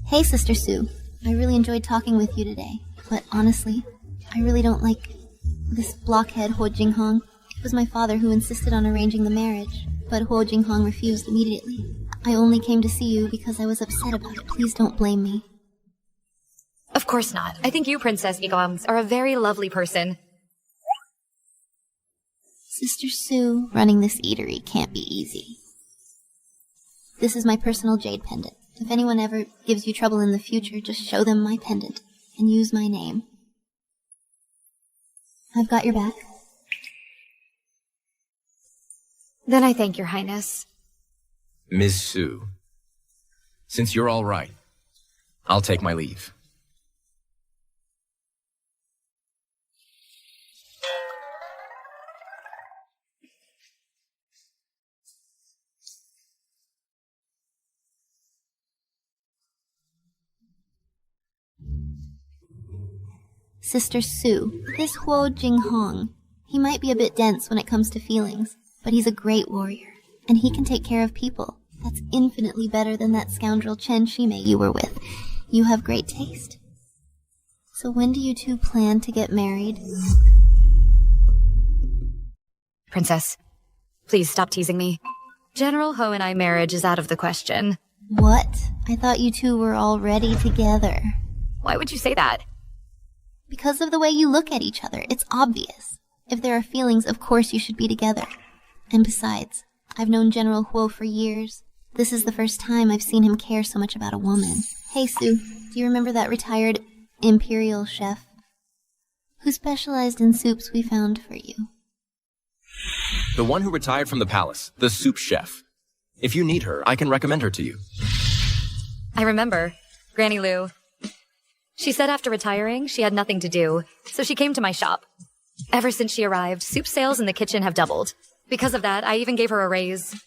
Speaker 21: Hey, Sister Sue. I really enjoyed talking with you today. But honestly, I really don't like this blockhead Huo Jinghong. It was my father who insisted on arranging the marriage, but Huo Jinghong refused immediately. I only came to see you because I was upset about it. Please don't blame me.
Speaker 1: Of course not. I think you, Princess Igams, are a very lovely person.
Speaker 21: Sister Sue, running this eatery can't be easy. This is my personal jade pendant. If anyone ever gives you trouble in the future, just show them my pendant and use my name. I've got your back.
Speaker 1: Then I thank Your Highness.
Speaker 5: Ms. Sue, since you're all right, I'll take my leave.
Speaker 21: Sister Sue, this Huo Jinghong, he might be a bit dense when it comes to feelings, but he's a great warrior, and he can take care of people. That's infinitely better than that scoundrel Chen Shimei you were with. You have great taste. So when do you two plan to get married?
Speaker 1: Princess, please stop teasing me. General Ho and I marriage is out of the question.
Speaker 21: What? I thought you two were already together.
Speaker 1: Why would you say that?
Speaker 21: Because of the way you look at each other, it's obvious. If there are feelings, of course you should be together. And besides, I've known General Huo for years. This is the first time I've seen him care so much about a woman. Hey, Sue, do you remember that retired Imperial chef who specialized in soups we found for you?
Speaker 5: The one who retired from the palace, the soup chef. If you need her, I can recommend her to you.
Speaker 1: I remember. Granny Lou. She said after retiring, she had nothing to do, so she came to my shop. Ever since she arrived, soup sales in the kitchen have doubled. Because of that, I even gave her a raise.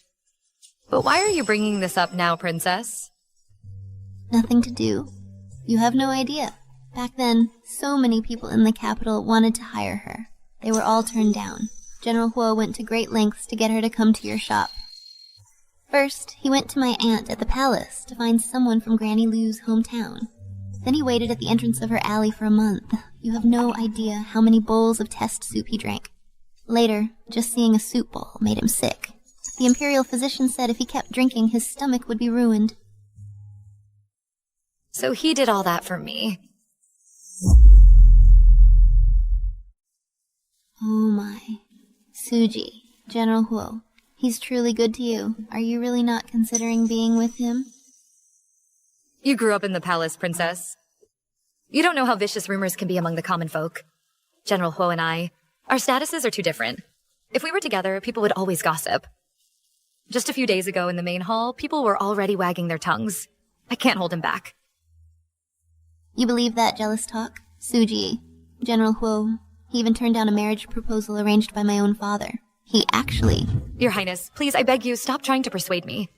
Speaker 1: But why are you bringing this up now, Princess?
Speaker 21: Nothing to do. You have no idea. Back then, so many people in the capital wanted to hire her. They were all turned down. General Huo went to great lengths to get her to come to your shop. First, he went to my aunt at the palace to find someone from Granny Lou's hometown. Then he waited at the entrance of her alley for a month. You have no idea how many bowls of test soup he drank. Later, just seeing a soup bowl made him sick. The Imperial physician said if he kept drinking, his stomach would be ruined.
Speaker 1: So he did all that for me.
Speaker 21: Oh my. Suji, General Huo, he's truly good to you. Are you really not considering being with him?
Speaker 1: You grew up in the palace, Princess. You don't know how vicious rumors can be among the common folk. General Huo and I, our statuses are too different. If we were together, people would always gossip. Just a few days ago in the main hall, people were already wagging their tongues. I can't hold him back.
Speaker 21: You believe that jealous talk? Suji, General Huo, he even turned down a marriage proposal arranged by my own father. He actually...
Speaker 1: Your Highness, please, I beg you, stop trying to persuade me.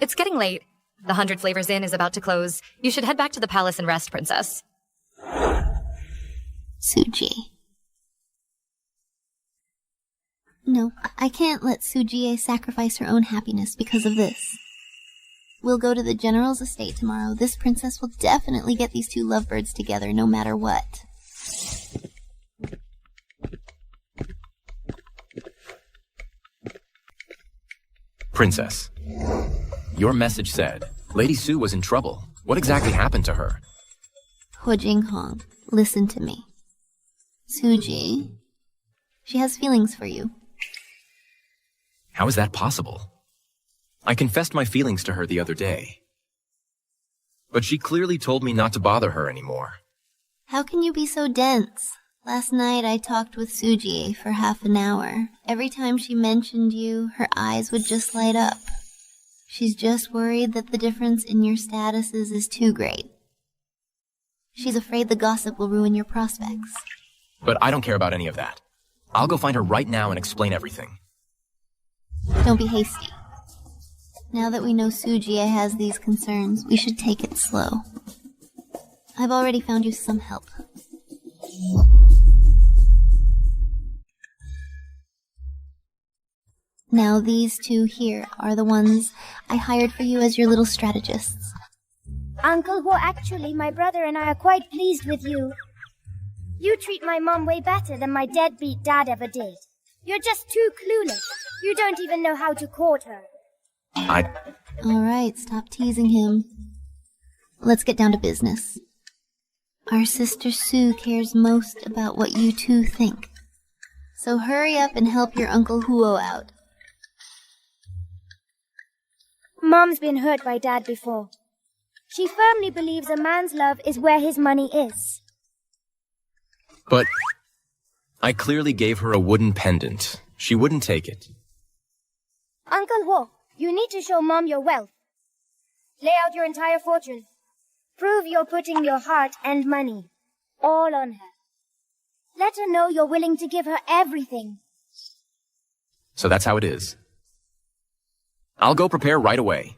Speaker 1: It's getting late. The 100 Flavors Inn is about to close. You should head back to the palace and rest, Princess.
Speaker 21: Suji. No, I can't let Sujie sacrifice her own happiness because of this. We'll go to the general's estate tomorrow. This princess will definitely get these two lovebirds together no matter what.
Speaker 5: Princess, your message said Lady Su was in trouble. What exactly happened to her?
Speaker 21: Hu Jinghong, listen to me. Suji, she has feelings for you.
Speaker 5: How is that possible? I confessed my feelings to her the other day. But she clearly told me not to bother her anymore.
Speaker 21: How can you be so dense? Last night I talked with Suji for half an hour. Every time she mentioned you, her eyes would just light up. She's just worried that the difference in your statuses is too great. She's afraid the gossip will ruin your prospects.
Speaker 5: But I don't care about any of that. I'll go find her right now and explain everything.
Speaker 21: Don't be hasty. Now that we know Suji has these concerns, we should take it slow. I've already found you some help. Now these two here are the ones I hired for you as your little strategists.
Speaker 4: Uncle Hu, actually, my brother and I are quite pleased with you. You treat my mom way better than my deadbeat dad ever did. You're just too clueless. You don't even know how to court her.
Speaker 21: Alright, stop teasing him. Let's get down to business. Our sister Su cares most about what you two think. So hurry up and help your Uncle Huo out.
Speaker 4: Mom's been hurt by Dad before. She firmly believes a man's love is where his money is.
Speaker 5: But I clearly gave her a wooden pendant. She wouldn't take it.
Speaker 4: Uncle Hu, you need to show Mom your wealth. Lay out your entire fortune. Prove you're putting your heart and money all on her. Let her know you're willing to give her everything.
Speaker 5: So that's how it is. I'll go prepare right away.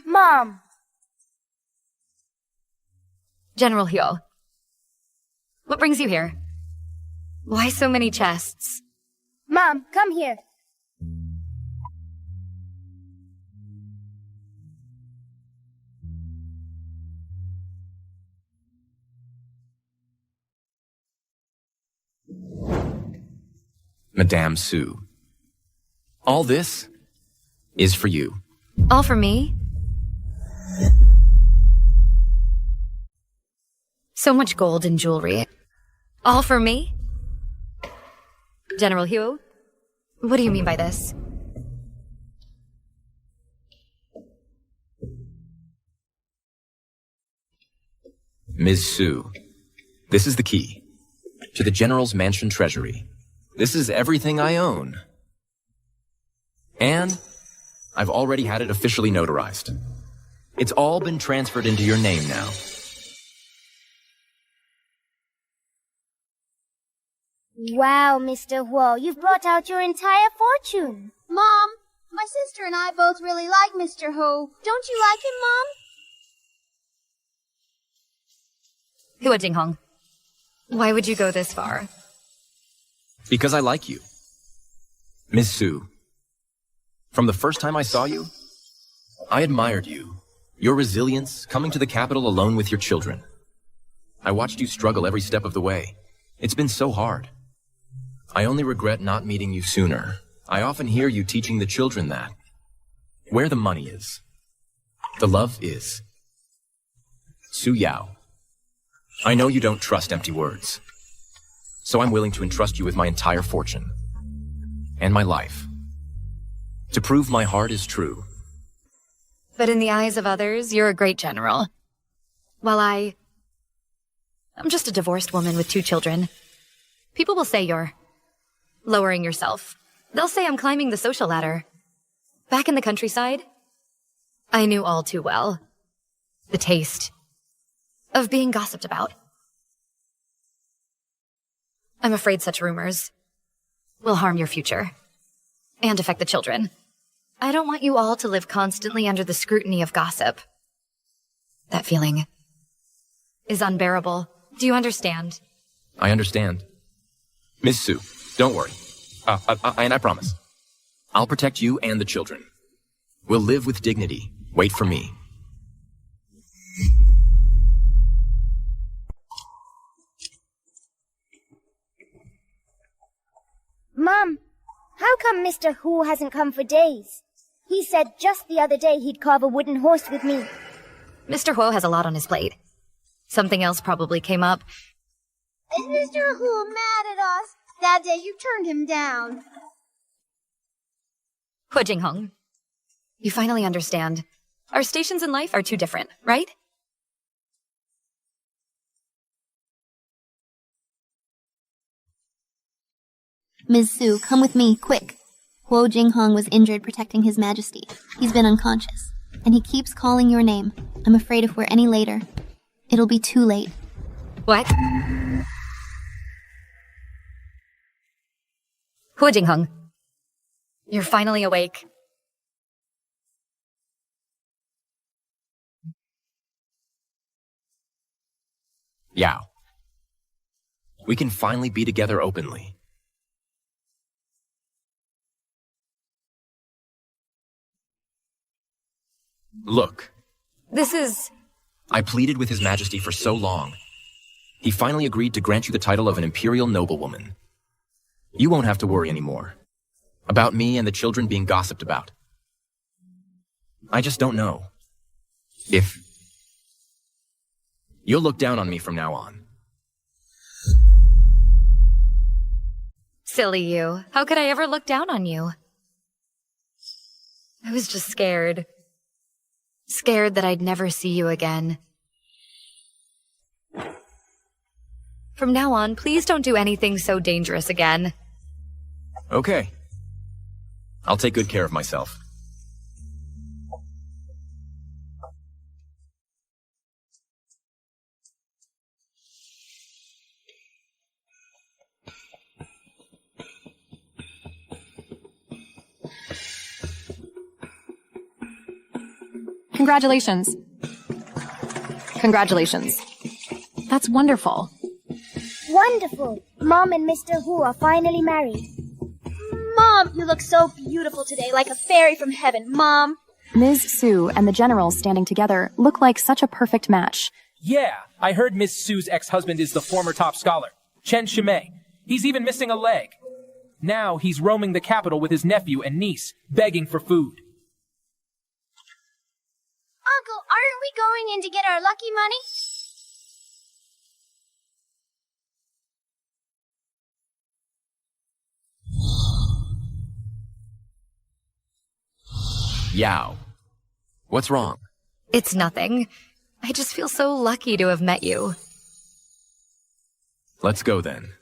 Speaker 4: Mom!
Speaker 1: General Hyo, what brings you here? Why so many chests?
Speaker 4: Mom, come here.
Speaker 5: Madame Su, all this is for you.
Speaker 1: All for me? So much gold and jewelry. All for me? General Hyo, what do you mean by this?
Speaker 5: Ms. Su, this is the key to the General's mansion treasury. This is everything I own. And I've already had it officially notarized. It's all been transferred into your name now.
Speaker 4: Wow, Mr. Huo, you've brought out your entire fortune.
Speaker 14: Mom, my sister and I both really like Mr. Hu. Don't you like him, Mom?
Speaker 1: Hua Jinghong, why would you go this far?
Speaker 5: Because I like you. Ms. Su, from the first time I saw you, I admired you. Your resilience, coming to the capital alone with your children. I watched you struggle every step of the way. It's been so hard. I only regret not meeting you sooner. I often hear you teaching the children that. Where the money is, the love is. Su Yao, I know you don't trust empty words. So I'm willing to entrust you with my entire fortune. And my life. To prove my heart is true.
Speaker 1: But in the eyes of others, you're a great general. While I'm just a divorced woman with 2 children. People will say you're lowering yourself. They'll say I'm climbing the social ladder. Back in the countryside, I knew all too well the taste of being gossiped about. I'm afraid such rumors will harm your future and affect the children. I don't want you all to live constantly under the scrutiny of gossip. That feeling is unbearable. Do you understand?
Speaker 5: I understand. Miss Su, don't worry. And I promise. I'll protect you and the children. We'll live with dignity. Wait for me.
Speaker 4: Mom, how come Mr. Hu hasn't come for days? He said just the other day he'd carve a wooden horse with me.
Speaker 1: Mr. Huo has a lot on his plate. Something else probably came up.
Speaker 14: Is Mr. Hu mad at us? That day you turned him down.
Speaker 1: Hu Jingheng, you finally understand. Our stations in life are too different, right?
Speaker 21: Ms. Su, come with me, quick. Huo Jingheng was injured protecting His Majesty. He's been unconscious. And he keeps calling your name. I'm afraid if we're any later, it'll be too late.
Speaker 1: What? Hu Jingheng, you're finally awake.
Speaker 5: Yao. We can finally be together openly. Look.
Speaker 1: This is...
Speaker 5: I pleaded with His Majesty for so long. He finally agreed to grant you the title of an Imperial noblewoman. You won't have to worry anymore about me and the children being gossiped about. I just don't know if you'll look down on me from now on.
Speaker 1: Silly you. How could I ever look down on you? I was just scared. Scared that I'd never see you again. From now on, please don't do anything so dangerous again.
Speaker 5: Okay. I'll take good care of myself.
Speaker 9: Congratulations. Congratulations. That's wonderful.
Speaker 4: Wonderful. Mom and Mr. Hu are finally married.
Speaker 14: Mom, you look so beautiful today, like a fairy from heaven, Mom.
Speaker 9: Ms. Su and the general standing together look like such a perfect match.
Speaker 13: Yeah, I heard Miss Su's ex-husband is the former top scholar, Chen Shimei. He's even missing a leg. Now he's roaming the capital with his nephew and niece, begging for food.
Speaker 14: Uncle, aren't we going in to get our lucky money?
Speaker 5: Yao. What's wrong?
Speaker 1: It's nothing. I just feel so lucky to have met you.
Speaker 5: Let's go then.